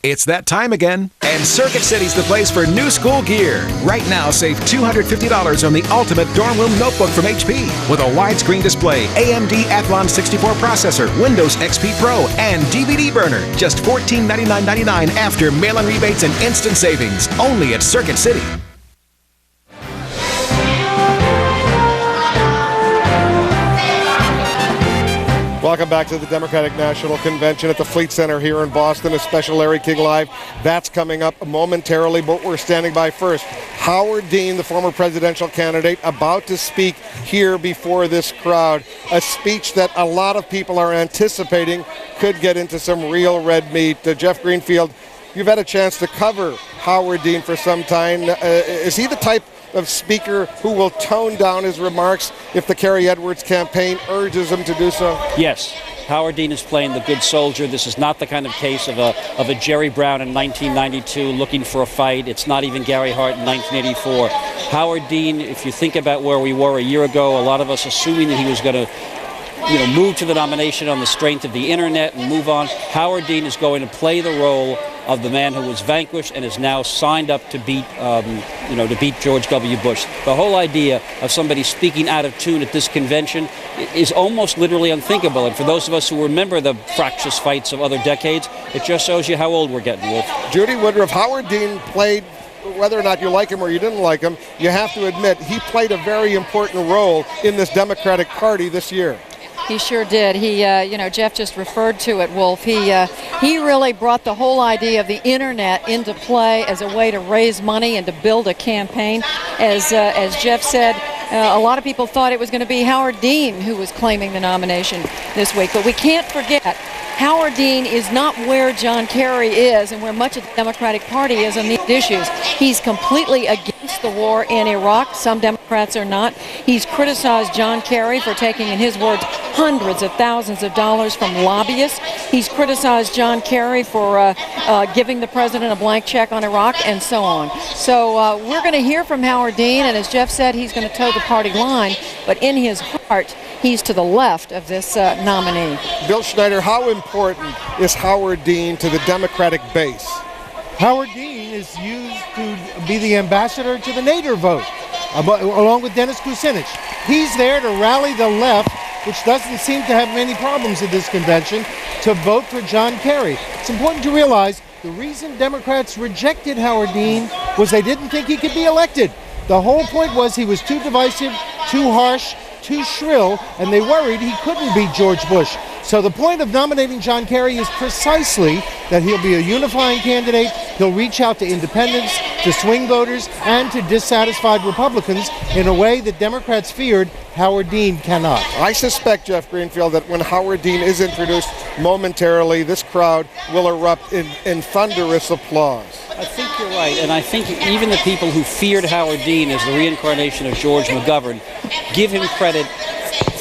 It's that time again, and Circuit City's the place for new school gear. Right now, save $250 on the ultimate dorm room notebook from HP with a widescreen display, AMD Athlon 64 processor, Windows XP Pro, and DVD burner. Just $1499.99 after mail-in rebates and instant savings. Only at Circuit City. Welcome back to the Democratic National Convention at the Fleet Center here in Boston. A special Larry King Live. That's coming up momentarily, but we're standing by first. Howard Dean, the former presidential candidate, about to speak here before this crowd. A speech that a lot of people are anticipating could get into some real red meat. Jeff Greenfield, you've had a chance to cover Howard Dean for some time. Is he the type of speaker who will tone down his remarks if the Kerry Edwards campaign urges him to do so? Yes. Howard Dean is playing the good soldier. This is not the kind of case of a Jerry Brown in 1992 looking for a fight. It's not even Gary Hart in 1984. Howard Dean, if you think about where we were a year ago, a lot of us assuming that he was going to move to the nomination on the strength of the internet and move on. Howard Dean is going to play the role of the man who was vanquished and is now signed up to beat George W. Bush. The whole idea of somebody speaking out of tune at this convention is almost literally unthinkable. And for those of us who remember the fractious fights of other decades, it just shows you how old we're getting, Wolf. Judy Woodruff, Howard Dean played, whether or not you like him or you didn't like him, you have to admit he played a very important role in this Democratic Party this year. He sure did. He, Jeff just referred to it, Wolf. He really brought the whole idea of the internet into play as a way to raise money and to build a campaign. As Jeff said, a lot of people thought it was going to be Howard Dean who was claiming the nomination this week. But we can't forget, Howard Dean is not where John Kerry is and where much of the Democratic Party is on these issues. He's completely against the war in Iraq. Some Democrats are not. He's criticized John Kerry for taking, in his words, hundreds of thousands of dollars from lobbyists. He's criticized John Kerry for giving the president a blank check on Iraq and so on. So we're going to hear from Howard Dean, and as Jeff said, he's going to toe the party line, but in his heart, he's to the left of this nominee. Bill Schneider, how important is Howard Dean to the Democratic base? Howard Dean is used to be the ambassador to the Nader vote, along with Dennis Kucinich. He's there to rally the left, which doesn't seem to have many problems at this convention, to vote for John Kerry. It's important to realize the reason Democrats rejected Howard Dean was they didn't think he could be elected. The whole point was he was too divisive, too harsh, too shrill, and they worried he couldn't beat George Bush. So the point of nominating John Kerry is precisely that he'll be a unifying candidate. He'll reach out to independents, to swing voters, and to dissatisfied Republicans in a way that Democrats feared Howard Dean cannot. I suspect, Jeff Greenfield, that when Howard Dean is introduced momentarily, this crowd will erupt in thunderous applause. I think you're right, and I think even the people who feared Howard Dean as the reincarnation of George McGovern give him credit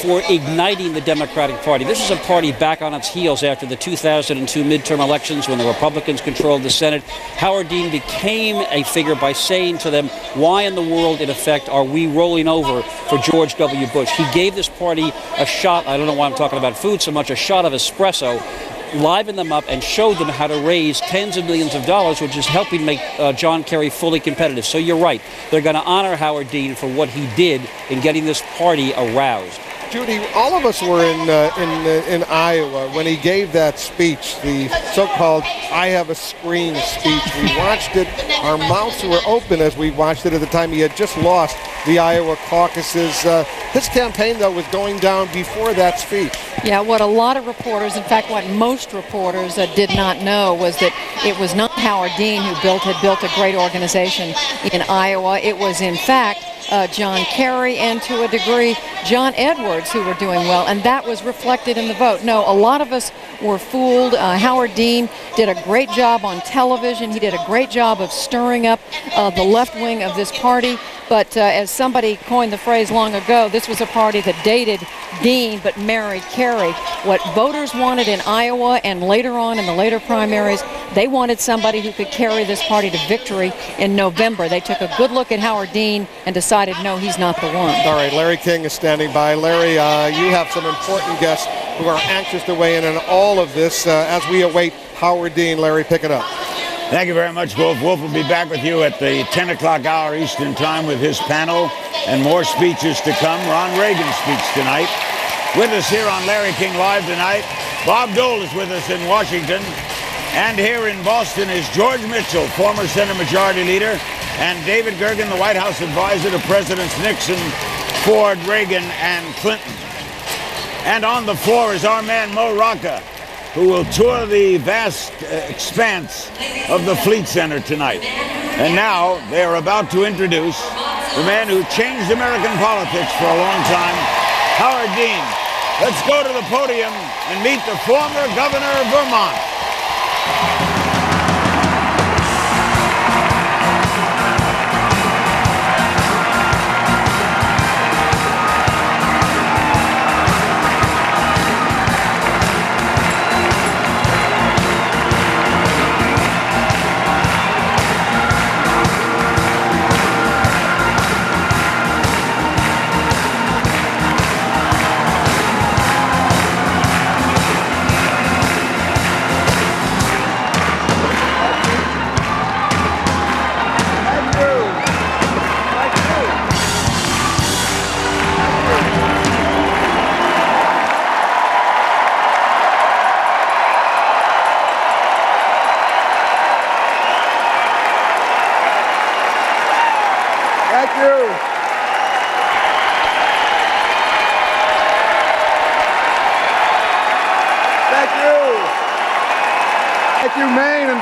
for igniting the Democratic Party. This is a party back on its heels after the 2002 midterm elections when the Republicans controlled the Senate. Howard Dean became a figure by saying to them, why in the world, in effect, are we rolling over for George W. Bush? He gave this party a shot, I don't know why I'm talking about food so much, a shot of espresso liven them up and showed them how to raise tens of millions of dollars, which is helping make John Kerry fully competitive. So you're right. They're going to honor Howard Dean for what he did in getting this party aroused. Judy, all of us were in Iowa when he gave that speech, the so-called "I have a screen" speech. We watched it. Our mouths were open as we watched it at the time. He had just lost the Iowa caucuses. His campaign, though, was going down before that speech. Yeah, what a lot of reporters, in fact, what most reporters did not know was that it was not Howard Dean who had built a great organization in Iowa. It was, in fact, John Kerry and, to a degree, John Edwards, who were doing well, and that was reflected in the vote. No, a lot of us were fooled. Howard Dean did a great job on television. He did a great job of stirring up the left wing of this party. But as somebody coined the phrase long ago, this was a party that dated Dean but married Kerry. What voters wanted in Iowa and later on in the later primaries, they wanted somebody who could carry this party to victory in November. They took a good look at Howard Dean and decided, no, he's not the one. All right, Larry King is standing by. Larry, you have some important guests who are anxious to weigh in on all of this as we await Howard Dean. Larry, pick it up. Thank you very much, Wolf. Wolf will be back with you at the 10 o'clock hour Eastern Time with his panel and more speeches to come. Ron Reagan speaks tonight. With us here on Larry King Live tonight, Bob Dole is with us in Washington. And here in Boston is George Mitchell, former Senate Majority Leader, and David Gergen, the White House advisor to Presidents Nixon, Ford, Reagan, and Clinton. And on the floor is our man Mo Rocca, who will tour the vast expanse of the Fleet Center tonight. And now they are about to introduce the man who changed American politics for a long time, Howard Dean. Let's go to the podium and meet the former governor of Vermont.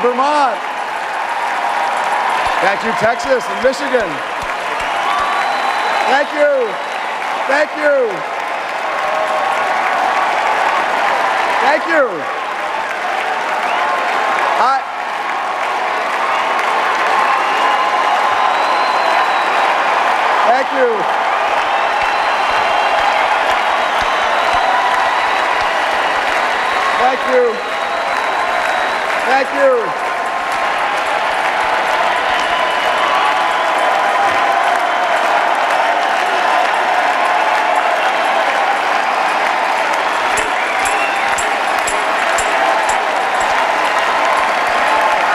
Vermont. Thank you, Texas and Michigan. Thank you. Thank you. Thank you. Thank you. Thank you. Thank you.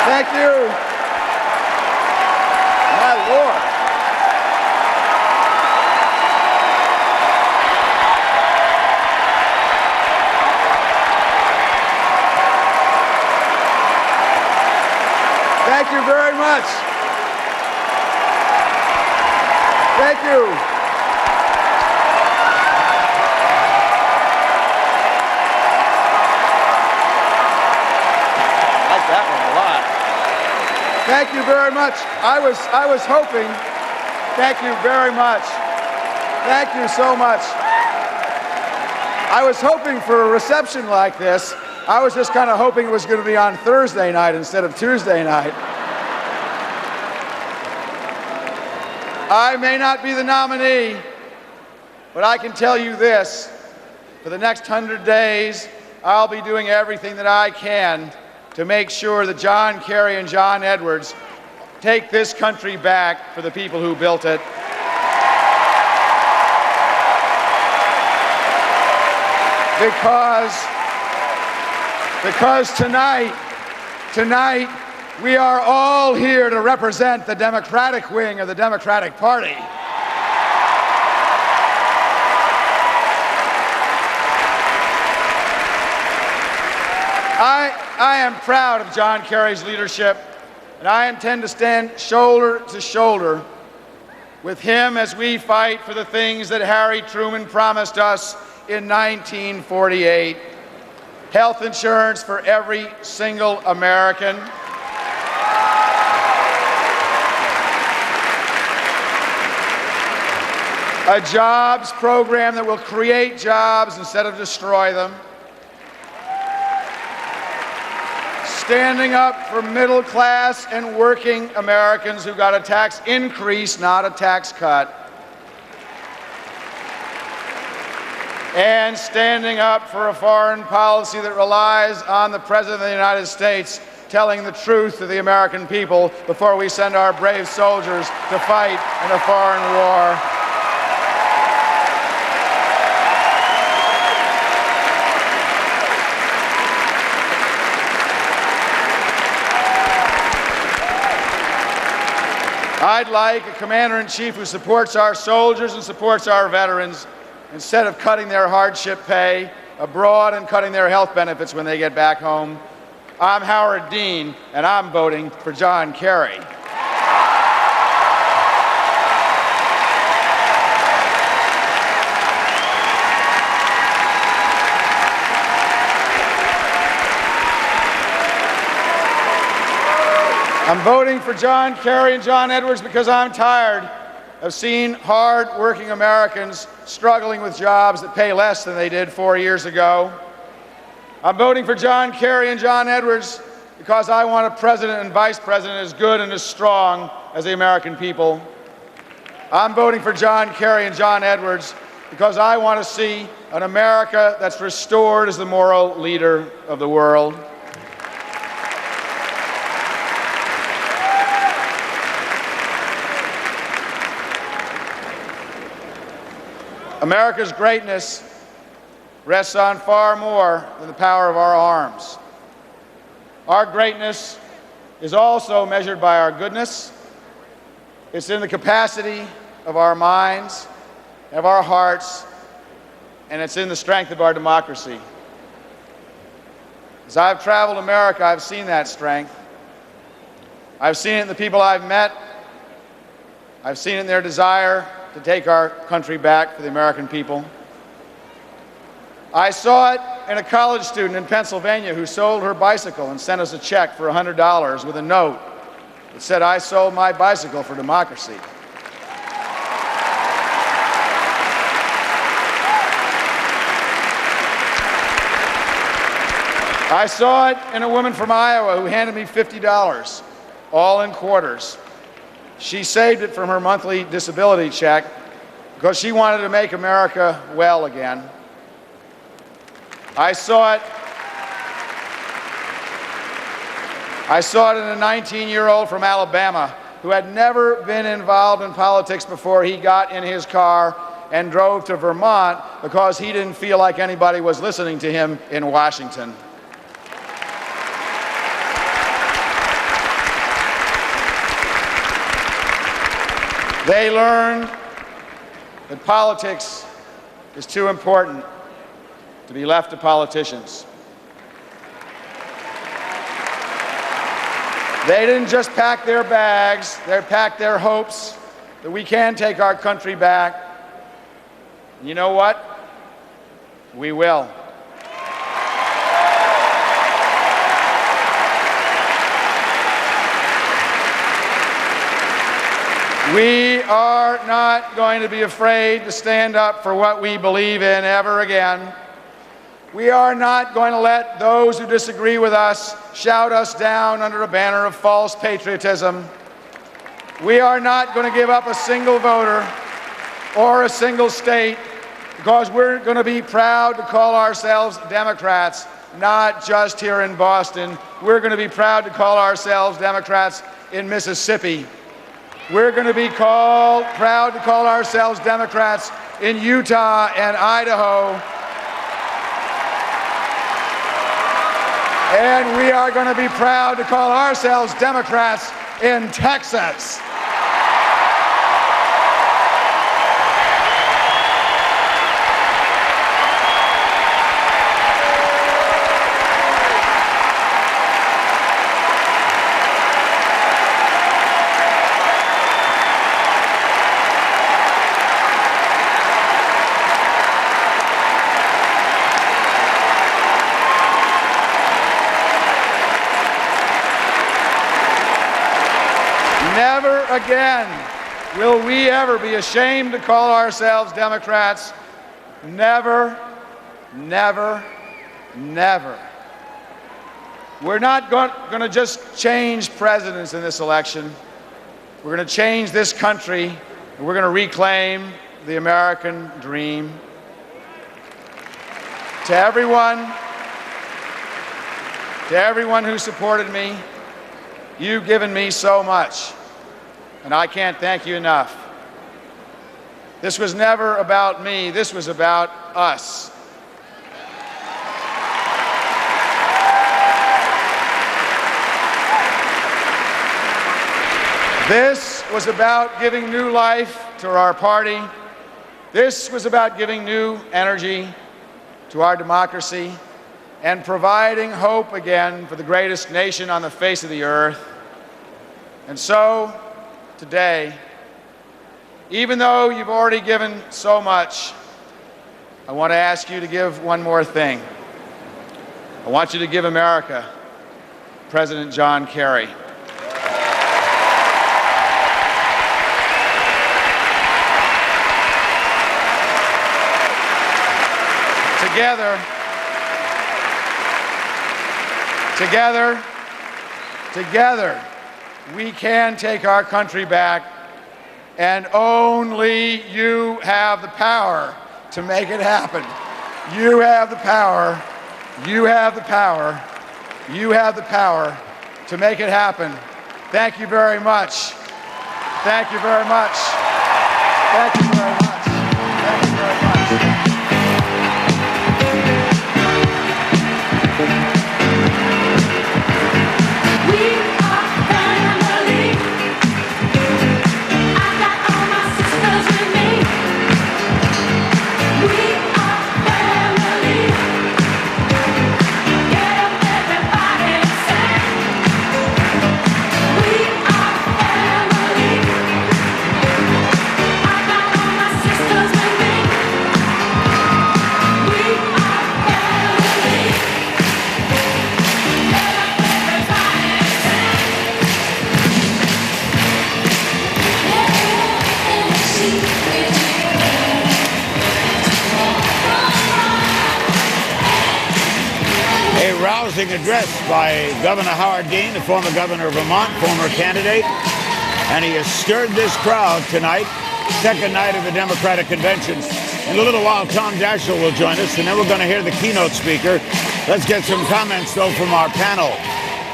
Thank you. My Lord. Thank you very much. Thank you. I like that one a lot. Thank you very much. I was hoping. Thank you very much. Thank you so much. I was hoping for a reception like this. I was just kind of hoping it was going to be on Thursday night instead of Tuesday night. I may not be the nominee, but I can tell you this. For the next 100 days, I'll be doing everything that I can to make sure that John Kerry and John Edwards take this country back for the people who built it. Because tonight, we are all here to represent the Democratic wing of the Democratic Party. I am proud of John Kerry's leadership, and I intend to stand shoulder to shoulder with him as we fight for the things that Harry Truman promised us in 1948. Health insurance for every single American. A jobs program that will create jobs instead of destroy them. Standing up for middle class and working Americans who got a tax increase, not a tax cut. And standing up for a foreign policy that relies on the President of the United States telling the truth to the American people before we send our brave soldiers to fight in a foreign war. I'd like a commander-in-chief who supports our soldiers and supports our veterans instead of cutting their hardship pay abroad and cutting their health benefits when they get back home. I'm Howard Dean, and I'm voting for John Kerry. I'm voting for John Kerry and John Edwards because I'm tired of seeing hard-working Americans struggling with jobs that pay less than they did 4 years ago. I'm voting for John Kerry and John Edwards because I want a president and vice president as good and as strong as the American people. I'm voting for John Kerry and John Edwards because I want to see an America that's restored as the moral leader of the world. America's greatness rests on far more than the power of our arms. Our greatness is also measured by our goodness. It's in the capacity of our minds, of our hearts, and it's in the strength of our democracy. As I've traveled America, I've seen that strength. I've seen it in the people I've met. I've seen it in their desire to take our country back for the American people. I saw it in a college student in Pennsylvania who sold her bicycle and sent us a check for $100 with a note that said, "I sold my bicycle for democracy." I saw it in a woman from Iowa who handed me $50, all in quarters. She saved it from her monthly disability check because she wanted to make America well again. I saw it in a 19-year-old from Alabama who had never been involved in politics before he got in his car and drove to Vermont because he didn't feel like anybody was listening to him in Washington. They learned that politics is too important to be left to politicians. They didn't just pack their bags, they packed their hopes that we can take our country back. And you know what? We will. We are not going to be afraid to stand up for what we believe in ever again. We are not going to let those who disagree with us shout us down under a banner of false patriotism. We are not going to give up a single voter or a single state because we're going to be proud to call ourselves Democrats, not just here in Boston. We're going to be proud to call ourselves Democrats in Mississippi. We're going to be proud to call ourselves Democrats in Utah and Idaho. And we are going to be proud to call ourselves Democrats in Texas. Never again will we ever be ashamed to call ourselves Democrats. Never, never, never. We're not going to just change presidents in this election. We're going to change this country, and we're going to reclaim the American dream. To everyone who supported me, you've given me so much, and I can't thank you enough. This was never about me. This was about us. This was about giving new life to our party. This was about giving new energy to our democracy and providing hope again for the greatest nation on the face of the earth. And so, today, even though you've already given so much, I want to ask you to give one more thing. I want you to give America President John Kerry. Together, we can take our country back, and only you have the power to make it happen. You have the power. You have the power. You have the power to make it happen. Thank you very much. Thank you very much. Thank you very much. Thank you very much. Address by Governor Howard Dean, the former governor of Vermont, former candidate, and he has stirred this crowd tonight, second night of the Democratic Convention. In a little while, Tom Daschle will join us, and then we're going to hear the keynote speaker. Let's get some comments, though, from our panel.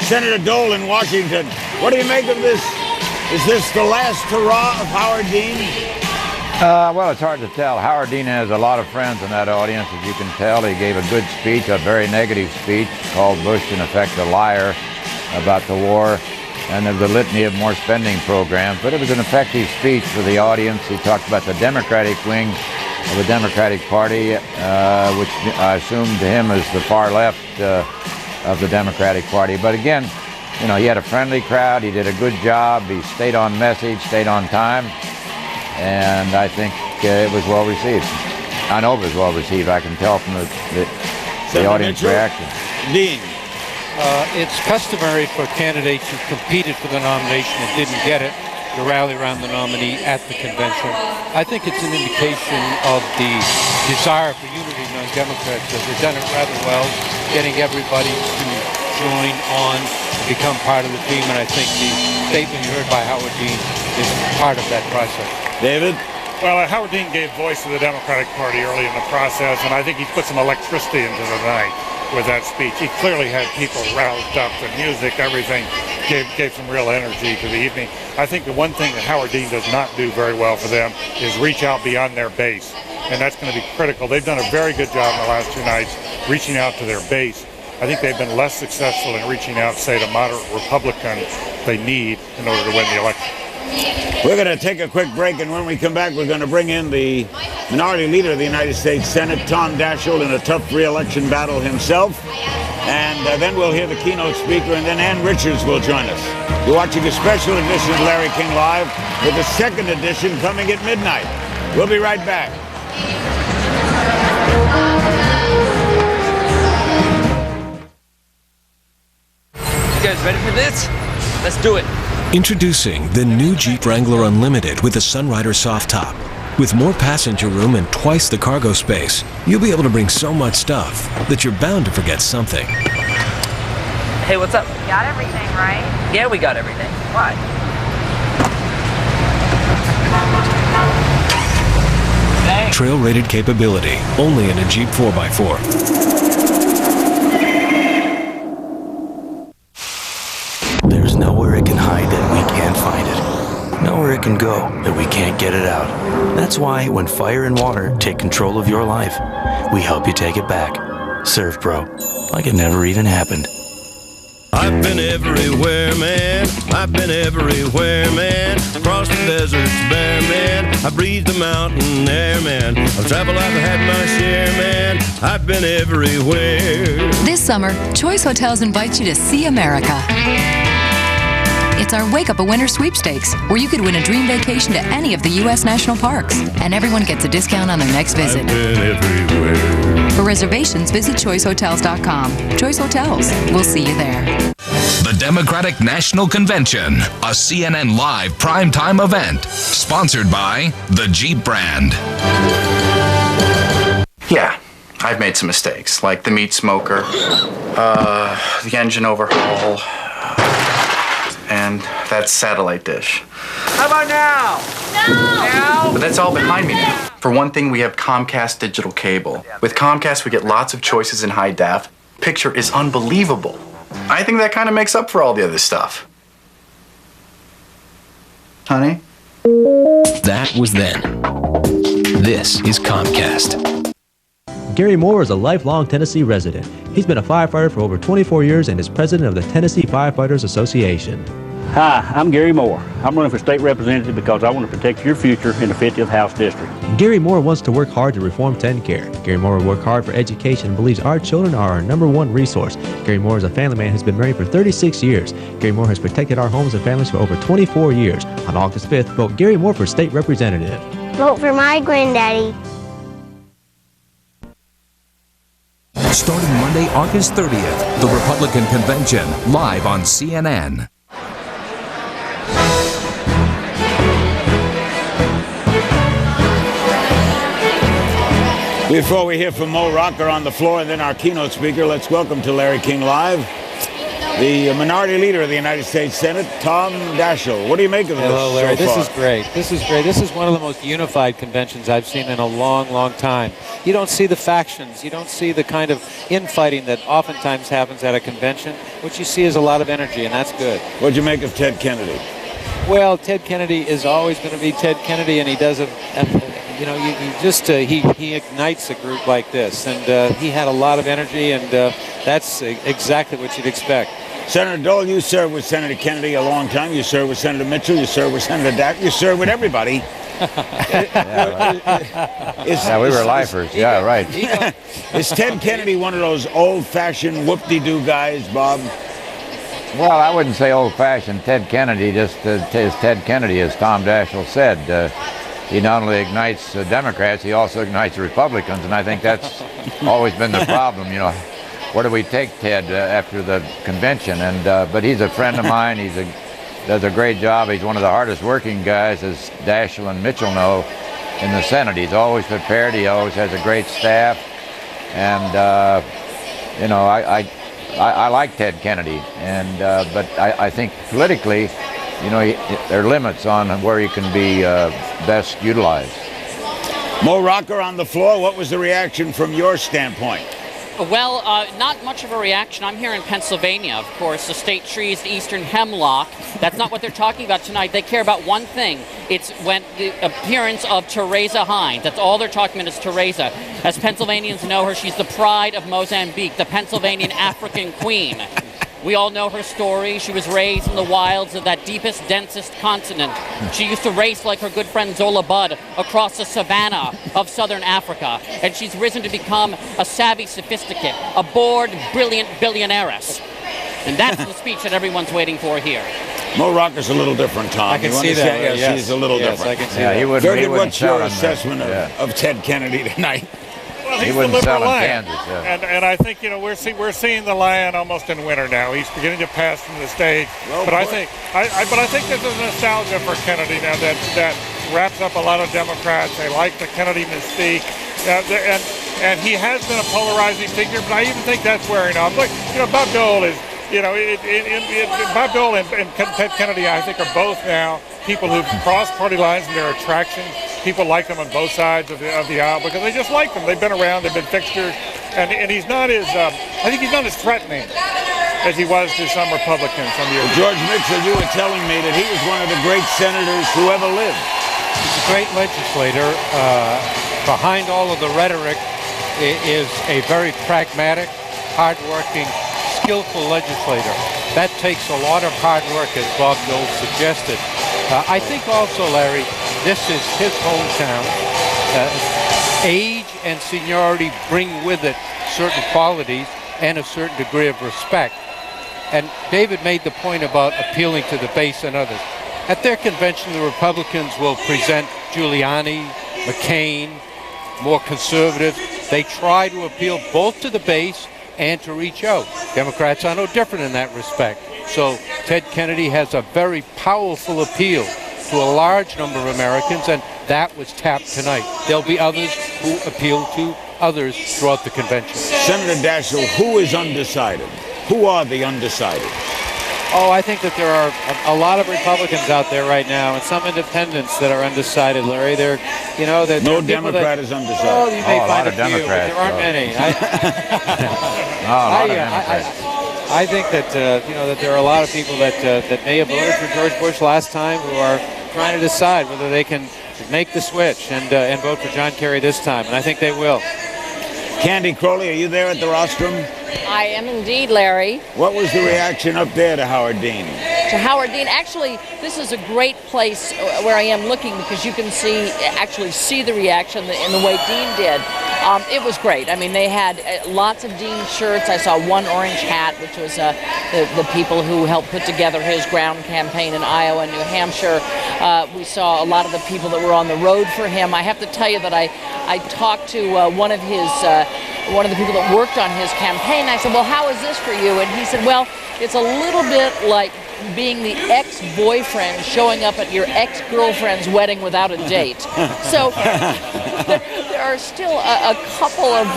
Senator Dole in Washington, what do you make of this? Is this the last hurrah of Howard Dean? Well, it's hard to tell. Howard Dean has a lot of friends in that audience, as you can tell. He gave a good speech, a very negative speech, called Bush, in effect, a liar about the war, and there was a litany of more spending programs. But it was an effective speech for the audience. He talked about the Democratic wing of the Democratic Party, which I assume to him is the far left of the Democratic Party. But again, you know, he had a friendly crowd. He did a good job. He stayed on message, stayed on time. And I think it was well received. I know it was well received. I can tell from the audience reaction. Dean. It's customary for candidates who competed for the nomination and didn't get it to rally around the nominee at the convention. I think it's an indication of the desire for unity among Democrats. They've done it rather well, getting everybody to join on, become part of the team, and I think the statement you heard by Howard Dean is part of that process. David? Well, Howard Dean gave voice to the Democratic Party early in the process, and I think he put some electricity into the night with that speech. He clearly had people roused up, the music, everything gave some real energy to the evening. I think the one thing that Howard Dean does not do very well for them is reach out beyond their base, and that's going to be critical. They've done a very good job in the last two nights reaching out to their base. I think they've been less successful in reaching out, say, to moderate Republican they need in order to win the election. We're going to take a quick break, and when we come back, we're going to bring in the Minority Leader of the United States Senate, Tom Daschle, in a tough re-election battle himself. And then we'll hear the keynote speaker, and then Ann Richards will join us. You're watching a special edition of Larry King Live, with the second edition coming at midnight. We'll be right back. You guys ready for this? Let's do it. Introducing the new Jeep Wrangler Unlimited with the Sunrider soft top. With more passenger room and twice the cargo space, you'll be able to bring so much stuff that you're bound to forget something. Hey, what's up? Got everything, right? Yeah, we got everything. Why? Trail-rated capability, only in a Jeep 4x4. There's nowhere it can hide that we can't find it. Nowhere it can go that we can't get it out. That's why when fire and water take control of your life, we help you take it back. ServPro, like it never even happened. I've been everywhere, man. I've been everywhere, man. Across the deserts bare, man. I breathed the mountain air, man. I've traveled, I've had my share, man. I've been everywhere. This summer, Choice Hotels invites you to see America. It's our Wake Up a Winner sweepstakes, where you could win a dream vacation to any of the U.S. national parks, and everyone gets a discount on their next visit. I've been everywhere. For reservations, visit choicehotels.com. Choice Hotels. We'll see you there. The Democratic National Convention, a CNN Live primetime event, sponsored by the Jeep brand. Yeah, I've made some mistakes, like the meat smoker, the engine overhaul, and that satellite dish. How about now? No! But that's all behind me now. For one thing, we have Comcast digital cable. With Comcast, we get lots of choices in high def. Picture is unbelievable. I think that kind of makes up for all the other stuff. Honey? That was then. This is Comcast. Gary Moore is a lifelong Tennessee resident. He's been a firefighter for over 24 years and is president of the Tennessee Firefighters Association. Hi, I'm Gary Moore. I'm running for state representative because I want to protect your future in the 50th House District. Gary Moore wants to work hard to reform TennCare. Gary Moore will work hard for education and believes our children are our #1 resource. Gary Moore is a family man who's been married for 36 years. Gary Moore has protected our homes and families for over 24 years. On August 5th, vote Gary Moore for state representative. Vote for my granddaddy. Starting Monday, August 30th, the Republican Convention, live on CNN. Before we hear from Mo Rocker on the floor and then our keynote speaker, let's welcome to Larry King Live the Minority Leader of the United States Senate, Tom Daschle. What do you make of this? Hello, Larry. So this far? is great. This is great. This is one of the most unified conventions I've seen in a long, long time. You don't see the factions. You don't see the kind of infighting that oftentimes happens at a convention. What you see is a lot of energy, and that's good. What'd you make of Ted Kennedy? Well, Ted Kennedy is always going to be Ted Kennedy, and he does he ignites a group like this, and he had a lot of energy, and that's exactly what you'd expect. Senator Dole, you served with Senator Kennedy a long time. You served with Senator Mitchell. You served with Senator Dack. You served with everybody. We were lifers. Yeah, right. Is Ted Kennedy one of those old-fashioned whoop-de-doo guys, Bob? Well, I wouldn't say old-fashioned Ted Kennedy, just as Ted Kennedy, as Tom Daschle said. He not only ignites Democrats, he also ignites Republicans, and I think that's always been the problem, you know. Where do we take Ted after the convention? And but he's a friend of mine. He does a great job. He's one of the hardest working guys, as Daschle and Mitchell know, in the Senate. He's always prepared. He always has a great staff. And, I like Ted Kennedy. And but I think politically, there are limits on where he can be best utilized. Mo Rocker on the floor. What was the reaction from your standpoint? Well, not much of a reaction. I'm here in Pennsylvania, of course. The state tree is the eastern hemlock. That's not what they're talking about tonight. They care about one thing. It's when the appearance of Teresa Heinz. That's all they're talking about is Teresa. As Pennsylvanians know her, she's the pride of Mozambique, the Pennsylvanian African queen. We all know her story. She was raised in the wilds of that deepest, densest continent. She used to race like her good friend Zola Budd across the savannah of southern Africa. And she's risen to become a savvy sophisticate, a bored, brilliant billionairess. And that's the speech that everyone's waiting for here. Mo Rocker's a little different, Tom. I can see that. Yes, Yes. he's a little Yes, different. I can see that. Durden, what's your assessment of Ted Kennedy tonight? Well, he's the liberal lion, and I think we're seeing the lion almost in winter now. He's beginning to pass from the stage, but I think there's a nostalgia for Kennedy now that wraps up a lot of Democrats. They like the Kennedy mystique, and he has been a polarizing figure. But I even think that's wearing off. Look, Bob Dole is. Bob Dole and Ted Kennedy, I think, are both now people who've crossed party lines in their attractions. People like them on both sides of the aisle because they just like them. They've been around, they've been fixtures, and he's not as I think he's not as threatening as he was to some Republicans some years ago. George Mitchell, you were telling me that he was one of the great senators who ever lived. He's a great legislator. Behind all of the rhetoric is a very pragmatic, hardworking, skillful legislator. That takes a lot of hard work, as Bob Dole suggested. I think also, Larry, this is his hometown. Age and seniority bring with it certain qualities and a certain degree of respect. And David made the point about appealing to the base and others. At their convention, the Republicans will present Giuliani, McCain, more conservative. They try to appeal both to the base and to reach out. Democrats are no different in that respect. So Ted Kennedy has a very powerful appeal to a large number of Americans, and that was tapped tonight. There'll be others who appeal to others throughout the convention. Senator Daschle, who is undecided? Who are the undecided? Oh, I think that there are a lot of Republicans out there right now, and some independents that are undecided, Larry. They're, no Democrat is undecided. Oh, you may find a few, Democrats, but there aren't many. I think that that there are a lot of people that may have voted for George Bush last time who are trying to decide whether they can make the switch and vote for John Kerry this time, and I think they will. Candy Crowley, are you there at the rostrum? I am indeed, Larry. What was the reaction up there to Howard Dean? To Howard Dean, actually, this is a great place where I am looking because you can actually see the reaction in the way Dean did. It was great. I mean, they had lots of Dean shirts. I saw one orange hat, which was the people who helped put together his ground campaign in Iowa and New Hampshire. We saw a lot of the people that were on the road for him. I have to tell you that I talked to one of the people that worked on his campaign. I said, well, how is this for you? And he said, well, it's a little bit like being the ex-boyfriend showing up at your ex-girlfriend's wedding without a date. So there are still a couple of,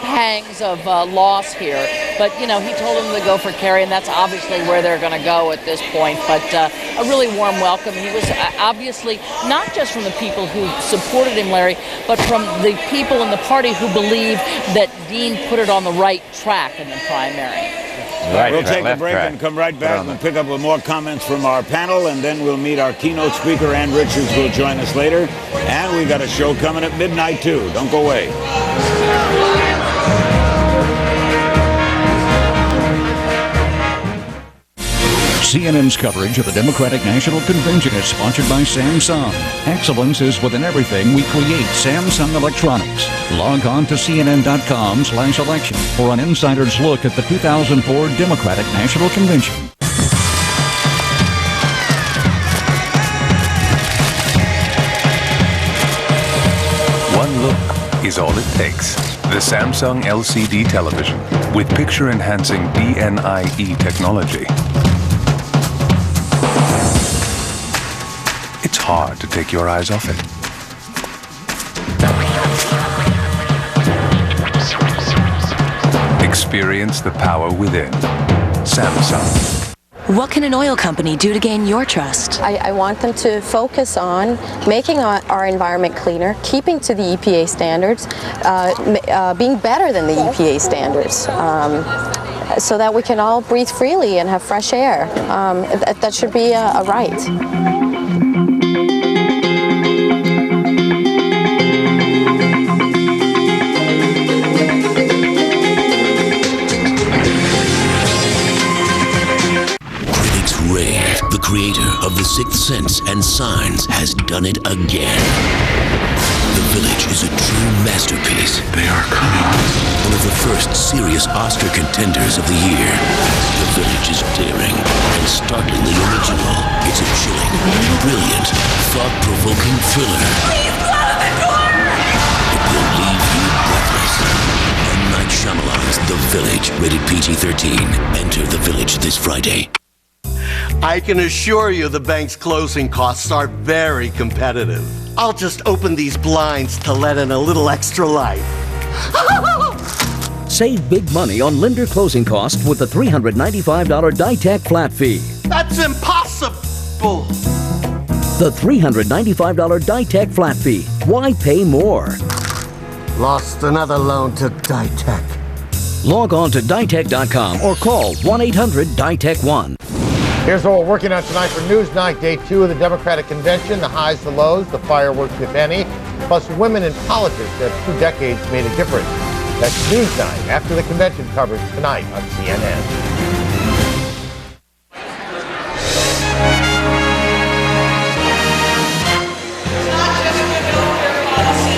pangs of loss here. But, he told them to go for Kerry, and that's obviously where they're going to go at this point. But a really warm welcome. He was obviously not just from the people who supported him, Larry, but from the people in the party who believe that Dean put it on the right track in the primary. We'll take a break and come right back and pick up with more comments from our panel, and then we'll meet our keynote speaker, Ann Richards, who will join us later. And we got a show coming at midnight, too. Don't go away. CNN's coverage of the Democratic National Convention is sponsored by Samsung. Excellence is within everything we create. Samsung Electronics. Log on to CNN.com/election for an insider's look at the 2004 Democratic National Convention. One look is all it takes. The Samsung LCD television with picture-enhancing DNI-E technology. It's hard to take your eyes off it. Experience the power within. Samsung. What can an oil company do to gain your trust? I want them to focus on making our environment cleaner, keeping to the EPA standards, being better than the EPA standards, so that we can all breathe freely and have fresh air. That should be a right. The creator of The Sixth Sense and Signs has done it again. The Village is a true masterpiece. They are coming. One of the first serious Oscar contenders of the year. The Village is daring and startlingly original. It's a chilling, brilliant, thought-provoking thriller. Please close the door! It will leave you breathless. M. Night Shyamalan's The Village, rated PG-13. Enter The Village this Friday. I can assure you the bank's closing costs are very competitive. I'll just open these blinds to let in a little extra light. Save big money on lender closing costs with the $395 Ditech flat fee. That's impossible! The $395 Ditech flat fee. Why pay more? Lost another loan to Ditech. Log on to Ditech.com or call 1-800-DITECH-1. Here's what we're working on tonight for Newsnight, day 2 of the Democratic Convention, the highs, the lows, the fireworks, if any, plus women in politics that 2 decades made a difference. That's Newsnight after the convention coverage tonight on CNN.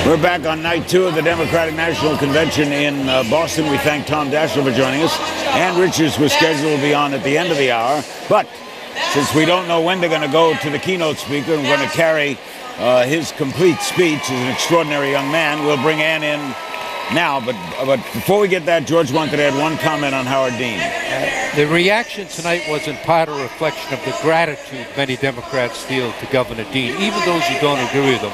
We're back on night 2 of the Democratic National Convention in Boston. We thank Tom Daschle for joining us. Ann Richards was scheduled to be on at the end of the hour, but since we don't know when they're going to go to the keynote speaker, we're going to carry his complete speech. He's an extraordinary young man. We'll bring Ann in now, but before we get that, George wanted to add one comment on Howard Dean. The reaction tonight was in part a reflection of the gratitude many Democrats feel to Governor Dean, even those who don't agree with him.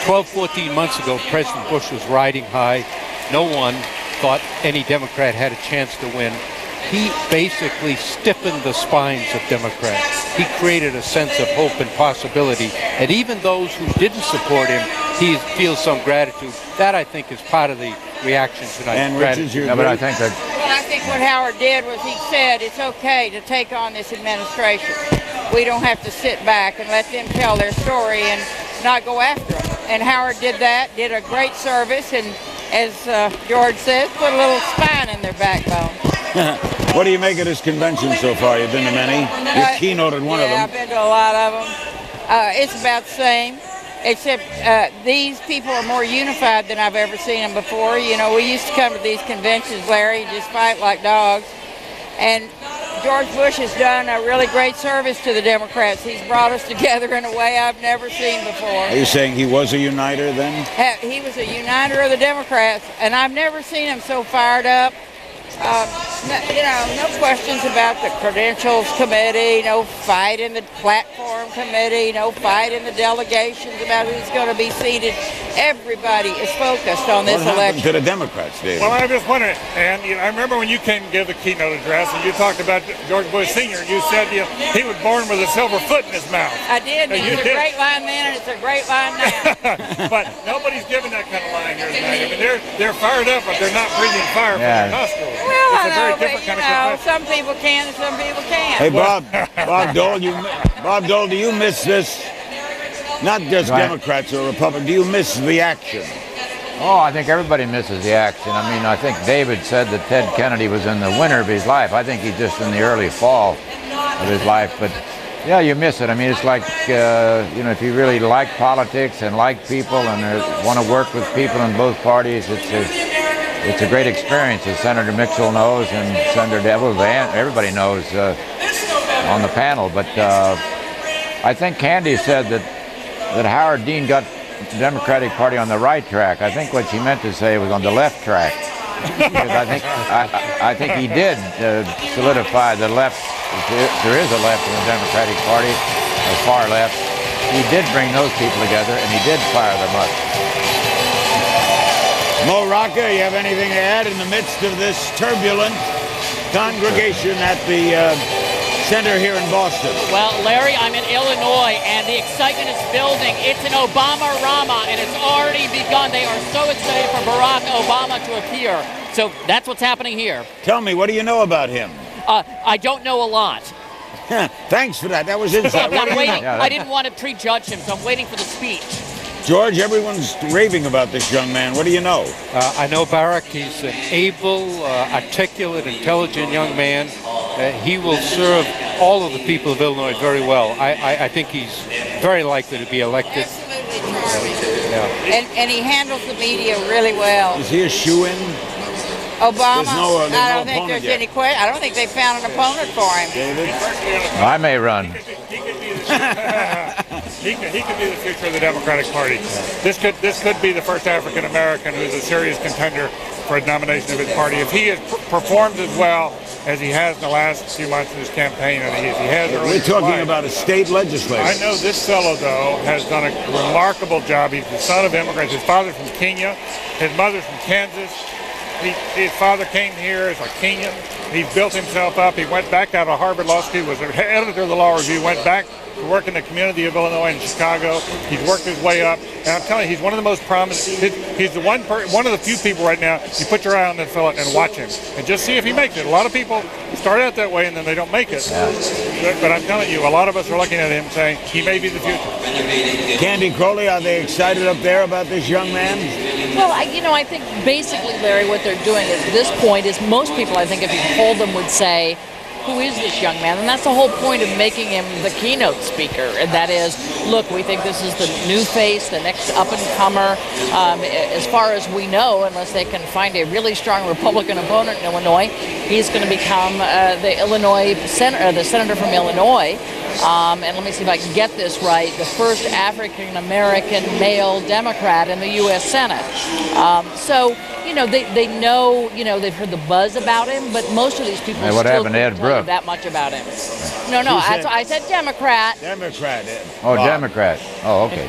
12, 14 months ago, President Bush was riding high. No one thought any Democrat had a chance to win. He basically stiffened the spines of Democrats. He created a sense of hope and possibility. And even those who didn't support him, he feels some gratitude. That, I think, is part of the reaction tonight. And Richards, but I think that... Well, I think what Howard did was he said it's okay to take on this administration. We don't have to sit back and let them tell their story and not go after them. And Howard did that, did a great service, and as George says, put a little spine in their backbone. What do you make of this convention so far? You've been to many. You've keynoted one of them. Yeah, I've been to a lot of them. It's about the same, except these people are more unified than I've ever seen them before. You know, we used to come to these conventions, Larry, and just fight like dogs. And George Bush has done a really great service to the Democrats. He's brought us together in a way I've never seen before. Are you saying he was a uniter then? He was a uniter of the Democrats, and I've never seen him so fired up. No questions about the Credentials Committee, no fight in the Platform Committee, no fight in the delegations about who's going to be seated. Everybody is focused on this election. What happened to the Democrats, David? Well, I'm just wondering, and I remember when you came to give the keynote address and you talked about George Bush Sr., and you said he was born with a silver foot in his mouth. I did. It was a great line then, and it's a great line now. But nobody's giving that kind of line here tonight. I mean, they're fired up, but they're not breathing fire from their nostrils. Well, it's I a very know, different kind of some people can and some people can't. Hey, Bob Dole, do you miss this? Not just Democrats or Republicans. Do you miss the action? Oh, I think everybody misses the action. I mean, I think David said that Ted Kennedy was in the winter of his life. I think he's just in the early fall of his life. But, yeah, you miss it. I mean, it's like, if you really like politics and like people and want to work with people in both parties, it's a great experience, as Senator Mitchell knows and Senator Devils, everybody knows on the panel. But I think Candy said that Howard Dean got the Democratic Party on the right track. I think what she meant to say was on the left track. Because I think he did solidify the left. There is a left in the Democratic Party, a far left. He did bring those people together, and he did fire them up. Mo Rocca, you have anything to add in the midst of this turbulent congregation at the center here in Boston? Well, Larry, I'm in Illinois, and the excitement is building. It's an Obama-rama, and it's already begun. They are so excited for Barack Obama to appear. So that's what's happening here. Tell me, what do you know about him? I don't know a lot. Thanks for that. That was insight. I'm waiting. I didn't want to prejudge him, so I'm waiting for the speech. George, everyone's raving about this young man. What do you know? I know Barack. He's an able, articulate, intelligent young man. He will serve all of the people of Illinois very well. I think he's very likely to be elected. And he handles the media really well. Is he a shoo-in? Obama, There's I don't no think there's opponent any question. I don't think they found an opponent for him. David? I may run. He could be the future of the Democratic Party. This could be the first African American who's a serious contender for a nomination of his party. If he has performed as well as he has in the last few months of his campaign, and he has earlier. We're talking about a state legislator. I know this fellow, though, has done a remarkable job. He's the son of immigrants. His father's from Kenya. His mother's from Kansas. His father came here as a Kenyan. He built himself up. He went back out of Harvard Law School, was an editor of the Law Review, went back to work in the community of Illinois and Chicago. He's worked his way up. And I'm telling you, he's one of the most prominent. He's the one of the few people right now, you put your eye on that fellow and watch him. And just see if he makes it. A lot of people start out that way and then they don't make it. Yeah. But I'm telling you, a lot of us are looking at him saying, he may be the future. Candy Crowley, are they excited up there about this young man? Well, I think basically, Larry, what they're doing at this point is most people, I think, if you polled them, would say, who is this young man? And that's the whole point of making him the keynote speaker. And that is, look, we think this is the new face, the next up-and-comer. As far as we know, unless they can find a really strong Republican opponent in Illinois, he's going to become the senator from Illinois. And let me see if I can get this right, the first African-American male Democrat in the U.S. Senate. So, they know, they've heard the buzz about him, but most of these people Hey, what still happened to Ed don't tell you Brooks? that much about him. No, I said Democrat. Democrat. Oh, Democrat. Oh, okay.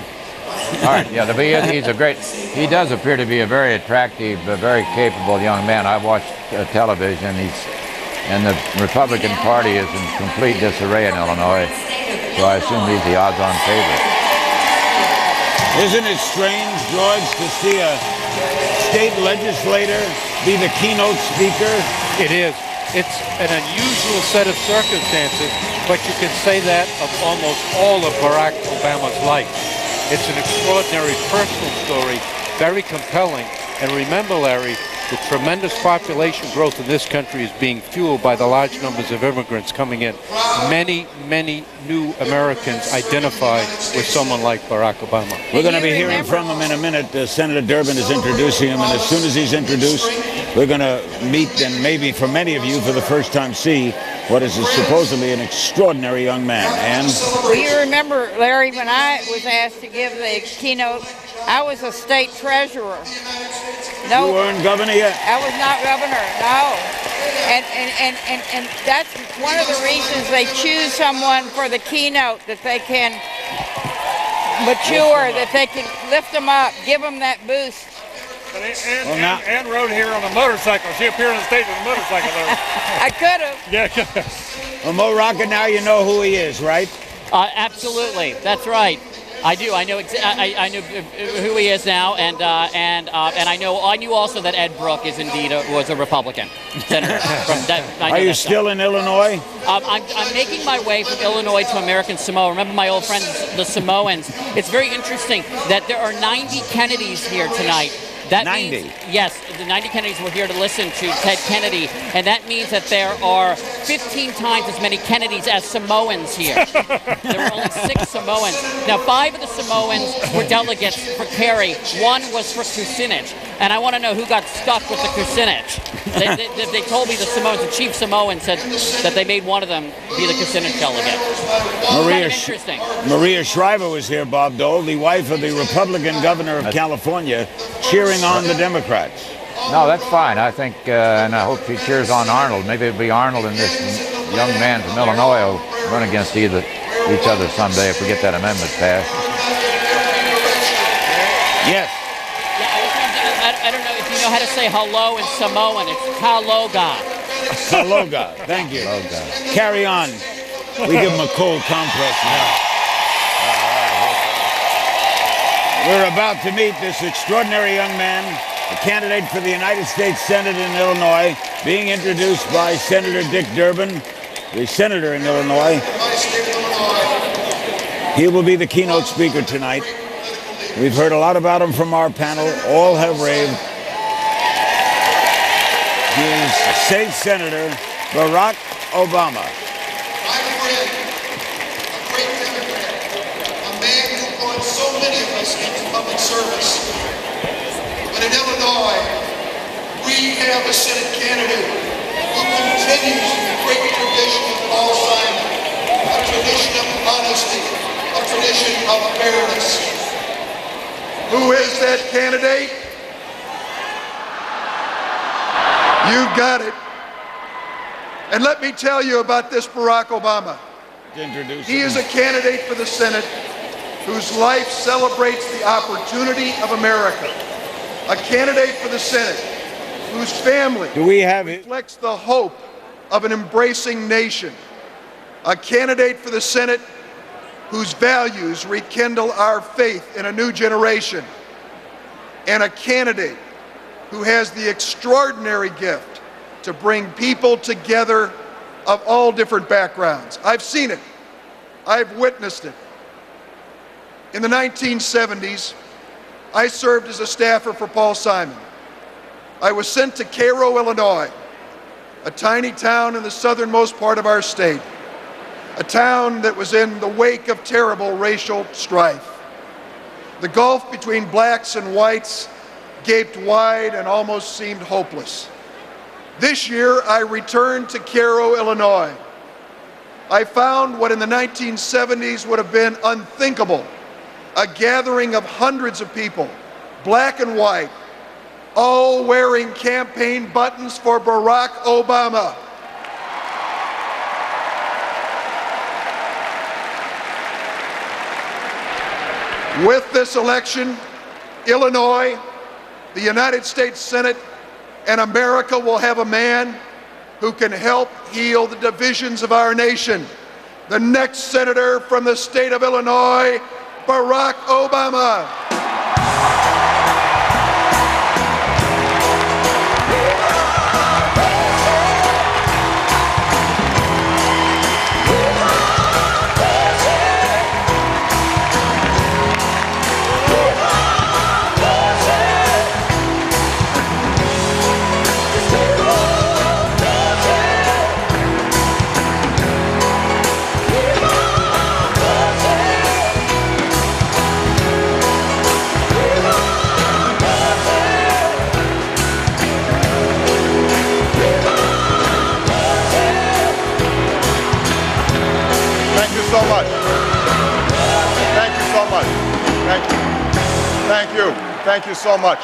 All right, yeah, he does appear to be a very attractive, very capable young man. I watched television. And the Republican Party is in complete disarray in Illinois, so I assume he's the odds-on favorite. Isn't it strange, George, to see a state legislator be the keynote speaker? It is. It's an unusual set of circumstances, but you can say that of almost all of Barack Obama's life. It's an extraordinary personal story, very compelling. And remember, Larry, the tremendous population growth in this country is being fueled by the large numbers of immigrants coming in. Many, many new Americans identify with someone like Barack Obama. We're going to be hearing from him in a minute. Senator Durbin is introducing him, and as soon as he's introduced, we're going to meet and maybe for many of you for the first time see what is supposedly an extraordinary young man. And Well, you remember, Larry, when I was asked to give the keynote, I was a state treasurer. No, you weren't governor yet? I was not governor, no. And that's one of the reasons they choose someone for the keynote, that they can mature, that they can lift them up, give them that boost. But Ann rode here on a motorcycle. She appeared on the stage on a motorcycle, though. I could have. Yeah. Well, Mo Rocca, now you know who he is, right? Absolutely, that's right. I do. I know. I know who he is now, and I knew also that Ed Brooks is indeed was a Republican senator. Are you still in Illinois? I'm making my way from Illinois to American Samoa. Remember my old friends, the Samoans. It's very interesting that there are 90 Kennedys here tonight. That 90? Means, yes, the 90 Kennedys were here to listen to Ted Kennedy, and that means that there are 15 times as many Kennedys as Samoans here. There were only 6 Samoans. Now, 5 of the Samoans were delegates for Kerry. 1 was for Kucinich, and I want to know who got stuck with the Kucinich. They told me the Samoans, the chief Samoan said that they made one of them be the Kucinich delegate. Interesting. Maria Shriver was here, Bob Dole, the wife of the Republican governor of California, cheering on the Democrats. No, that's fine. I think, and I hope she cheers on Arnold. Maybe it'll be Arnold and this young man from Illinois will run against each other someday if we get that amendment passed. Yes. I don't know if you know how to say hello in Samoan. It's Kaloga. Kaloga. Thank you. Kaloga. Carry on. We give him a cold compress now. We're about to meet this extraordinary young man, a candidate for the United States Senate in Illinois, being introduced by Senator Dick Durbin, the senator in Illinois. He will be the keynote speaker tonight. We've heard a lot about him from our panel. All have raved. He is State Senator Barack Obama. My friend, a great Democrat, a man who brought so many of us into public service. But in Illinois, we have a Senate candidate who continues the great tradition of Paul Simon, a tradition of honesty, a tradition of fairness. Who is that candidate? You've got it. And let me tell you about this Barack Obama. He is a candidate for the Senate whose life celebrates the opportunity of America. A candidate for the Senate whose family reflects the hope of an embracing nation. A candidate for the Senate whose values rekindle our faith in a new generation. And a candidate who has the extraordinary gift to bring people together of all different backgrounds. I've seen it. I've witnessed it. In the 1970s, I served as a staffer for Paul Simon. I was sent to Cairo, Illinois, a tiny town in the southernmost part of our state, a town that was in the wake of terrible racial strife. The gulf between blacks and whites gaped wide and almost seemed hopeless. This year, I returned to Cairo, Illinois. I found what in the 1970s would have been unthinkable, a gathering of hundreds of people, black and white, all wearing campaign buttons for Barack Obama. With this election, Illinois, the United States Senate, and America will have a man who can help heal the divisions of our nation. The next senator from the state of Illinois, Barack Obama. So much. Thank you so much. Thank you. Thank you. Thank you so much.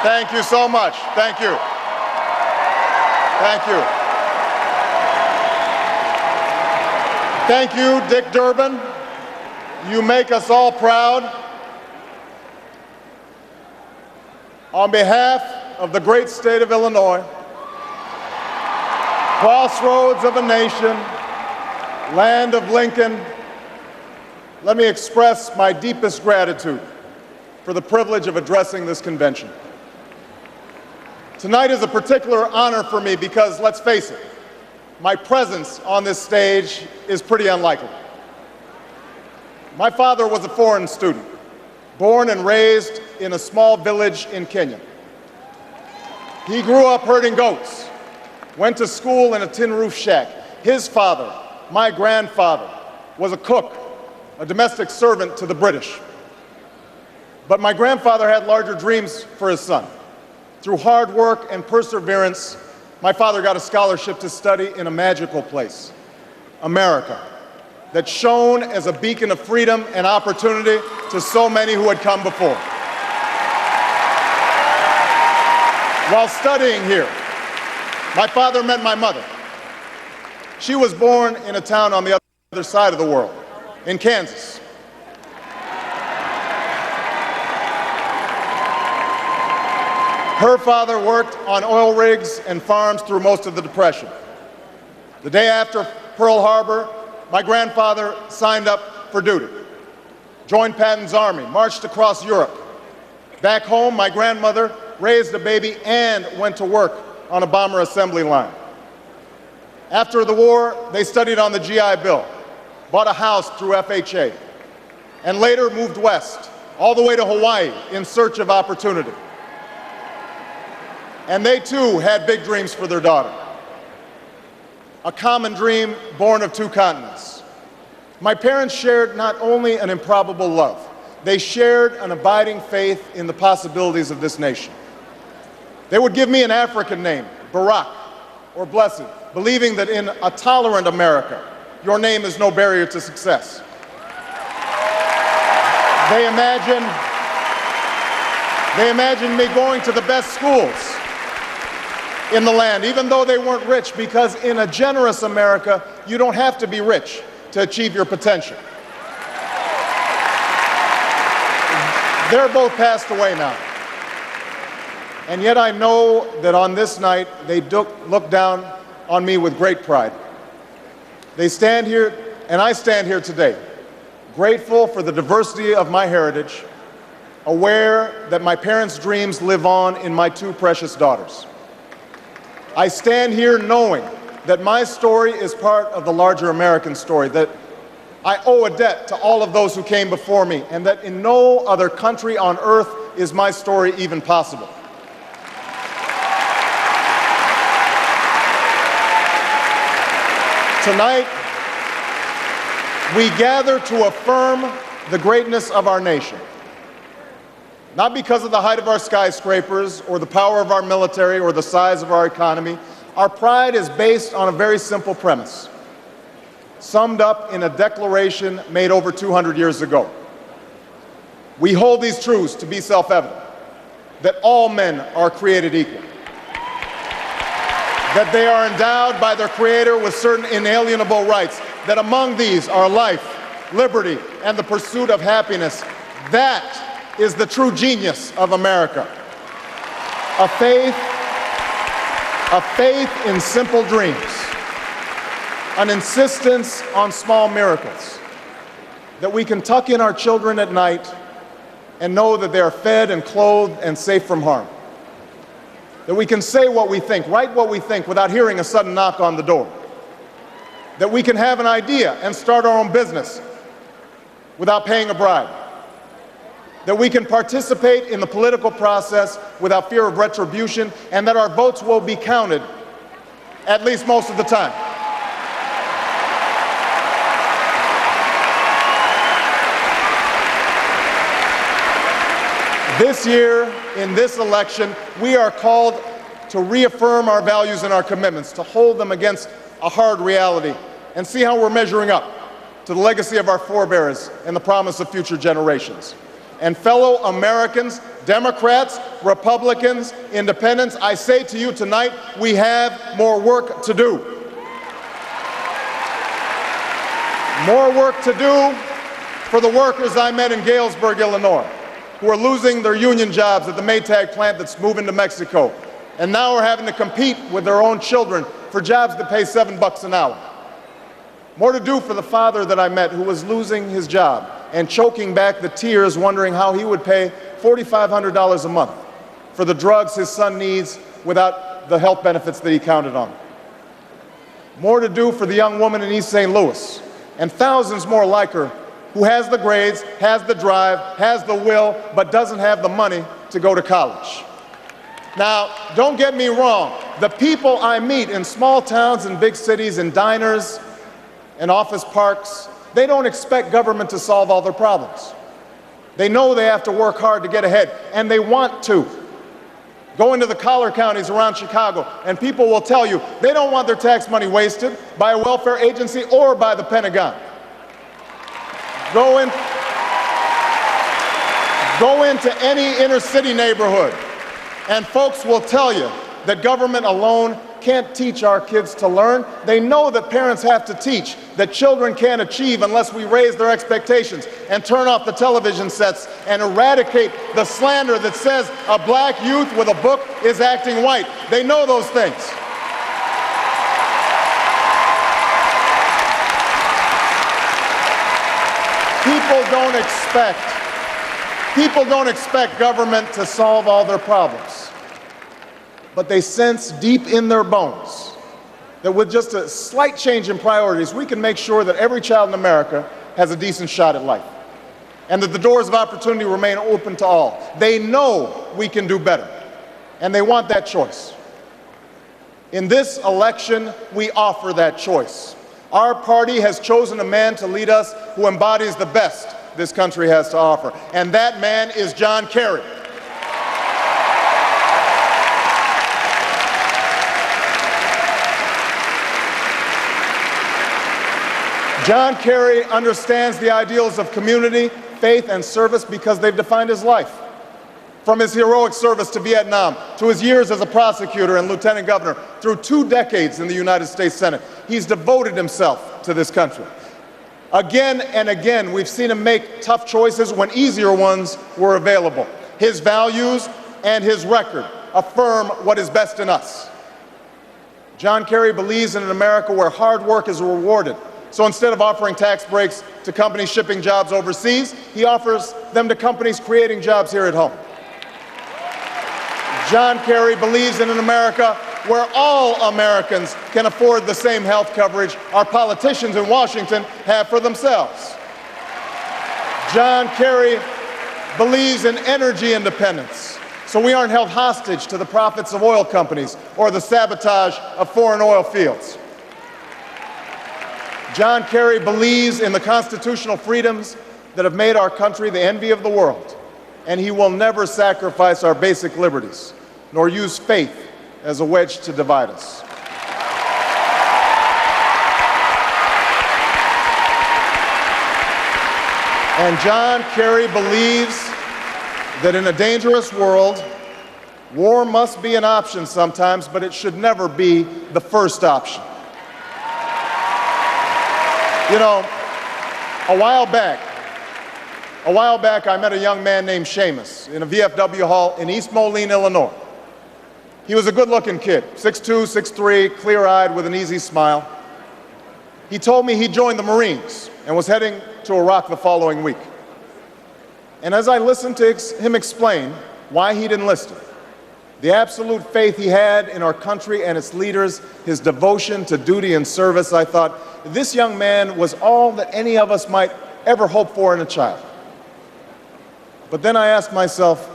Thank you so much. Thank you. Thank you. Thank you, Dick Durbin. You make us all proud. On behalf of the great state of Illinois, crossroads of a nation, land of Lincoln, let me express my deepest gratitude for the privilege of addressing this convention. Tonight is a particular honor for me because, let's face it, my presence on this stage is pretty unlikely. My father was a foreign student, born and raised in a small village in Kenya. He grew up herding goats, went to school in a tin roof shack. His father, my grandfather, was a cook, a domestic servant to the British. But my grandfather had larger dreams for his son. Through hard work and perseverance, my father got a scholarship to study in a magical place, America, that shone as a beacon of freedom and opportunity to so many who had come before. While studying here, my father met my mother. She was born in a town on the other side of the world, in Kansas. Her father worked on oil rigs and farms through most of the Depression. The day after Pearl Harbor, my grandfather signed up for duty, joined Patton's Army, marched across Europe. Back home, my grandmother raised a baby and went to work on a bomber assembly line. After the war, they studied on the GI Bill, bought a house through FHA, and later moved west, all the way to Hawaii in search of opportunity. And they too had big dreams for their daughter. A common dream born of two continents. My parents shared not only an improbable love, they shared an abiding faith in the possibilities of this nation. They would give me an African name, Barack, or Blessed, believing that in a tolerant America, your name is no barrier to success. They imagined me going to the best schools in the land, even though they weren't rich, because in a generous America, you don't have to be rich to achieve your potential. They're both passed away now. And yet I know that on this night, they look down on me with great pride. They stand here, and I stand here today, grateful for the diversity of my heritage, aware that my parents' dreams live on in my two precious daughters. I stand here knowing that my story is part of the larger American story, that I owe a debt to all of those who came before me, and that in no other country on earth is my story even possible. Tonight, we gather to affirm the greatness of our nation. Not because of the height of our skyscrapers, or the power of our military, or the size of our economy. Our pride is based on a very simple premise, summed up in a declaration made over 200 years ago. We hold these truths to be self-evident, that all men are created equal, that they are endowed by their Creator with certain inalienable rights, that among these are life, liberty, and the pursuit of happiness. That is the true genius of America. A faith in simple dreams, an insistence on small miracles, that we can tuck in our children at night and know that they are fed and clothed and safe from harm. That we can say what we think, write what we think without hearing a sudden knock on the door. That we can have an idea and start our own business without paying a bribe. That we can participate in the political process without fear of retribution, and that our votes will be counted, at least most of the time. This year, in this election, we are called to reaffirm our values and our commitments, to hold them against a hard reality, and see how we're measuring up to the legacy of our forebears and the promise of future generations. And fellow Americans, Democrats, Republicans, Independents, I say to you tonight, we have more work to do. More work to do for the workers I met in Galesburg, Illinois, who are losing their union jobs at the Maytag plant that's moving to Mexico, and now are having to compete with their own children for jobs that pay $7 an hour. More to do for the father that I met who was losing his job and choking back the tears, wondering how he would pay $4,500 a month for the drugs his son needs without the health benefits that he counted on. More to do for the young woman in East St. Louis, and thousands more like her, who has the grades, has the drive, has the will, but doesn't have the money to go to college. Now, don't get me wrong, the people I meet in small towns and big cities, in diners and office parks, they don't expect government to solve all their problems. They know they have to work hard to get ahead, and they want to. Go into the collar counties around Chicago, and people will tell you they don't want their tax money wasted by a welfare agency or by the Pentagon. Go into any inner city neighborhood, and folks will tell you that government alone can't teach our kids to learn. They know that parents have to teach, that children can't achieve unless we raise their expectations and turn off the television sets and eradicate the slander that says a black youth with a book is acting white. They know those things. don't expect government to solve all their problems. But they sense deep in their bones that with just a slight change in priorities, we can make sure that every child in America has a decent shot at life, and that the doors of opportunity remain open to all. They know we can do better, and they want that choice. In this election, we offer that choice. Our party has chosen a man to lead us who embodies the best this country has to offer, and that man is John Kerry. John Kerry understands the ideals of community, faith, and service because they've defined his life. From his heroic service to Vietnam, to his years as a prosecutor and lieutenant governor, through 2 decades in the United States Senate, he's devoted himself to this country. Again and again, we've seen him make tough choices when easier ones were available. His values and his record affirm what is best in us. John Kerry believes in an America where hard work is rewarded. So instead of offering tax breaks to companies shipping jobs overseas, he offers them to companies creating jobs here at home. John Kerry believes in an America where all Americans can afford the same health coverage our politicians in Washington have for themselves. John Kerry believes in energy independence, so we aren't held hostage to the profits of oil companies or the sabotage of foreign oil fields. John Kerry believes in the constitutional freedoms that have made our country the envy of the world, and he will never sacrifice our basic liberties, nor use faith as a wedge to divide us. And John Kerry believes that in a dangerous world, war must be an option sometimes, but it should never be the first option. You know, a while back, I met a young man named Seamus in a VFW hall in East Moline, Illinois. He was a good-looking kid, 6'2", 6'3", clear-eyed with an easy smile. He told me he joined the Marines and was heading to Iraq the following week. And as I listened to him explain why he'd enlisted, the absolute faith he had in our country and its leaders, his devotion to duty and service, I thought, this young man was all that any of us might ever hope for in a child. But then I asked myself,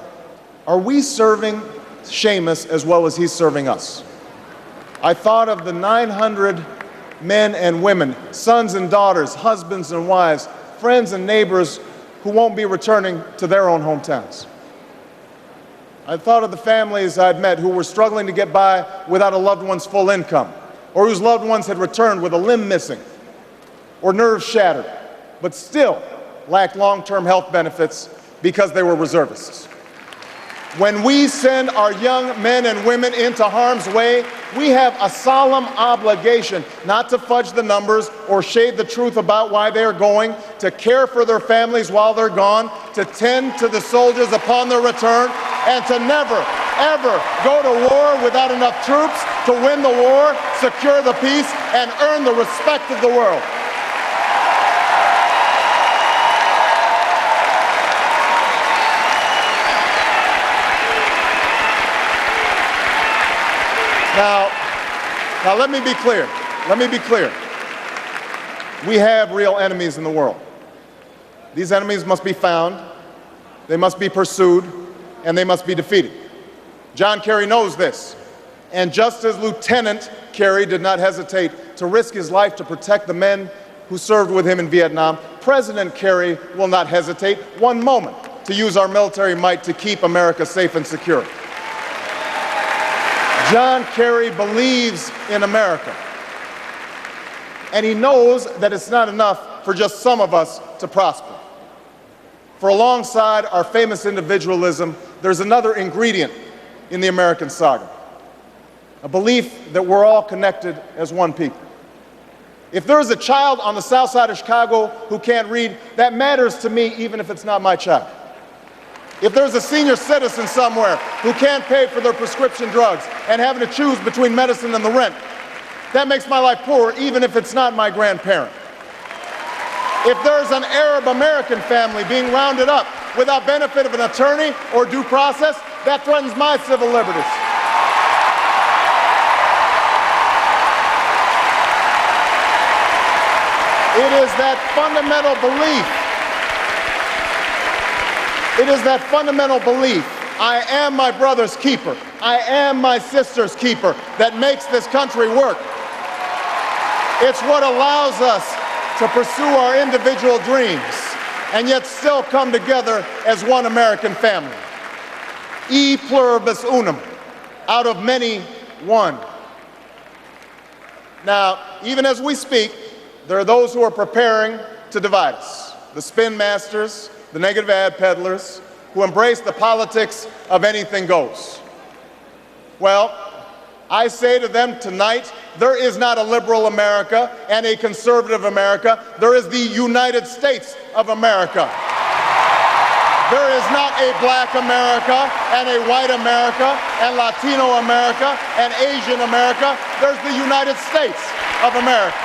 are we serving Seamus as well as he's serving us? I thought of the 900 men and women, sons and daughters, husbands and wives, friends and neighbors who won't be returning to their own hometowns. I thought of the families I'd met who were struggling to get by without a loved one's full income, or whose loved ones had returned with a limb missing or nerves shattered, but still lacked long-term health benefits because they were reservists. When we send our young men and women into harm's way, we have a solemn obligation not to fudge the numbers or shade the truth about why they're going, to care for their families while they're gone, to tend to the soldiers upon their return, and to never, ever go to war without enough troops to win the war, secure the peace, and earn the respect of the world. Now let me be clear. We have real enemies in the world. These enemies must be found, they must be pursued, and they must be defeated. John Kerry knows this. And just as Lieutenant Kerry did not hesitate to risk his life to protect the men who served with him in Vietnam, President Kerry will not hesitate one moment to use our military might to keep America safe and secure. John Kerry believes in America, and he knows that it's not enough for just some of us to prosper. For alongside our famous individualism, there's another ingredient in the American saga, a belief that we're all connected as one people. If there is a child on the south side of Chicago who can't read, that matters to me even if it's not my child. If there's a senior citizen somewhere who can't pay for their prescription drugs and having to choose between medicine and the rent, that makes my life poorer even if it's not my grandparent. If there's an Arab American family being rounded up without benefit of an attorney or due process, that threatens my civil liberties. It is that fundamental belief. It is that fundamental belief. I am my brother's keeper. I am my sister's keeper that makes this country work. It's what allows us to pursue our individual dreams and yet still come together as one American family. E pluribus unum, out of many, one. Now, even as we speak, there are those who are preparing to divide us. The spin masters, the negative ad peddlers, who embrace the politics of anything goes. Well, I say to them tonight, there is not a liberal America and a conservative America. There is the United States of America. There is not a black America and a white America and Latino America and Asian America. There's the United States of America.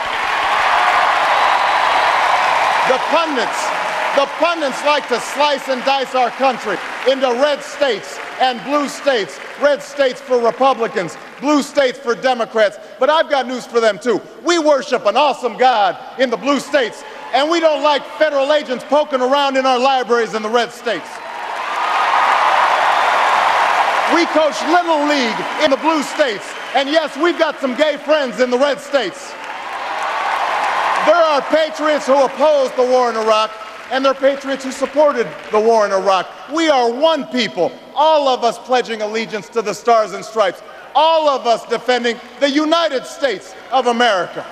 The pundits like to slice and dice our country into red states and blue states. Red states for Republicans, blue states for Democrats. But I've got news for them too. We worship an awesome God in the blue states, and we don't like federal agents poking around in our libraries in the red states. We coach Little League in the blue states, and yes, we've got some gay friends in the red states. There are patriots who opposed the war in Iraq, and there are patriots who supported the war in Iraq. We are one people, all of us pledging allegiance to the Stars and Stripes, all of us defending the United States of America.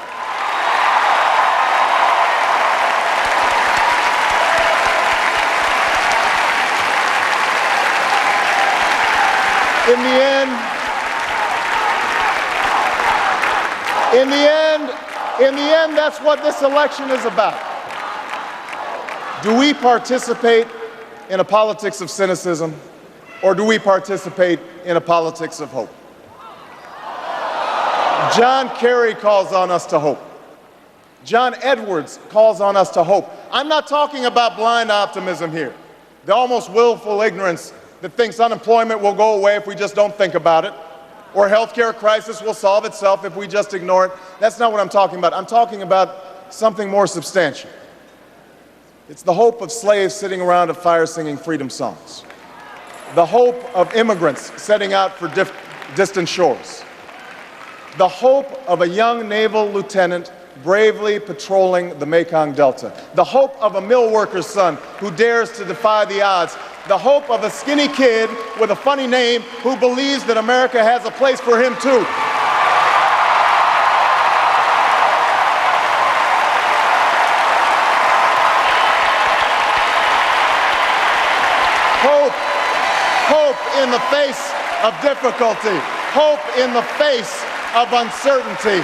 In the end, that's what this election is about. Do we participate in a politics of cynicism, or do we participate in a politics of hope? John Kerry calls on us to hope. John Edwards calls on us to hope. I'm not talking about blind optimism here, the almost willful ignorance that thinks unemployment will go away if we just don't think about it, or healthcare crisis will solve itself if we just ignore it. That's not what I'm talking about. I'm talking about something more substantial. It's the hope of slaves sitting around a fire singing freedom songs. The hope of immigrants setting out for distant shores. The hope of a young naval lieutenant bravely patrolling the Mekong Delta. The hope of a mill worker's son who dares to defy the odds. The hope of a skinny kid with a funny name who believes that America has a place for him too. Hope in the face of difficulty. Hope in the face of uncertainty.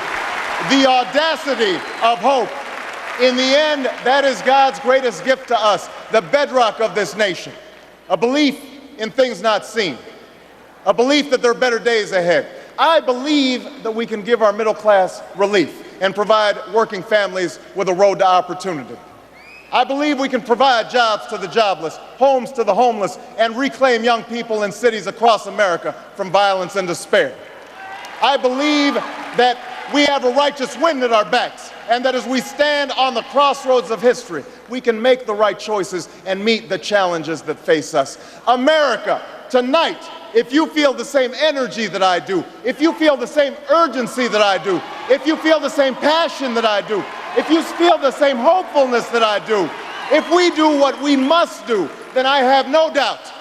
The audacity of hope. In the end, that is God's greatest gift to us, the bedrock of this nation. A belief in things not seen. A belief that there are better days ahead. I believe that we can give our middle class relief and provide working families with a road to opportunity. I believe we can provide jobs to the jobless, homes to the homeless, and reclaim young people in cities across America from violence and despair. I believe that we have a righteous wind at our backs, and that as we stand on the crossroads of history, we can make the right choices and meet the challenges that face us. America, tonight, if you feel the same energy that I do, if you feel the same urgency that I do, if you feel the same passion that I do, if you feel the same hopefulness that I do, if we do what we must do, then I have no doubt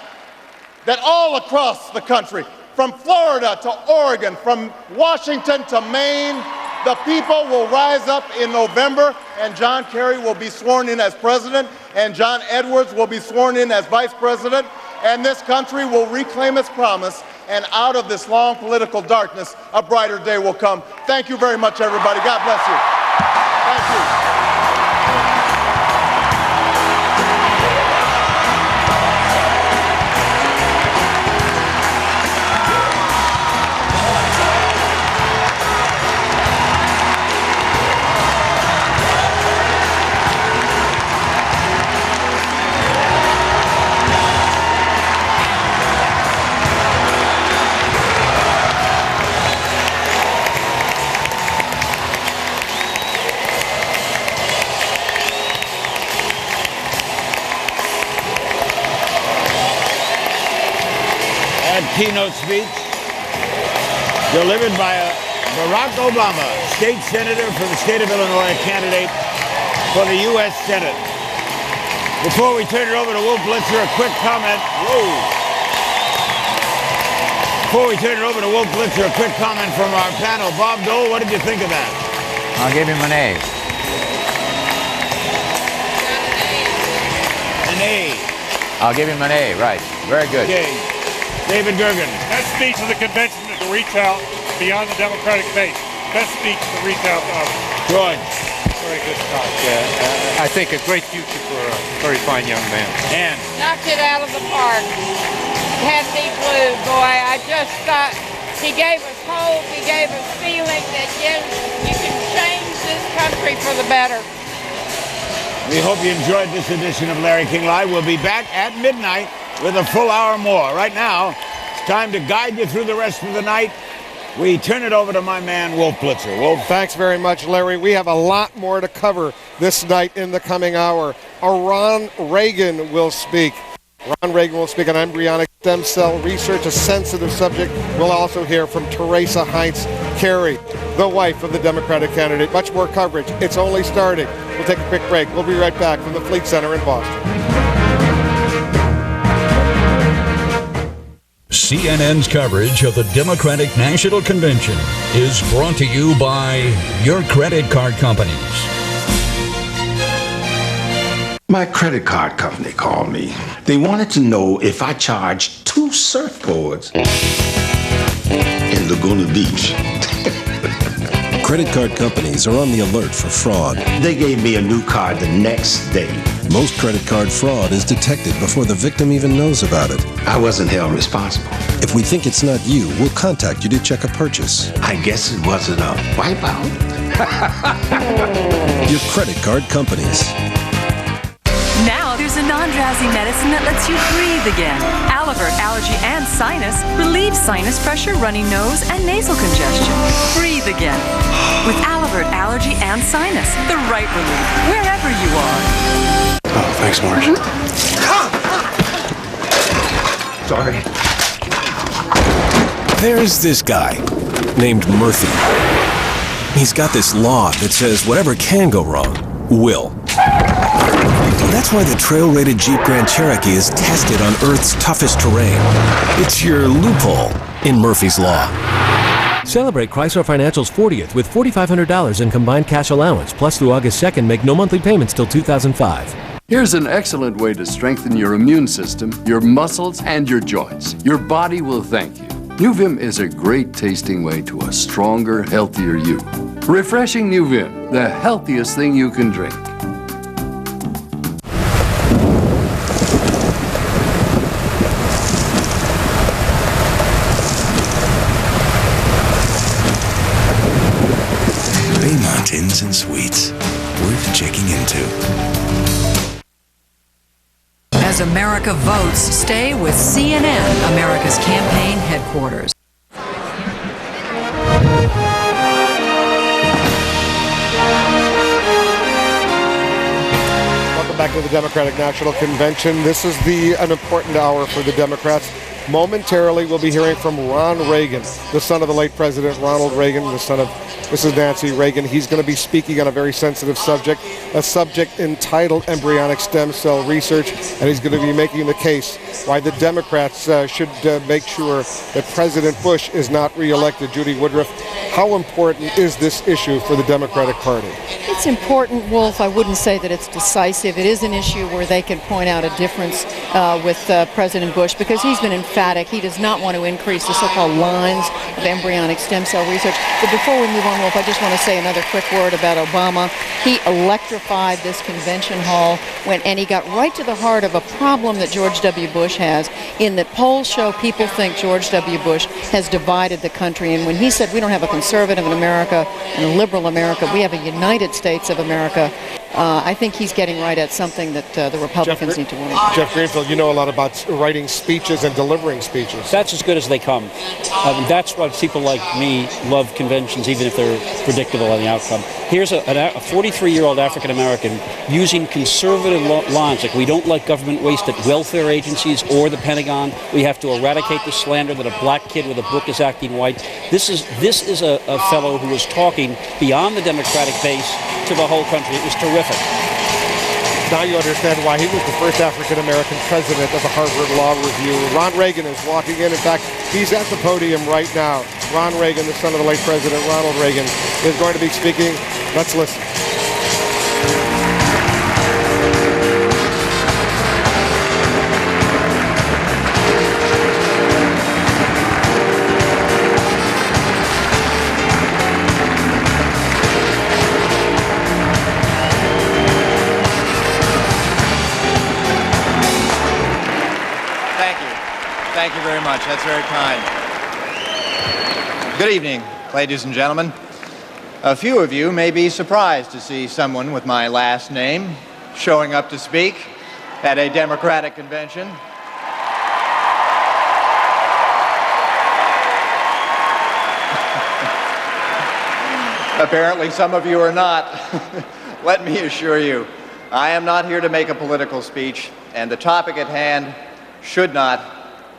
that all across the country, from Florida to Oregon, from Washington to Maine, the people will rise up in November, and John Kerry will be sworn in as president, and John Edwards will be sworn in as vice president, and this country will reclaim its promise, and out of this long political darkness, a brighter day will come. Thank you very much, everybody. God bless you. Thank you. keynote speech delivered by Barack Obama, state senator for the state of Illinois, candidate for the U.S. Senate. Before we turn it over to Wolf Blitzer, a quick comment. Before we turn it over to Wolf Blitzer, a quick comment from our panel. Bob Dole, what did you think of that? I'll give him an A. An A. I'll give him an A, right. Very good. Okay. David Gergen. Best speech of the convention is to reach out beyond the Democratic base. Best speech to reach out to others. George. Very good talk. I think a great future for a very fine young man. And Knocked it out of the park. Had me glued, boy. I just thought he gave us hope. He gave us feeling that, yes, you can change this country for the better. We hope you enjoyed this edition of Larry King Live. We'll be back at midnight with a full hour more. Right now, it's time to guide you through the rest of the night. We turn it over to my man, Wolf Blitzer. Wolf. Thanks very much, Larry. We have a lot more to cover this night in the coming hour. Ron Reagan will speak. Ron Reagan will speak on embryonic stem cell research, a sensitive subject. We'll also hear from Teresa Heinz Kerry, the wife of the Democratic candidate. Much more coverage. It's only starting. We'll take a quick break. We'll be right back from the Fleet Center in Boston. CNN's coverage of the Democratic National Convention is brought to you by your credit card companies. My credit card company called me. They wanted to know if I charged 2 surfboards in Laguna Beach. Credit card companies are on the alert for fraud. They gave me a new card the next day. Most credit card fraud is detected before the victim even knows about it. I wasn't held responsible. If we think it's not you, we'll contact you to check a purchase. I guess it wasn't a wipeout. Your credit card companies. Now there's a non-drowsy medicine that lets you breathe again. Alivert Allergy and Sinus relieves sinus pressure, runny nose, and nasal congestion. Breathe again. With Alivert Allergy and Sinus, the right relief, wherever you are. Oh, thanks, Marge. Sorry. There's this guy named Murphy. He's got this law that says whatever can go wrong will. That's why the trail-rated Jeep Grand Cherokee is tested on Earth's toughest terrain. It's your loophole in Murphy's Law. Celebrate Chrysler Financial's 40th with $4,500 in combined cash allowance. Plus, through August 2nd, make no monthly payments till 2005. Here's an excellent way to strengthen your immune system, your muscles, and your joints. Your body will thank you. Nuvim is a great tasting way to a stronger, healthier you. Refreshing Nuvim, the healthiest thing you can drink. Tins and sweets, worth checking into. As America votes, stay with CNN, America's campaign headquarters. Welcome back to the Democratic National Convention. This is an important hour for the Democrats. Momentarily, we'll be hearing from Ron Reagan, the son of the late President Ronald Reagan, the son of Mrs. Nancy Reagan. He's going to be speaking on a very sensitive subject, a subject entitled embryonic stem cell research, and he's going to be making the case why the Democrats should make sure that President Bush is not reelected. Judy Woodruff, how important is this issue for the Democratic Party? It's important, Wolf. I wouldn't say that it's decisive. It is an issue where they can point out a difference with President Bush because he's been emphatic. He does not want to increase the so-called lines of embryonic stem cell research. But before we move on, Wolf, I just want to say another quick word about Obama. He electrified this convention hall and he got right to the heart of a problem that George W. Bush has, in that polls show people think George W. Bush has divided the country. And when he said we don't have a conservative in America and a liberal America, we have a United States of America, I think he's getting right at something that the Republicans need to worry about. Jeff Greenfield, you know a lot about writing speeches and delivering speeches. That's as good as they come. That's why people like me love conventions, even if they're predictable on the outcome. Here's a 43-year-old African-American using conservative lines, like we don't like government waste at welfare agencies or the Pentagon. We have to eradicate the slander that a black kid with a book is acting white. This is a fellow who is talking beyond the Democratic base to the whole country. It was terrific. Now you understand why he was the first African-American president of the Harvard Law Review. Ron Reagan is walking in. In fact, he's at the podium right now. Ron Reagan, the son of the late President Ronald Reagan, is going to be speaking. Let's listen. Thank you very much. That's very kind. Good evening, ladies and gentlemen. A few of you may be surprised to see someone with my last name showing up to speak at a Democratic convention. Apparently, some of you are not. Let me assure you, I am not here to make a political speech, and the topic at hand should not,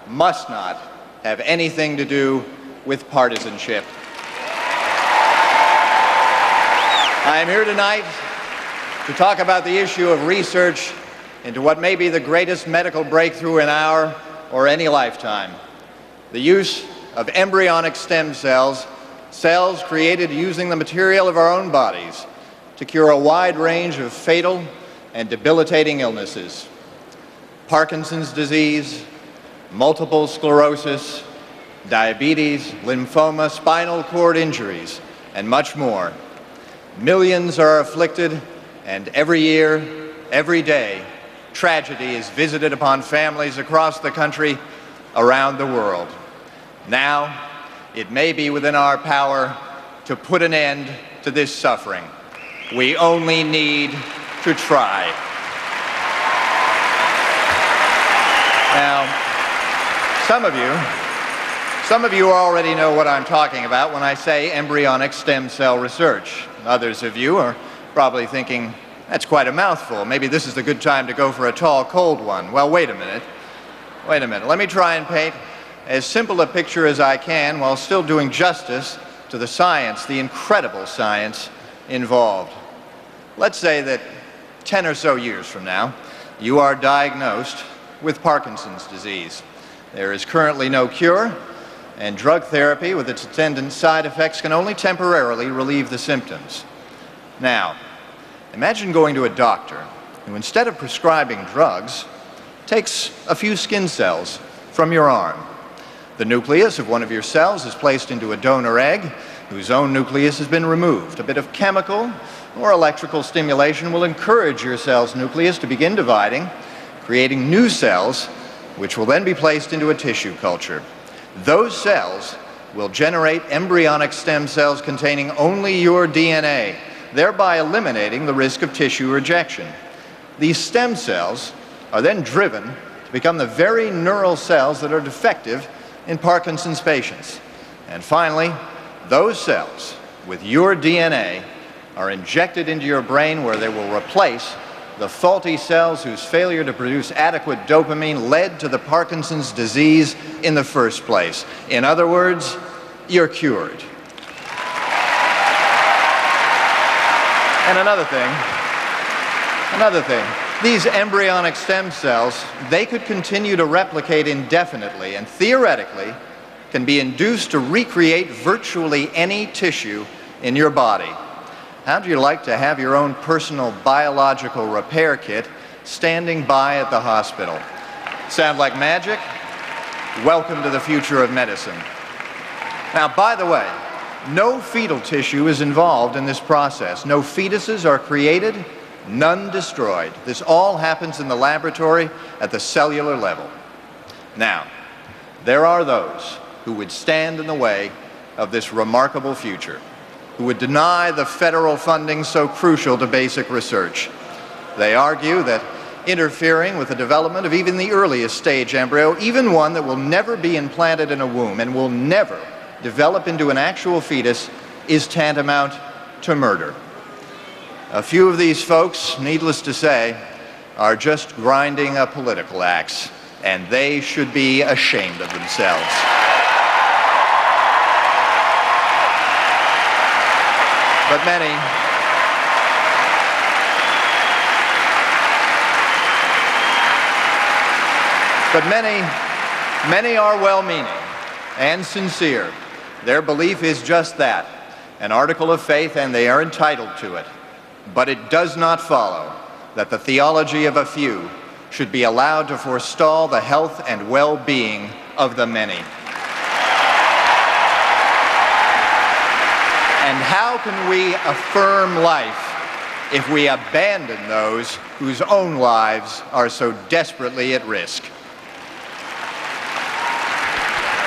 must not have anything to do with partisanship. I am here tonight to talk about the issue of research into what may be the greatest medical breakthrough in our or any lifetime: the use of embryonic stem cells, cells created using the material of our own bodies to cure a wide range of fatal and debilitating illnesses: Parkinson's disease, multiple sclerosis, diabetes, lymphoma, spinal cord injuries, and much more. Millions are afflicted, and every year, every day, tragedy is visited upon families across the country, around the world. Now, it may be within our power to put an end to this suffering. We only need to try. Now, some of you already know what I'm talking about when I say embryonic stem cell research. Others of you are probably thinking, that's quite a mouthful. Maybe this is the good time to go for a tall, cold one. Well, wait a minute. Let me try and paint as simple a picture as I can while still doing justice to the science, the incredible science involved. Let's say that 10 or so years from now, you are diagnosed with Parkinson's disease. There is currently no cure, and drug therapy with its attendant side effects can only temporarily relieve the symptoms. Now, imagine going to a doctor who, instead of prescribing drugs, takes a few skin cells from your arm. The nucleus of one of your cells is placed into a donor egg whose own nucleus has been removed. A bit of chemical or electrical stimulation will encourage your cell's nucleus to begin dividing, creating new cells, which will then be placed into a tissue culture. Those cells will generate embryonic stem cells containing only your DNA, thereby eliminating the risk of tissue rejection. These stem cells are then driven to become the very neural cells that are defective in Parkinson's patients. And finally, those cells with your DNA are injected into your brain, where they will replace the faulty cells whose failure to produce adequate dopamine led to the Parkinson's disease in the first place. In other words, you're cured. And another thing, these embryonic stem cells, they could continue to replicate indefinitely and theoretically can be induced to recreate virtually any tissue in your body. How'd you like to have your own personal biological repair kit standing by at the hospital? Sound like magic? Welcome to the future of medicine. Now, by the way, no fetal tissue is involved in this process. No fetuses are created, none destroyed. This all happens in the laboratory at the cellular level. Now, there are those who would stand in the way of this remarkable future. who would deny the federal funding so crucial to basic research. They argue that interfering with the development of even the earliest stage embryo, even one that will never be implanted in a womb and will never develop into an actual fetus, is tantamount to murder. A few of these folks, needless to say, are just grinding a political axe, and they should be ashamed of themselves. But many are well-meaning and sincere. Their belief is just that, an article of faith, and they are entitled to it. But it does not follow that the theology of a few should be allowed to forestall the health and well-being of the many. And how can we affirm life if we abandon those whose own lives are so desperately at risk?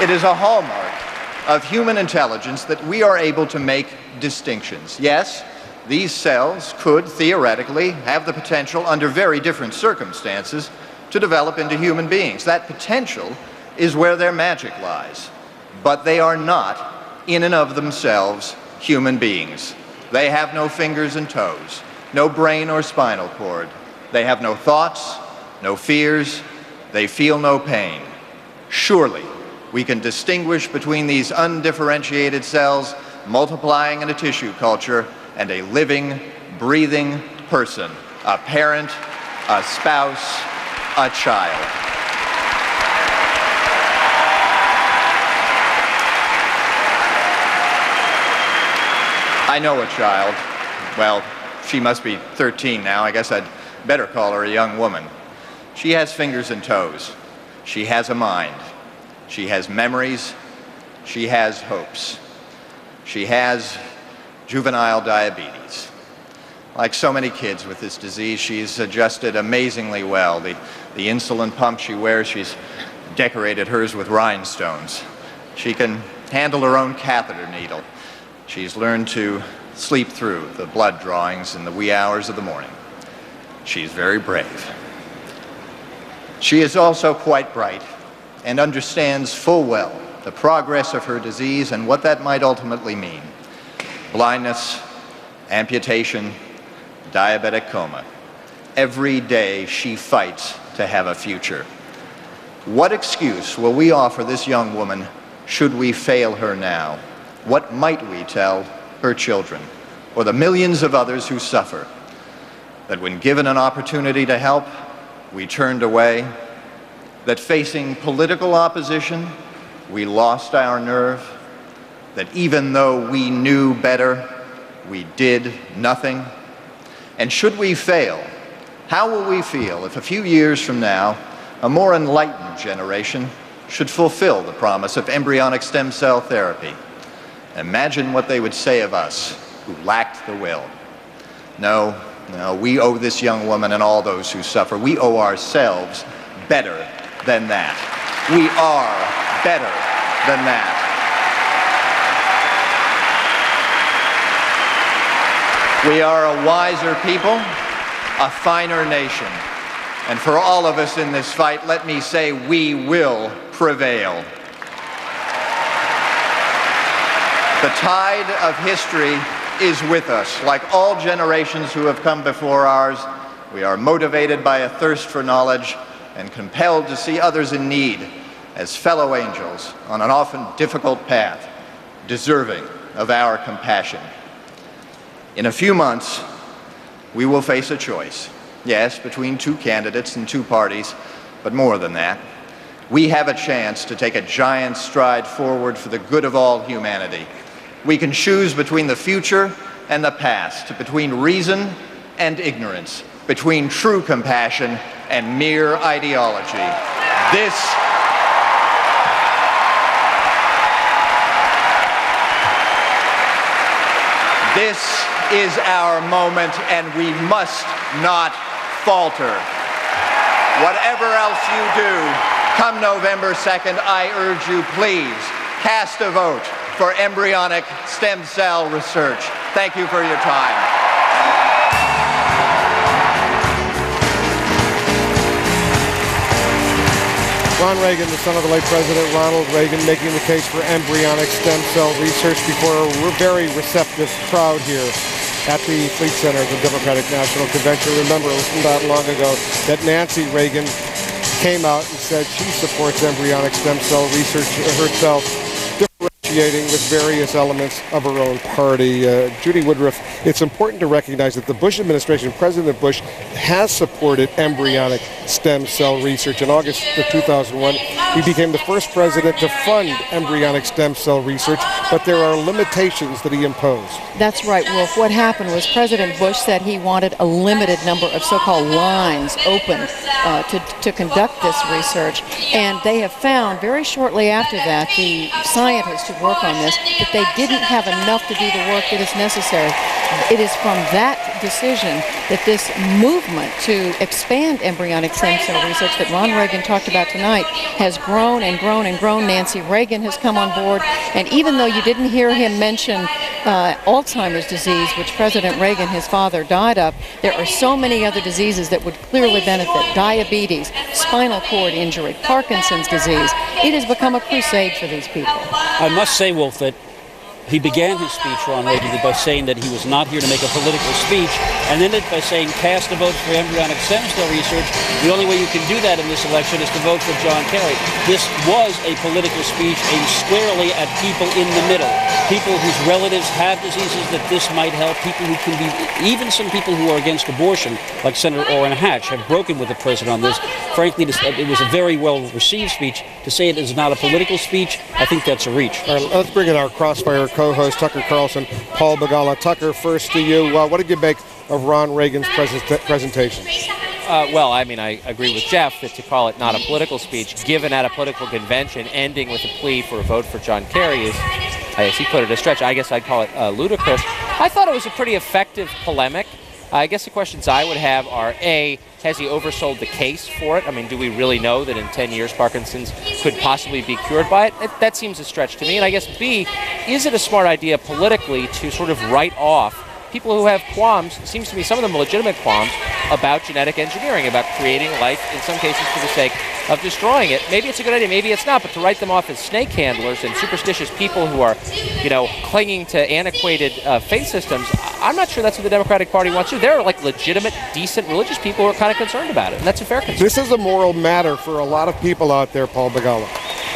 It is a hallmark of human intelligence that we are able to make distinctions. Yes, these cells could theoretically have the potential, under very different circumstances, to develop into human beings. That potential is where their magic lies. But they are not, in and of themselves, human beings. They have no fingers and toes, no brain or spinal cord. They have no thoughts, no fears. They feel no pain. Surely, we can distinguish between these undifferentiated cells multiplying in a tissue culture and a living, breathing person, a parent, a spouse, a child. I know a child. Well, she must be 13 now. I guess I'd better call her a young woman. She has fingers and toes. She has a mind. She has memories. She has hopes. She has juvenile diabetes. Like so many kids with this disease, she's adjusted amazingly well. The insulin pump she wears, she's decorated hers with rhinestones. She can handle her own catheter needle. She's learned to sleep through the blood drawings in the wee hours of the morning. She's very brave. She is also quite bright and understands full well the progress of her disease and what that might ultimately mean. Blindness, amputation, diabetic coma. Every day she fights to have a future. What excuse will we offer this young woman should we fail her now? What might we tell her children or the millions of others who suffer? That when given an opportunity to help, we turned away? That facing political opposition, we lost our nerve? That even though we knew better, we did nothing? And should we fail, how will we feel if a few years from now, a more enlightened generation should fulfill the promise of embryonic stem cell therapy? Imagine what they would say of us who lacked the will. No, we owe this young woman and all those who suffer, we owe ourselves better than that. We are better than that. We are a wiser people, a finer nation. And for all of us in this fight, let me say, we will prevail. The tide of history is with us. Like all generations who have come before ours, we are motivated by a thirst for knowledge and compelled to see others in need as fellow angels on an often difficult path, deserving of our compassion. In a few months, we will face a choice. Yes, between two candidates and two parties, but more than that. We have a chance to take a giant stride forward for the good of all humanity. We can choose between the future and the past, between reason and ignorance, between true compassion and mere ideology. This is our moment, and we must not falter. Whatever else you do, come November 2nd, I urge you, please, cast a vote for embryonic stem cell research. Thank you for your time. Ron Reagan, the son of the late President Ronald Reagan, making the case for embryonic stem cell research before a very receptive crowd here at the Fleet Center of the Democratic National Convention. Remember, it wasn't that long ago that Nancy Reagan came out and said she supports embryonic stem cell research herself, differentiating with various elements of her own party. Judy Woodruff, it's important to recognize that the Bush administration, President Bush, has supported embryonic stem cell research. In August of 2001, he became the first president to fund embryonic stem cell research, but there are limitations that he imposed. That's right, Wolf. What happened was President Bush said he wanted a limited number of so-called lines open to conduct this research, and they have found very shortly after that, the scientists who work on this, that they didn't have enough to do the work that is necessary. It is from that decision that this movement to expand embryonic stem cell research that Ron Reagan talked about tonight has grown and grown and grown. Nancy Reagan has come on board, and even though you didn't hear him mention Alzheimer's disease, which President Reagan, his father, died of, there are so many other diseases that would clearly benefit. Diabetes, spinal cord injury, Parkinson's disease. It has become a crusade for these people. I must say, Wolf, that he began his speech, Ron Reagan, by saying that he was not here to make a political speech, and ended by saying, cast a vote for embryonic stem cell research. The only way you can do that in this election is to vote for John Kerry. This was a political speech aimed squarely at people in the middle, people whose relatives have diseases that this might help, people who can be, even some people who are against abortion, like Senator Orrin Hatch, have broken with the president on this. Frankly, it was a very well-received speech. To say it is not a political speech, I think that's a reach. All right, let's bring in our Crossfire co-host, Tucker Carlson, Paul Begala. Tucker, first to you. What did you make of Ron Reagan's presentation? Well, I mean, I agree with Jeff that to call it not a political speech, given at a political convention, ending with a plea for a vote for John Kerry is, as he put it, a stretch. I guess I'd call it ludicrous. I thought it was a pretty effective polemic. I guess the questions I would have are, A, has he oversold the case for it? I mean, do we really know that in 10 years Parkinson's could possibly be cured by it? That seems a stretch to me. And I guess, B, is it a smart idea politically to sort of write off people who have qualms, it seems to me some of them legitimate qualms, about genetic engineering, about creating life, in some cases for the sake of destroying it? Maybe it's a good idea, maybe it's not, but to write them off as snake handlers and superstitious people who are, clinging to antiquated faith systems, I'm not sure that's what the Democratic Party wants to do. There are legitimate, decent religious people who are kind of concerned about it, and that's a fair concern. This is a moral matter for a lot of people out there, Paul Begala.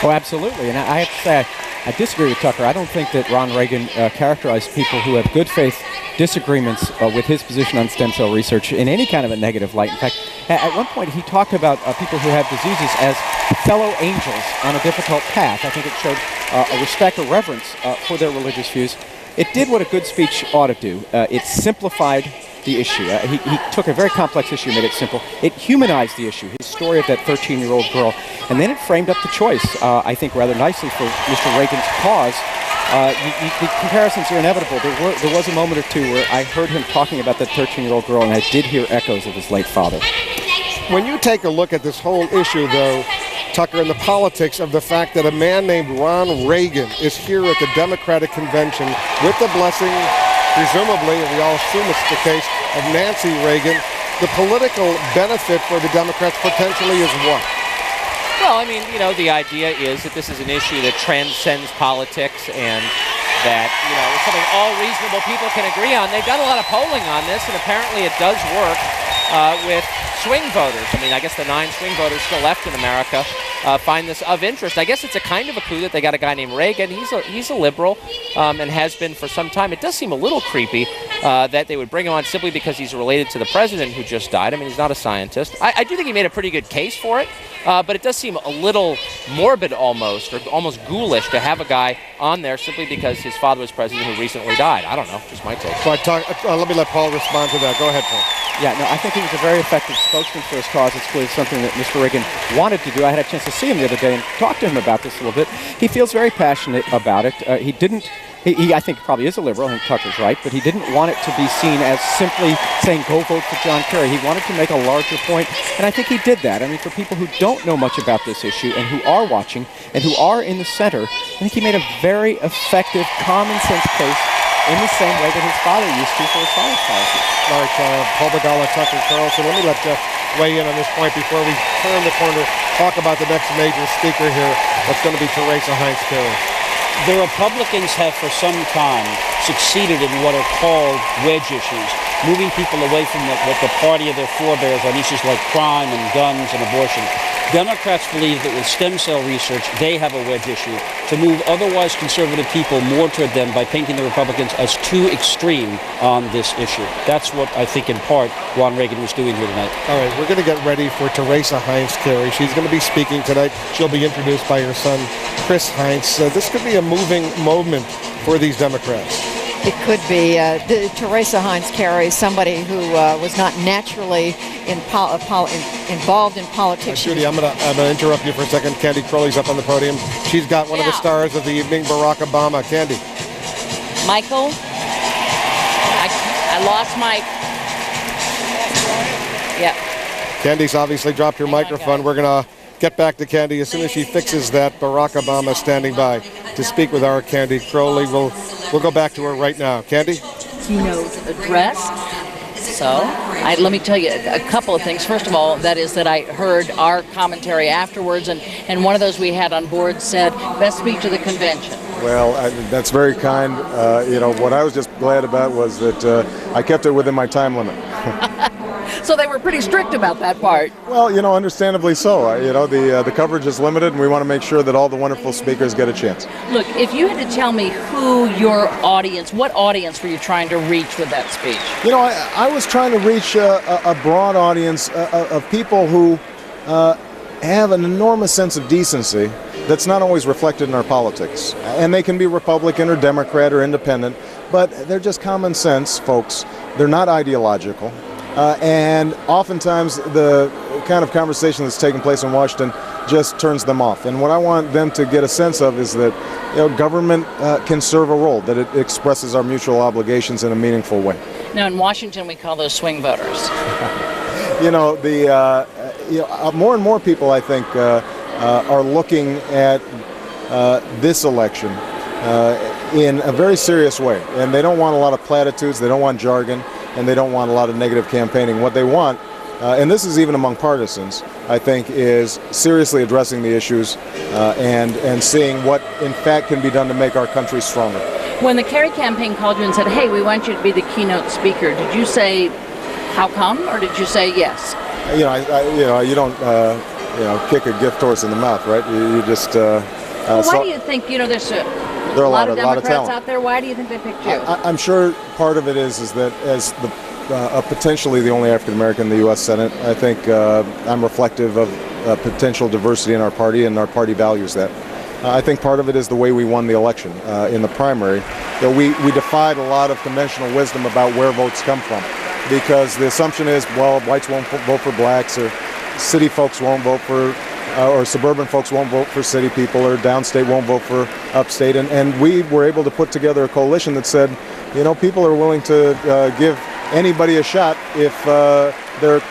Oh, absolutely, and I have to say, I disagree with Tucker. I don't think that Ron Reagan characterized people who have good faith disagreements with his position on stem cell research in any kind of a negative light. In fact, at one point he talked about people who have diseases as fellow angels on a difficult path. I think it showed a respect or reverence for their religious views. It did what a good speech ought to do. It simplified the issue. He took a very complex issue and made it simple. It humanized the issue, his story of that 13-year-old girl, and then it framed up the choice, I think, rather nicely for Mr. Reagan's cause. The comparisons are inevitable. There was a moment or two where I heard him talking about that 13-year-old girl, and I did hear echoes of his late father. When you take a look at this whole issue, though, Tucker, and the politics of the fact that a man named Ron Reagan is here at the Democratic Convention with the blessing, presumably, and we all assume it's the case, of Nancy Reagan, the political benefit for the Democrats potentially is what? Well, I mean, the idea is that this is an issue that transcends politics and that, it's something all reasonable people can agree on. They've done a lot of polling on this, and apparently it does work with swing voters. I mean, I guess the 9 swing voters still left in America find this of interest. I guess it's a kind of a coup that they got a guy named Reagan. He's a liberal and has been for some time. It does seem a little creepy that they would bring him on simply because he's related to the president who just died. I mean, he's not a scientist. I do think he made a pretty good case for it, but it does seem a little morbid almost, or almost ghoulish to have a guy on there simply because his father was president who recently died. I don't know, just my take. So let me let Paul respond to that. Go ahead, Paul. Yeah, no, I think it was a very effective spokesman for his cause, it's clearly something that Mr. Reagan wanted to do. I had a chance to see him the other day and talk to him about this a little bit. He feels very passionate about it. He I think probably is a liberal, I think Tucker's right, but he didn't want it to be seen as simply saying, go vote for John Kerry. He wanted to make a larger point, and I think he did that. I mean, for people who don't know much about this issue and who are watching and who are in the center, I think he made a very effective, common-sense case in the same way that his father used to for his father's policy. All right, Paul Begala, Tucker Carlson, let me let Jeff weigh in on this point before we turn the corner, talk about the next major speaker here. That's going to be Teresa Heinz Kerry. The Republicans have for some time succeeded in what are called wedge issues, moving people away from what the party of their forebears on issues like crime and guns and abortion. Democrats believe that with stem cell research, they have a wedge issue to move otherwise conservative people more toward them by painting the Republicans as too extreme on this issue. That's what I think in part Ron Reagan was doing here tonight. All right, we're going to get ready for Teresa Heinz Kerry. She's going to be speaking tonight. She'll be introduced by her son, Chris Heinz. This could be a moving moment for these Democrats. It could be. Teresa Heinz Kerry, somebody who was not naturally involved in politics. Judy, I'm gonna interrupt you for a second. Candy Crowley's up on the podium. She's got one of the stars of the evening, Barack Obama. Candy. Michael, I lost Mike. Yeah. Candy's obviously dropped her microphone. We're gonna get back to Candy as soon as she fixes that. Barack Obama standing by to speak with our Candy Crowley. We'll go back to her right now. Candy? Keynote address. So, let me tell you a couple of things. First of all, that is that I heard our commentary afterwards, and one of those we had on board said, best speech of the convention. Well, that's very kind. What I was just glad about was that I kept it within my time limit. So they were pretty strict about that part. Well, understandably so. The coverage is limited, and we want to make sure that all the wonderful speakers get a chance. Look, if you had to tell me what audience were you trying to reach with that speech? I was trying to reach a broad audience of people who have an enormous sense of decency that's not always reflected in our politics. And they can be Republican or Democrat or independent, but they're just common sense folks. They're not ideological. And oftentimes the kind of conversation that's taking place in Washington just turns them off. And what I want them to get a sense of is that government can serve a role, that it expresses our mutual obligations in a meaningful way. Now in Washington we call those swing voters. More and more people, I think, are looking at this election in a very serious way. And they don't want a lot of platitudes, they don't want jargon, and they don't want a lot of negative campaigning. What they want, and this is even among partisans, I think, is seriously addressing the issues and seeing what, in fact, can be done to make our country stronger. When the Kerry campaign called you and said, hey, we want you to be the keynote speaker, did you say, how come, or did you say yes? You don't, kick a gift horse in the mouth, right? You just... why do you think, there's a lot of Democrats out there. Why do you think they picked you? I'm sure part of it is that as potentially the only African American in the U.S. Senate, I think I'm reflective of potential diversity in our party, and our party values that. I think part of it is the way we won the election in the primary. We defied a lot of conventional wisdom about where votes come from, because the assumption is, well, whites won't vote for blacks, or city folks won't vote for or suburban folks won't vote for city people, or downstate won't vote for upstate. And we were able to put together a coalition that said, people are willing to give anybody a shot if they're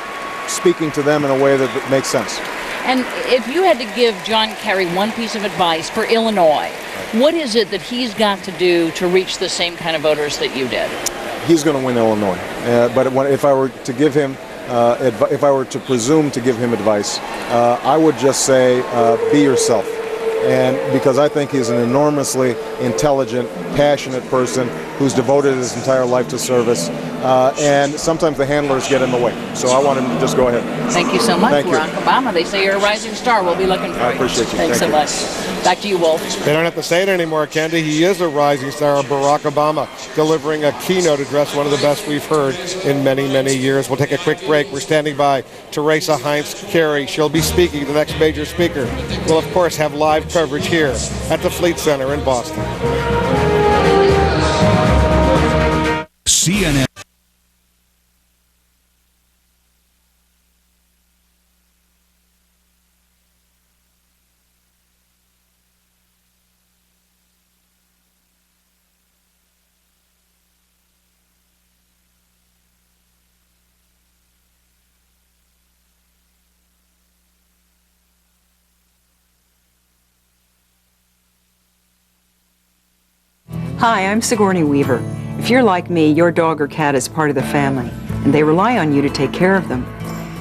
speaking to them in a way that makes sense. And if you had to give John Kerry one piece of advice for Illinois, what is it that he's got to do to reach the same kind of voters that you did? He's going to win Illinois. But if I were to give him if I were to presume to give him advice, I would just say, be yourself. And because I think he's an enormously intelligent, passionate person who's devoted his entire life to service. And sometimes the handlers get in the way. So I want him to just go ahead. Thank you so much, Thank Barack Obama. They say you're a rising star. We'll be looking for you. I appreciate you. Thanks Thank so you. much. Back to you, Wolf. They don't have to say it anymore, Candy. He is a rising star, Barack Obama, delivering a keynote address, one of the best we've heard in many, many years. We'll take a quick break. We're standing by Teresa Heinz Kerry. She'll be speaking, the next major speaker. We'll, of course, have live coverage here at the Fleet Center in Boston. CNN. Hi, I'm Sigourney Weaver. If you're like me, your dog or cat is part of the family, and they rely on you to take care of them.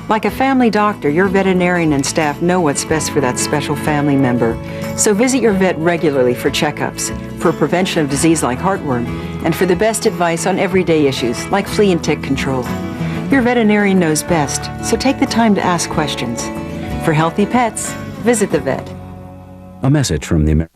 Like a family doctor, your veterinarian and staff know what's best for that special family member. So visit your vet regularly for checkups, for prevention of disease like heartworm, and for the best advice on everyday issues like flea and tick control. Your veterinarian knows best, so take the time to ask questions. For healthy pets, visit the vet. A message from the American.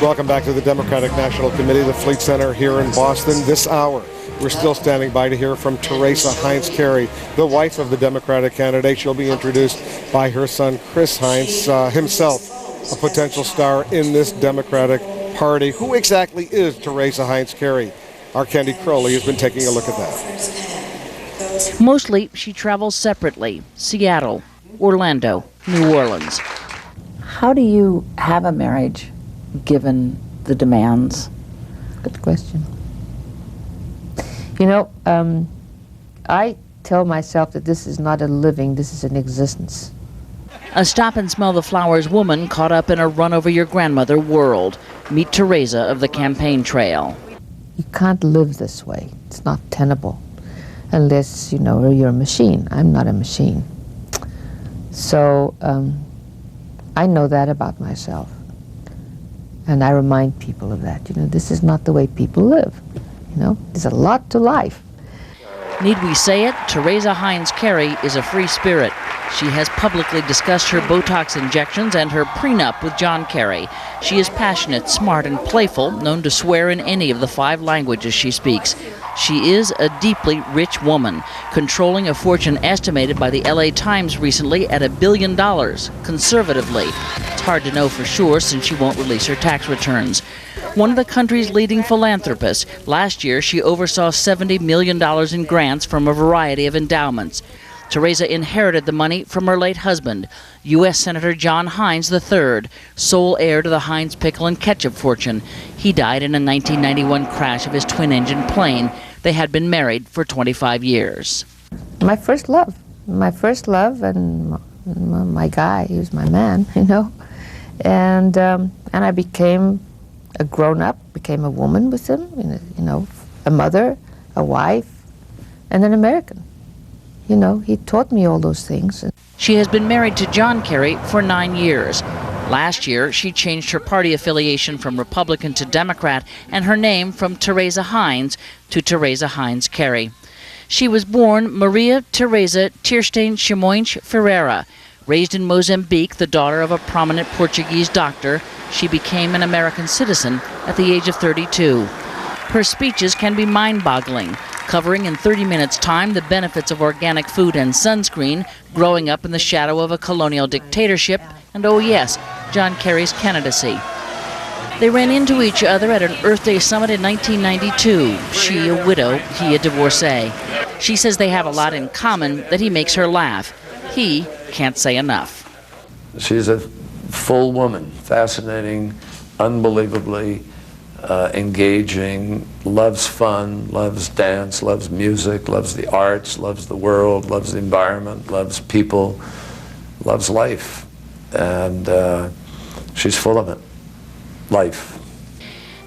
Welcome back to the Democratic National Committee, the Fleet Center here in Boston. This hour, we're still standing by to hear from Teresa Heinz Kerry, the wife of the Democratic candidate. She'll be introduced by her son, Chris Heinz, himself a potential star in this Democratic Party. Who exactly is Teresa Heinz Kerry? Our Candy Crowley has been taking a look at that. Mostly, she travels separately. Seattle, Orlando, New Orleans. How do you have a marriage given the demands? Good question. You know, I tell myself that this is not a living, this is an existence. A stop-and-smell-the-flowers woman caught up in a run-over-your-grandmother world. Meet Teresa of the campaign trail. You can't live this way. It's not tenable unless, you know, you're a machine. I'm not a machine. So I know that about myself. And I remind people of that. You know, this is not the way people live. You know, there's a lot to life. Need we say it? Teresa Heinz Kerry is a free spirit. She has publicly discussed her Botox injections and her prenup with John Kerry. She is passionate, smart, and playful, known to swear in any of the 5 languages she speaks. She is a deeply rich woman, controlling a fortune estimated by the LA Times recently at $1 billion, conservatively. It's hard to know for sure since she won't release her tax returns. One of the country's leading philanthropists, last year she oversaw $70 million in grants from a variety of endowments. Teresa inherited the money from her late husband, U.S. Senator John Heinz III, sole heir to the Heinz pickle and ketchup fortune. He died in a 1991 crash of his twin-engine plane. They had been married for 25 years. My first love, and my guy, he was my man, you know. And I became a grown-up, became a woman with him, you know, a mother, a wife, and an American. You know, he taught me all those things. She has been married to John Kerry for 9 years. Last year, she changed her party affiliation from Republican to Democrat and her name from Teresa Heinz to Teresa Heinz Kerry. She was born Maria Teresa Tirstein Simões Ferreira. Raised in Mozambique, the daughter of a prominent Portuguese doctor, she became an American citizen at the age of 32. Her speeches can be mind-boggling, covering in 30 minutes' time the benefits of organic food and sunscreen, growing up in the shadow of a colonial dictatorship, and oh yes, John Kerry's candidacy. They ran into each other at an Earth Day summit in 1992, she a widow, he a divorcee. She says they have a lot in common, that he makes her laugh. He can't say enough. She's a full woman, fascinating, unbelievably engaging, loves fun, loves dance, loves music, loves the arts, loves the world, loves the environment, loves people, loves life. And she's full of it. Life.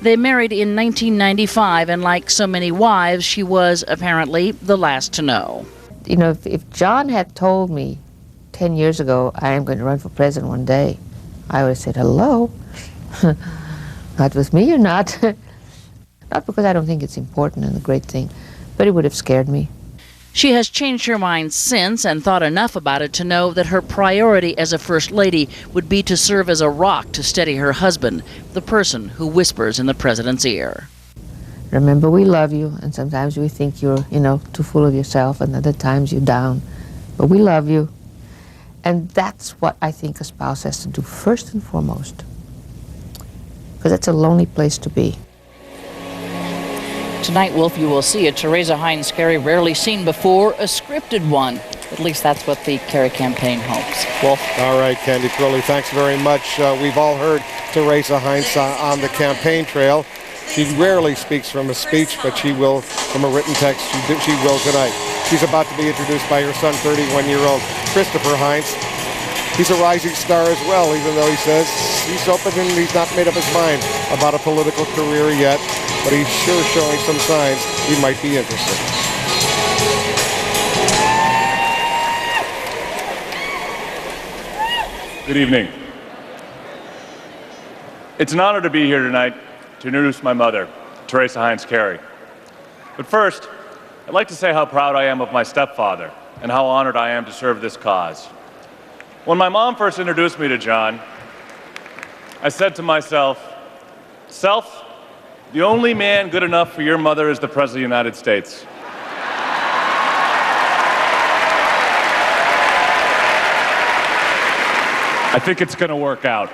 They married in 1995, and like so many wives, she was apparently the last to know. You know, if John had told me 10 years ago, I am going to run for president one day, I would have said, hello. Not with me or not. Not because I don't think it's important and a great thing, but it would have scared me. She has changed her mind since and thought enough about it to know that her priority as a First Lady would be to serve as a rock to steady her husband, the person who whispers in the president's ear. Remember, we love you, and sometimes we think you're, you know, too full of yourself, and other times you're down. But we love you. And that's what I think a spouse has to do first and foremost. Because it's a lonely place to be. Tonight, Wolf, you will see a Teresa Heinz Kerry rarely seen before, a scripted one. At least that's what the Kerry campaign hopes. Wolf? All right, Candy Crowley, thanks very much. We've all heard Teresa Heinz on the campaign trail. She rarely speaks from a speech, but she will from a written text. She will tonight. She's about to be introduced by her son, 31-year-old Christopher Heinz. He's a rising star as well, even though he says he's open and he's not made up his mind about a political career yet, but he's sure showing some signs he might be interested. Good evening. It's an honor to be here tonight to introduce my mother, Teresa Heinz Kerry. But first, I'd like to say how proud I am of my stepfather and how honored I am to serve this cause. When my mom first introduced me to John, I said to myself, "Self, the only man good enough for your mother is the President of the United States." I think it's going to work out.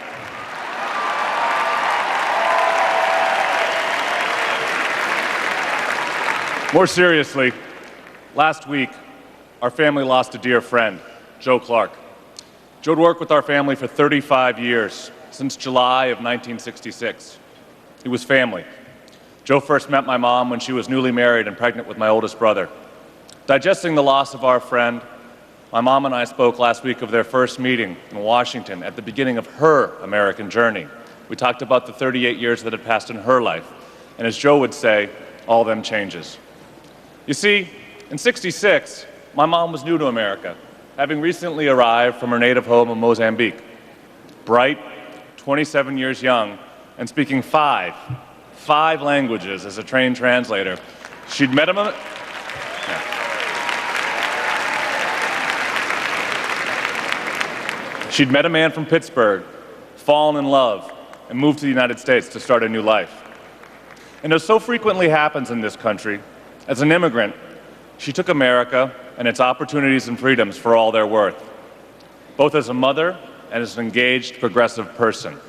More seriously, last week, our family lost a dear friend, Joe Clark. Joe had worked with our family for 35 years, since July of 1966. He was family. Joe first met my mom when she was newly married and pregnant with my oldest brother. Digesting the loss of our friend, my mom and I spoke last week of their first meeting in Washington at the beginning of her American journey. We talked about the 38 years that had passed in her life, and as Joe would say, all them changes. You see, in '66, my mom was new to America, having recently arrived from her native home of Mozambique. Bright, 27 years young, and speaking five languages as a trained translator. She'd met him. She'd met a man from Pittsburgh, fallen in love, and moved to the United States to start a new life. And as so frequently happens in this country, as an immigrant, she took America and its opportunities and freedoms for all they're worth, both as a mother and as an engaged, progressive person.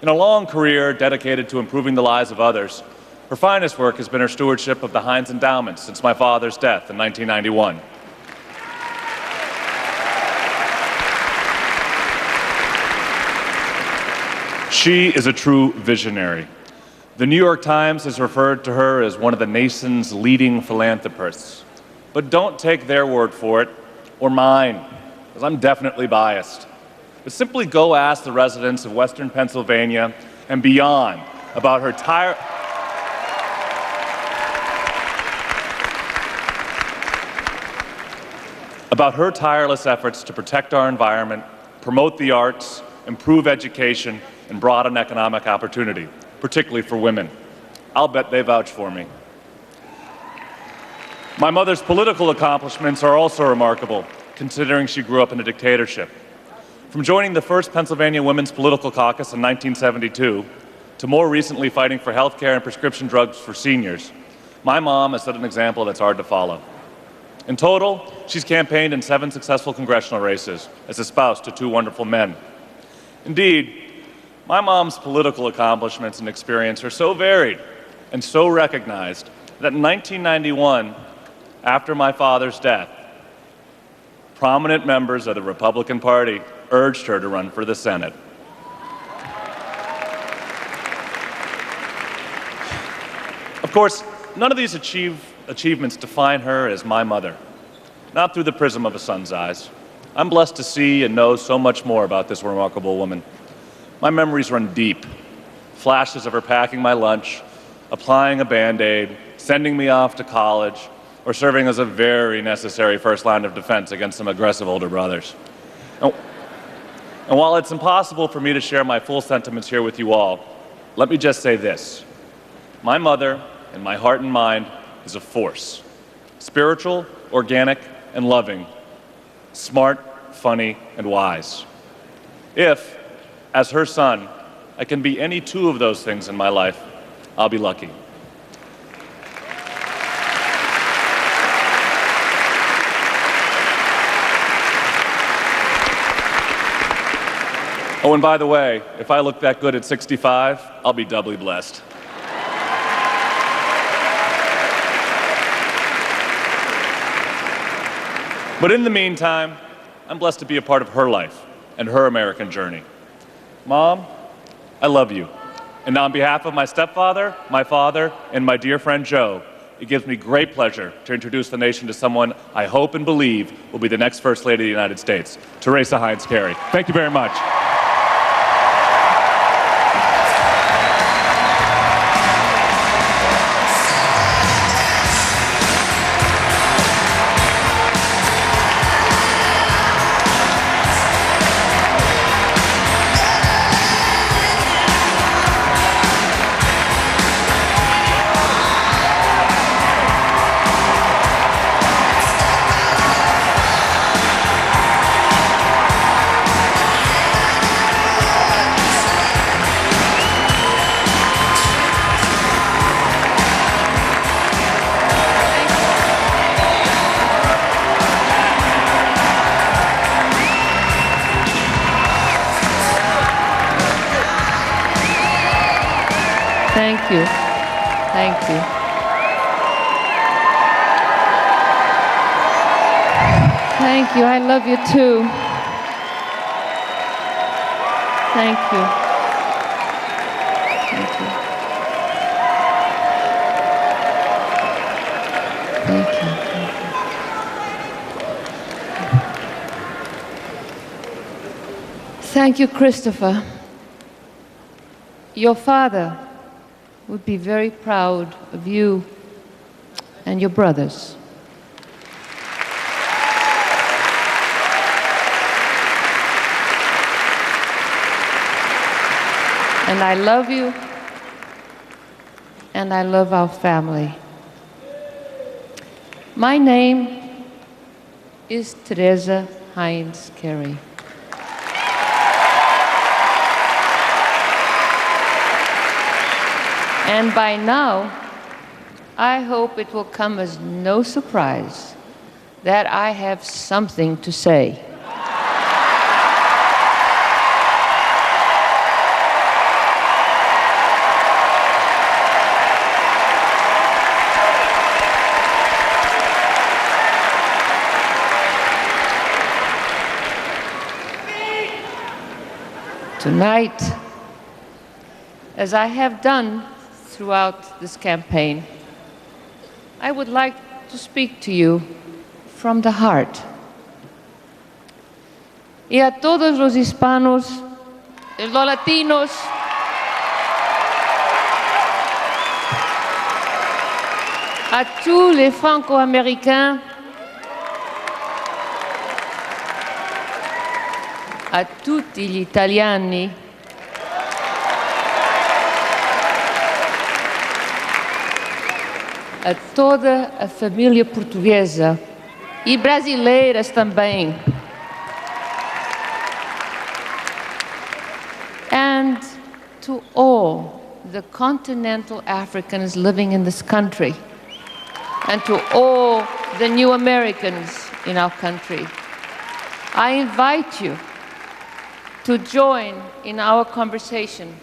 In a long career dedicated to improving the lives of others, her finest work has been her stewardship of the Heinz Endowment since my father's death in 1991. She is a true visionary. The New York Times has referred to her as one of the nation's leading philanthropists. But don't take their word for it, or mine, because I'm definitely biased. But simply go ask the residents of Western Pennsylvania and beyond about her tireless efforts to protect our environment, promote the arts, improve education, and broaden economic opportunity, particularly for women. I'll bet they vouch for me. My mother's political accomplishments are also remarkable, considering she grew up in a dictatorship. From joining the first Pennsylvania Women's Political Caucus in 1972, to more recently fighting for health care and prescription drugs for seniors, my mom has set an example that's hard to follow. In total, she's campaigned in 7 successful congressional races as a spouse to 2 wonderful men. Indeed, my mom's political accomplishments and experience are so varied and so recognized that in 1991, after my father's death, prominent members of the Republican Party urged her to run for the Senate. Of course, none of these achievements define her as my mother, not through the prism of a son's eyes. I'm blessed to see and know so much more about this remarkable woman. My memories run deep. Flashes of her packing my lunch, applying a Band-Aid, sending me off to college, or serving as a very necessary first line of defense against some aggressive older brothers. And while it's impossible for me to share my full sentiments here with you all, let me just say this. My mother, in my heart and mind, is a force. Spiritual, organic, and loving. Smart, funny, and wise. If, as her son, I can be any 2 of those things in my life, I'll be lucky. Oh, and by the way, if I look that good at 65, I'll be doubly blessed. But in the meantime, I'm blessed to be a part of her life and her American journey. Mom, I love you, And on behalf of my stepfather, my father, and my dear friend Joe, it gives me great pleasure to introduce the nation to someone I hope and believe will be the next First Lady of the United States, Teresa Heinz Kerry. Thank you very much. Thank you. Thank you. Thank you. I love you too. Thank you. Thank you. Thank you. Thank you, Christopher. Your father would be very proud of you and your brothers. And I love you, and I love our family. My name is Teresa Heinz Kerry. And by now, I hope it will come as no surprise that I have something to say. Tonight, as I have done throughout this campaign, I would like to speak to you from the heart. Y a todos los hispanos, los latinos, à tous les franco-américains, a tutti gli italiani, a toda a família portuguesa e brasileiras também. And to all the continental Africans living in this country, and to all the new Americans in our country, I invite you to join in our conversation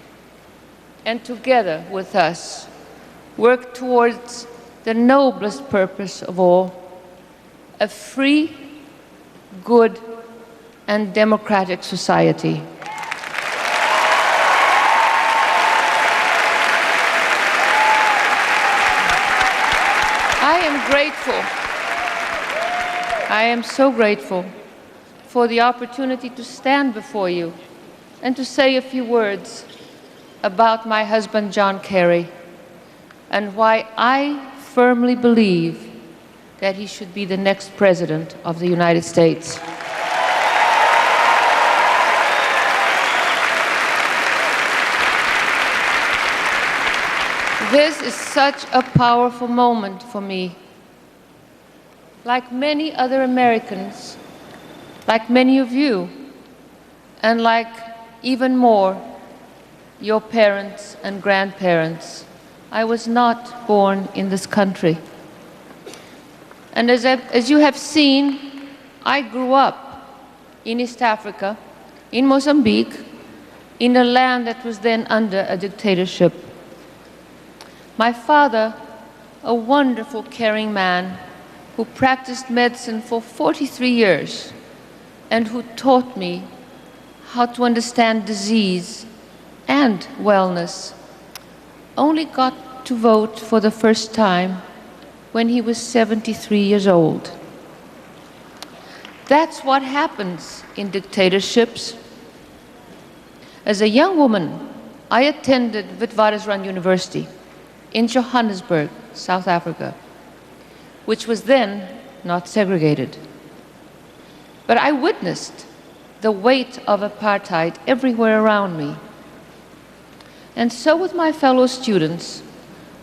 and together with us work towards the noblest purpose of all, a free, good, and democratic society. I am grateful. I am so grateful for the opportunity to stand before you and to say a few words about my husband, John Kerry, and why I firmly believe that he should be the next President of the United States. This is such a powerful moment for me. Like many other Americans, like many of you, and like even more your parents and grandparents, I was not born in this country. And as you have seen, I grew up in East Africa, in Mozambique, in a land that was then under a dictatorship. My father, a wonderful, caring man who practiced medicine for 43 years and who taught me how to understand disease and wellness only got to vote for the first time when he was 73 years old. That's what happens in dictatorships. As a young woman, I attended Witwatersrand University in Johannesburg, South Africa, which was then not segregated. But I witnessed the weight of apartheid everywhere around me. And so with my fellow students,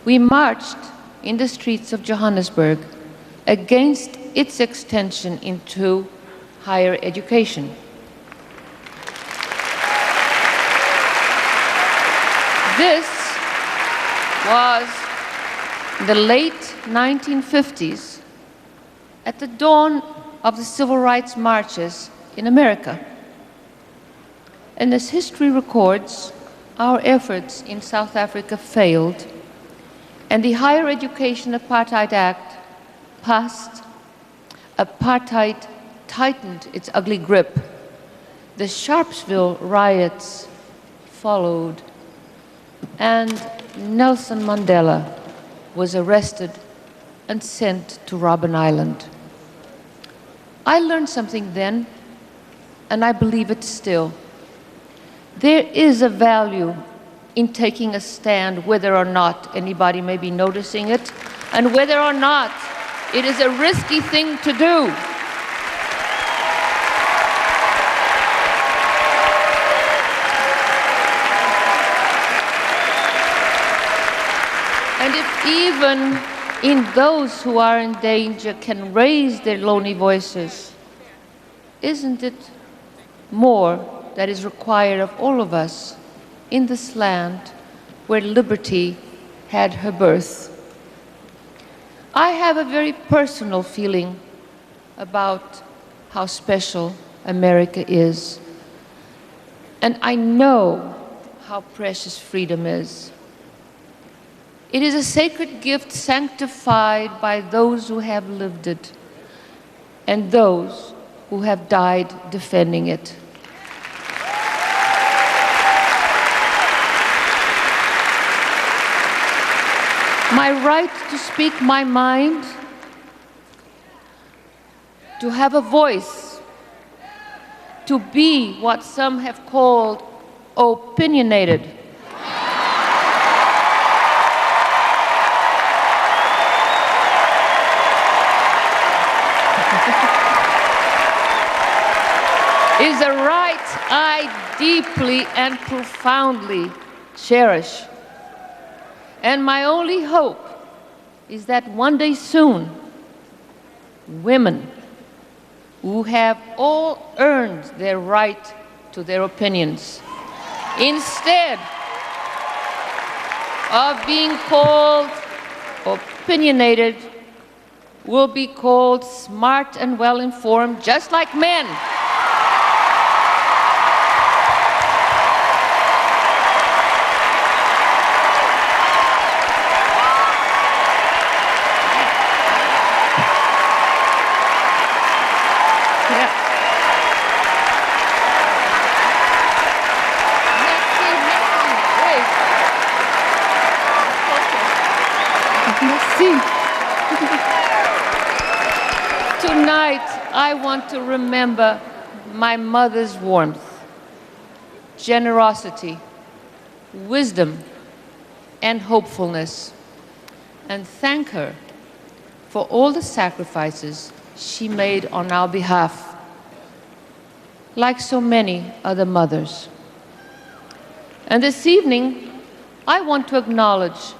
we marched in the streets of Johannesburg against its extension into higher education. This was the late 1950s, at the dawn of the civil rights marches in America. And as history records, our efforts in South Africa failed, and the Higher Education Apartheid Act passed. Apartheid tightened its ugly grip. The Sharpeville riots followed, and Nelson Mandela was arrested and sent to Robben Island. I learned something then, and I believe it still. There is a value in taking a stand, whether or not anybody may be noticing it, and whether or not it is a risky thing to do. And if even in those who are in danger can raise their lonely voices, isn't it more that is required of all of us in this land where liberty had her birth? I have a very personal feeling about how special America is. And I know how precious freedom is. It is a sacred gift sanctified by those who have lived it and those who have died defending it. My right to speak my mind, to have a voice, to be what some have called opinionated. Is a right I deeply and profoundly cherish. And my only hope is that one day soon, women who have all earned their right to their opinions, instead of being called opinionated, will be called smart and well-informed, just like men. Tonight, I want to remember my mother's warmth, generosity, wisdom, and hopefulness, and thank her for all the sacrifices she made on our behalf, like so many other mothers. And this evening, I want to acknowledge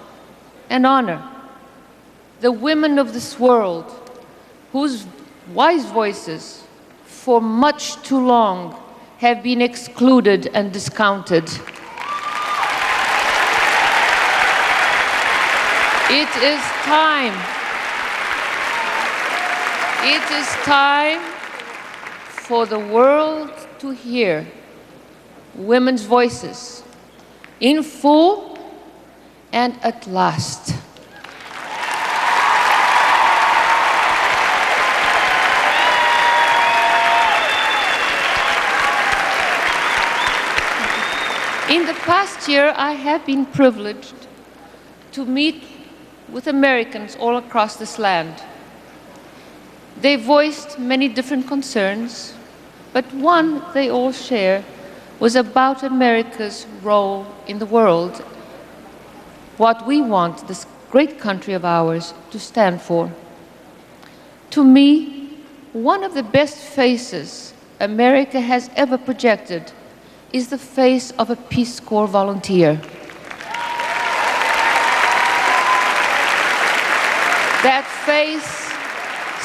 and honor the women of this world whose wise voices for much too long have been excluded and discounted. It is time for the world to hear women's voices in full and at last. In the past year, I have been privileged to meet with Americans all across this land. They voiced many different concerns, but one they all share was about America's role in the world, what we want this great country of ours to stand for. To me, one of the best faces America has ever projected is the face of a Peace Corps volunteer. That face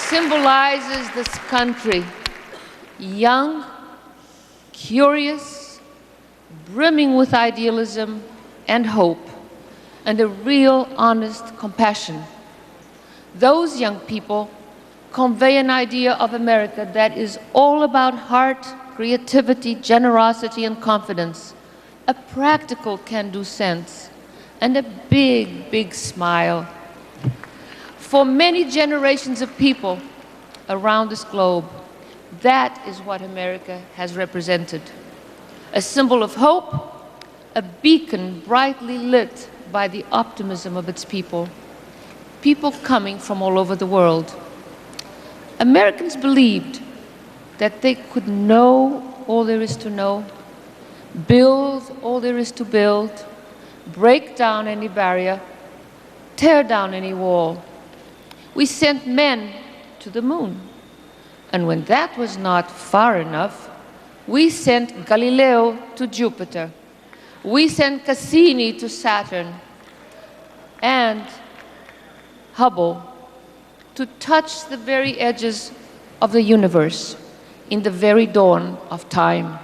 symbolizes this country, young, curious, brimming with idealism and hope, and a real, honest compassion. Those young people convey an idea of America that is all about heart, creativity, generosity, and confidence, a practical can-do sense, and a big, big smile. For many generations of people around this globe, that is what America has represented. A symbol of hope, a beacon brightly lit by the optimism of its people, people coming from all over the world. Americans believed that they could know all there is to know, build all there is to build, break down any barrier, tear down any wall. We sent men to the moon. And when that was not far enough, we sent Galileo to Jupiter. We sent Cassini to Saturn, and Hubble to touch the very edges of the universe in the very dawn of time.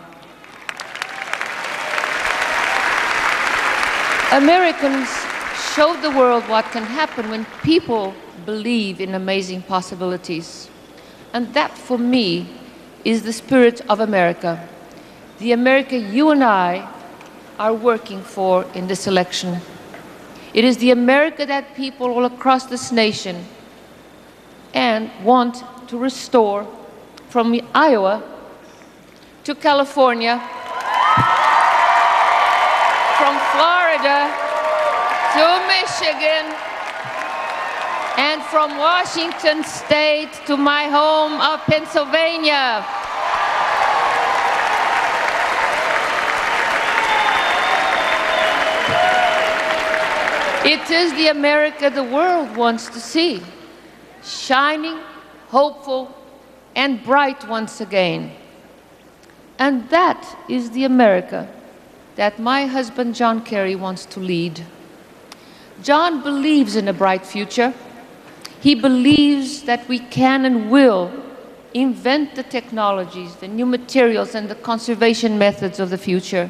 Americans showed the world what can happen when people believe in amazing possibilities. And that, for me, is the spirit of America, the America you and I are working for in this election. It is the America that people all across this nation and want to restore, from Iowa to California, from Florida to Michigan, and from Washington State to my home of Pennsylvania. It is the America the world wants to see, shining, hopeful, and bright once again. And that is the America that my husband John Kerry wants to lead. John believes in a bright future. He believes that we can and will invent the technologies, the new materials, and the conservation methods of the future.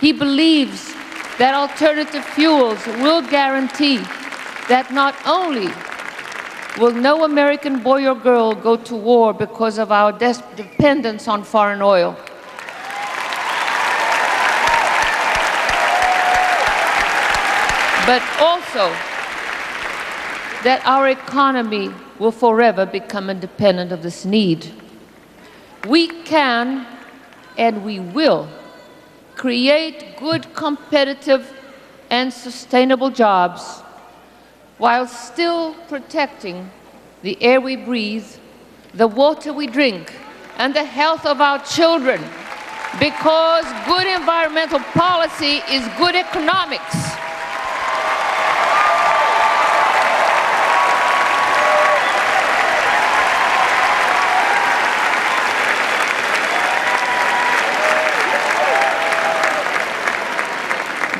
He believes that alternative fuels will guarantee that not only will no American boy or girl go to war because of our dependence on foreign oil, but also that our economy will forever become independent of this need. We can and we will create good, competitive, and sustainable jobs while still protecting the air we breathe, the water we drink, and the health of our children, because good environmental policy is good economics.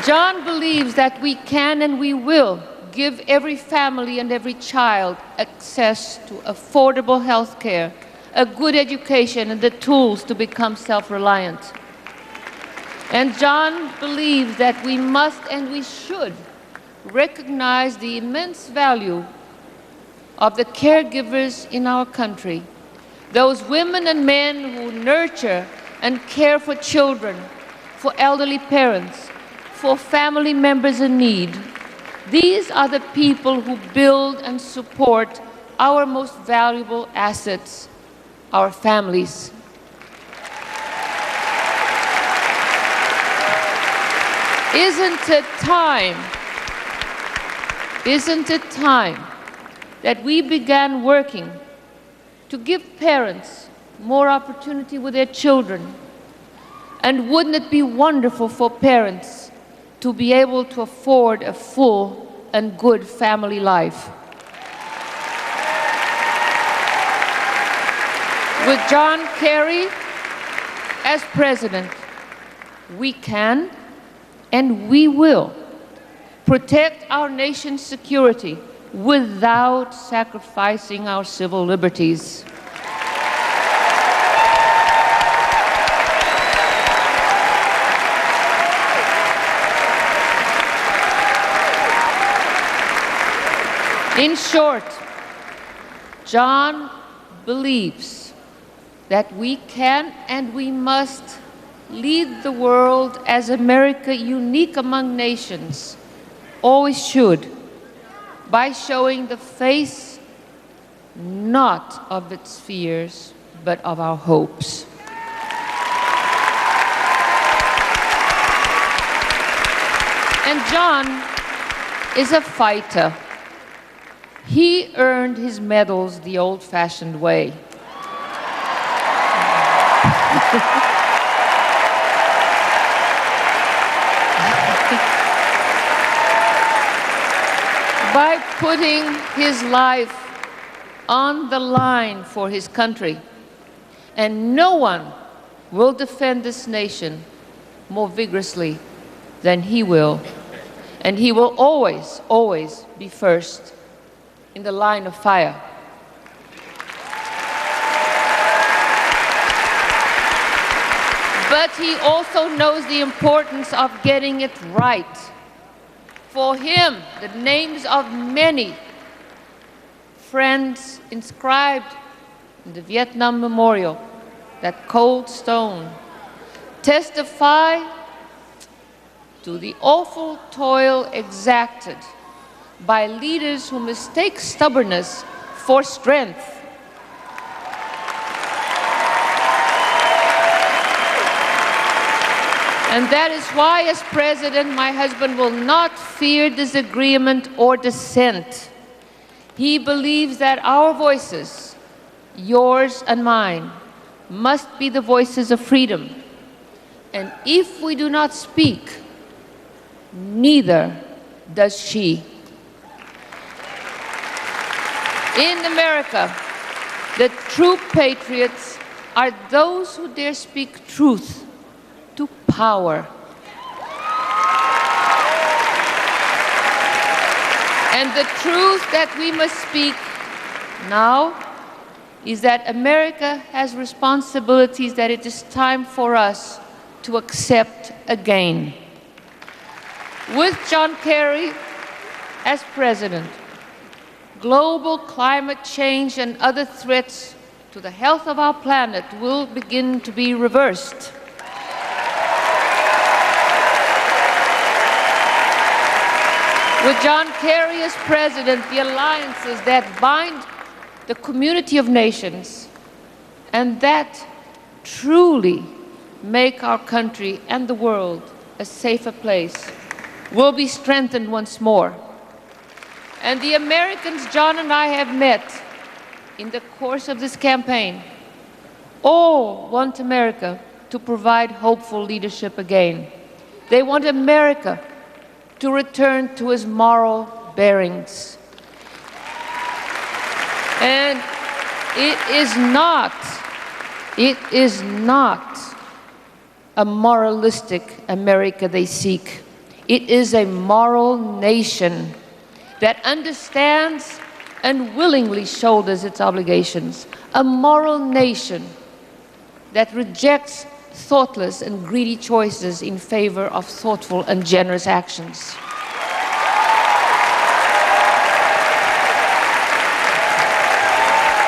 John believes that we can and we will give every family and every child access to affordable health care, a good education, and the tools to become self-reliant. And John believes that we must and we should recognize the immense value of the caregivers in our country, those women and men who nurture and care for children, for elderly parents, for family members in need. These are the people who build and support our most valuable assets, our families. Isn't it time Isn't it time that we began working to give parents more opportunity with their children? And wouldn't it be wonderful for parents to be able to afford a full and good family life? With John Kerry as president, we can and we will protect our nation's security without sacrificing our civil liberties. In short, John believes that we can and we must lead the world as America, unique among nations, always should, by showing the face not of its fears, but of our hopes. And John is a fighter. He earned his medals the old-fashioned way. By putting his life on the line for his country. And no one will defend this nation more vigorously than he will. And he will always, always be first in the line of fire. But he also knows the importance of getting it right. For him, the names of many friends inscribed in the Vietnam Memorial, that cold stone, testify to the awful toil exacted by leaders who mistake stubbornness for strength. And that is why, as president, my husband will not fear disagreement or dissent. He believes that our voices, yours and mine, must be the voices of freedom. And if we do not speak, neither does she. In America, the true patriots are those who dare speak truth to power. And the truth that we must speak now is that America has responsibilities that it is time for us to accept again. With John Kerry as president, global climate change and other threats to the health of our planet will begin to be reversed. With John Kerry as president, the alliances that bind the community of nations and that truly make our country and the world a safer place will be strengthened once more. And the Americans John and I have met in the course of this campaign all want America to provide hopeful leadership again. They want America to return to its moral bearings. And it is not a moralistic America they seek. It is a moral nation that understands and willingly shoulders its obligations. A moral nation that rejects thoughtless and greedy choices in favor of thoughtful and generous actions.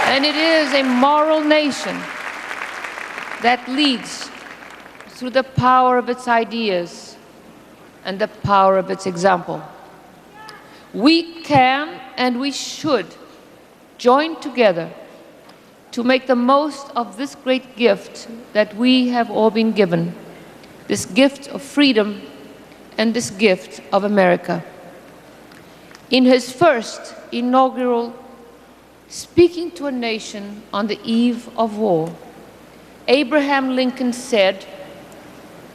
And it is a moral nation that leads through the power of its ideas and the power of its example. We can and we should join together to make the most of this great gift that we have all been given, this gift of freedom and this gift of America. In his first inaugural speaking to a nation on the eve of war, Abraham Lincoln said,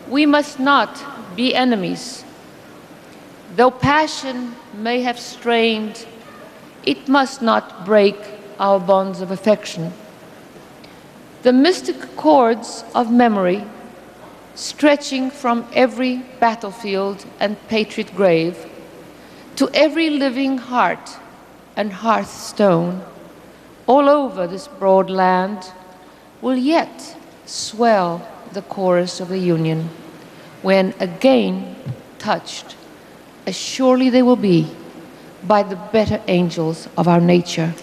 "We must not be enemies. Though passion may have strained, it must not break our bonds of affection. The mystic cords of memory, stretching from every battlefield and patriot grave to every living heart and hearthstone all over this broad land, will yet swell the chorus of the Union when again touched, as surely they will be, by the better angels of our nature."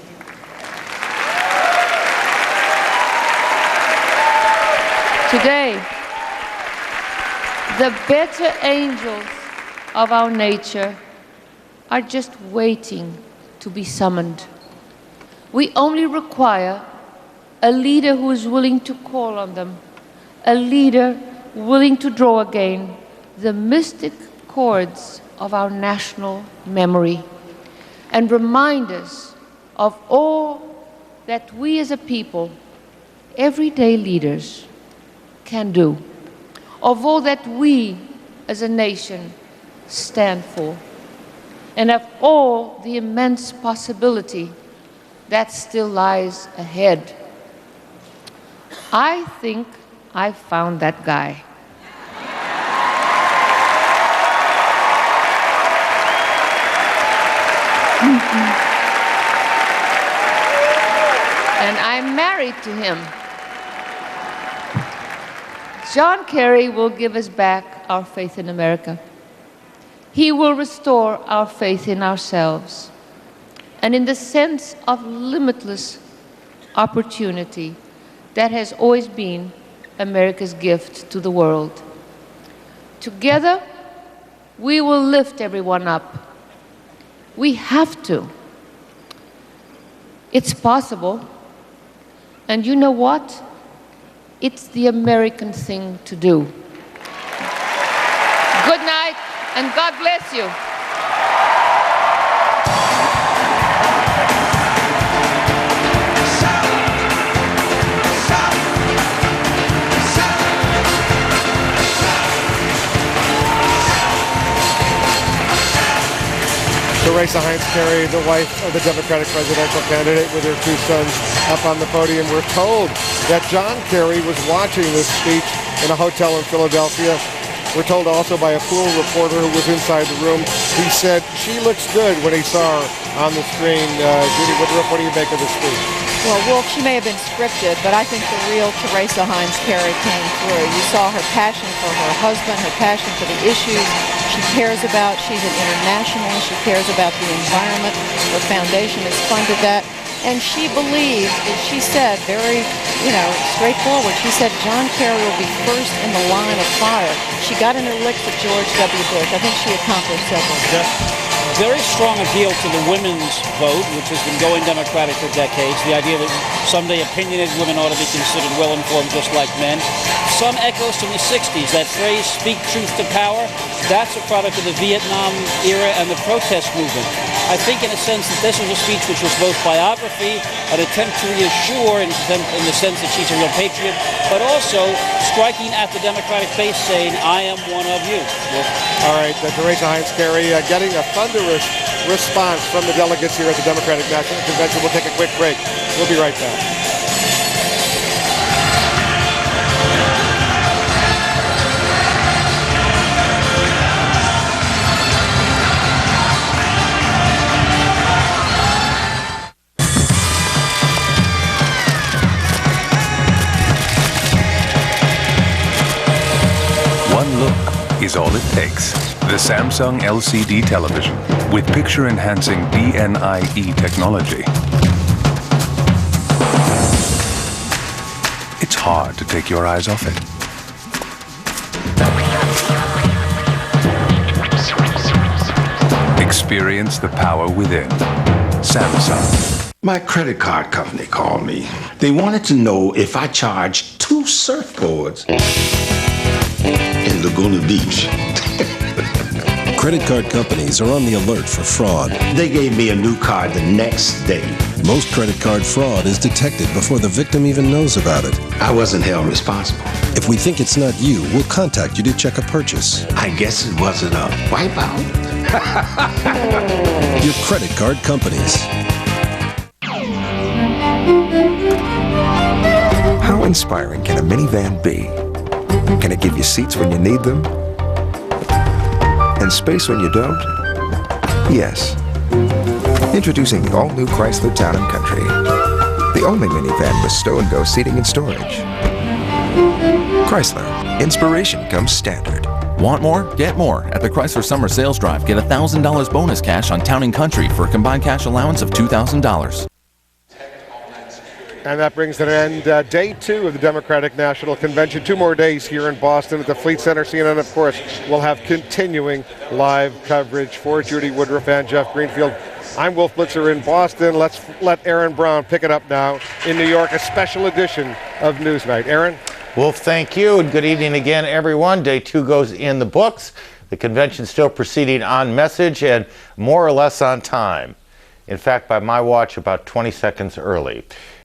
Today, the better angels of our nature are just waiting to be summoned. We only require a leader who is willing to call on them, a leader willing to draw again the mystic chords of our national memory and remind us of all that we as a people, everyday leaders, can do, of all that we as a nation stand for, and of all the immense possibility that still lies ahead. I think I found that guy. And I'm married to him. John Kerry will give us back our faith in America. He will restore our faith in ourselves and in the sense of limitless opportunity that has always been America's gift to the world. Together, we will lift everyone up. We have to. It's possible. And you know what? It's the American thing to do. Good night, and God bless you. Teresa Heinz Kerry, the wife of the Democratic presidential candidate, with her two sons up on the podium. We're told that John Kerry was watching this speech in a hotel in Philadelphia. We're told also by a pool reporter who was inside the room. He said she looks good when he saw her on the screen. Judy Woodruff, what do you make of the speech? Well, Wolf, she may have been scripted, but I think the real Teresa Heinz Kerry came through. You saw her passion for her husband, her passion for the issues she cares about. She's an internationalist. She cares about the environment. Her foundation has funded that. And she believed, as she said, very, straightforward. She said John Kerry will be first in the line of fire. She got in her licks at George W. Bush. I think she accomplished several things. Very strong appeal to the women's vote, which has been going Democratic for decades. The idea that someday opinionated women ought to be considered well-informed just like men. Some echoes from the 60s. That phrase, speak truth to power, that's a product of the Vietnam era and the protest movement. I think in a sense that this was a speech which was both biography, an attempt to reassure in the sense that she's a real patriot, but also striking at the Democratic base saying, I am one of you. All right, Teresa Heinz Kerry getting a thunderous response from the delegates here at the Democratic National Convention. We'll take a quick break. We'll be right back. One look is all it takes. The Samsung LCD television with picture-enhancing DNI-E technology. It's hard to take your eyes off it. Experience the power within. Samsung. My credit card company called me. They wanted to know if I charged 2 surfboards in Laguna Beach. Credit card companies are on the alert for fraud. They gave me a new card the next day. Most credit card fraud is detected before the victim even knows about it. I wasn't held responsible. If we think it's not you, we'll contact you to check a purchase. I guess it wasn't a wipeout. Your credit card companies. How inspiring can a minivan be? Can it give you seats when you need them? And space when you don't? Yes. Introducing the all-new Chrysler Town & Country. The only minivan with stow-and-go seating and storage. Chrysler. Inspiration comes standard. Want more? Get more. At the Chrysler Summer Sales Drive, get $1,000 bonus cash on Town & Country for a combined cash allowance of $2,000. And that brings to an end day 2 of the Democratic National Convention. 2 more days here in Boston at the Fleet Center. CNN, of course, will have continuing live coverage. For Judy Woodruff and Jeff Greenfield, I'm Wolf Blitzer in Boston. Let's let Aaron Brown pick it up now in New York, a special edition of Newsnight. Aaron? Wolf, thank you, and good evening again, everyone. Day 2 goes in the books. The convention still proceeding on message and more or less on time. In fact, by my watch, about 20 seconds early.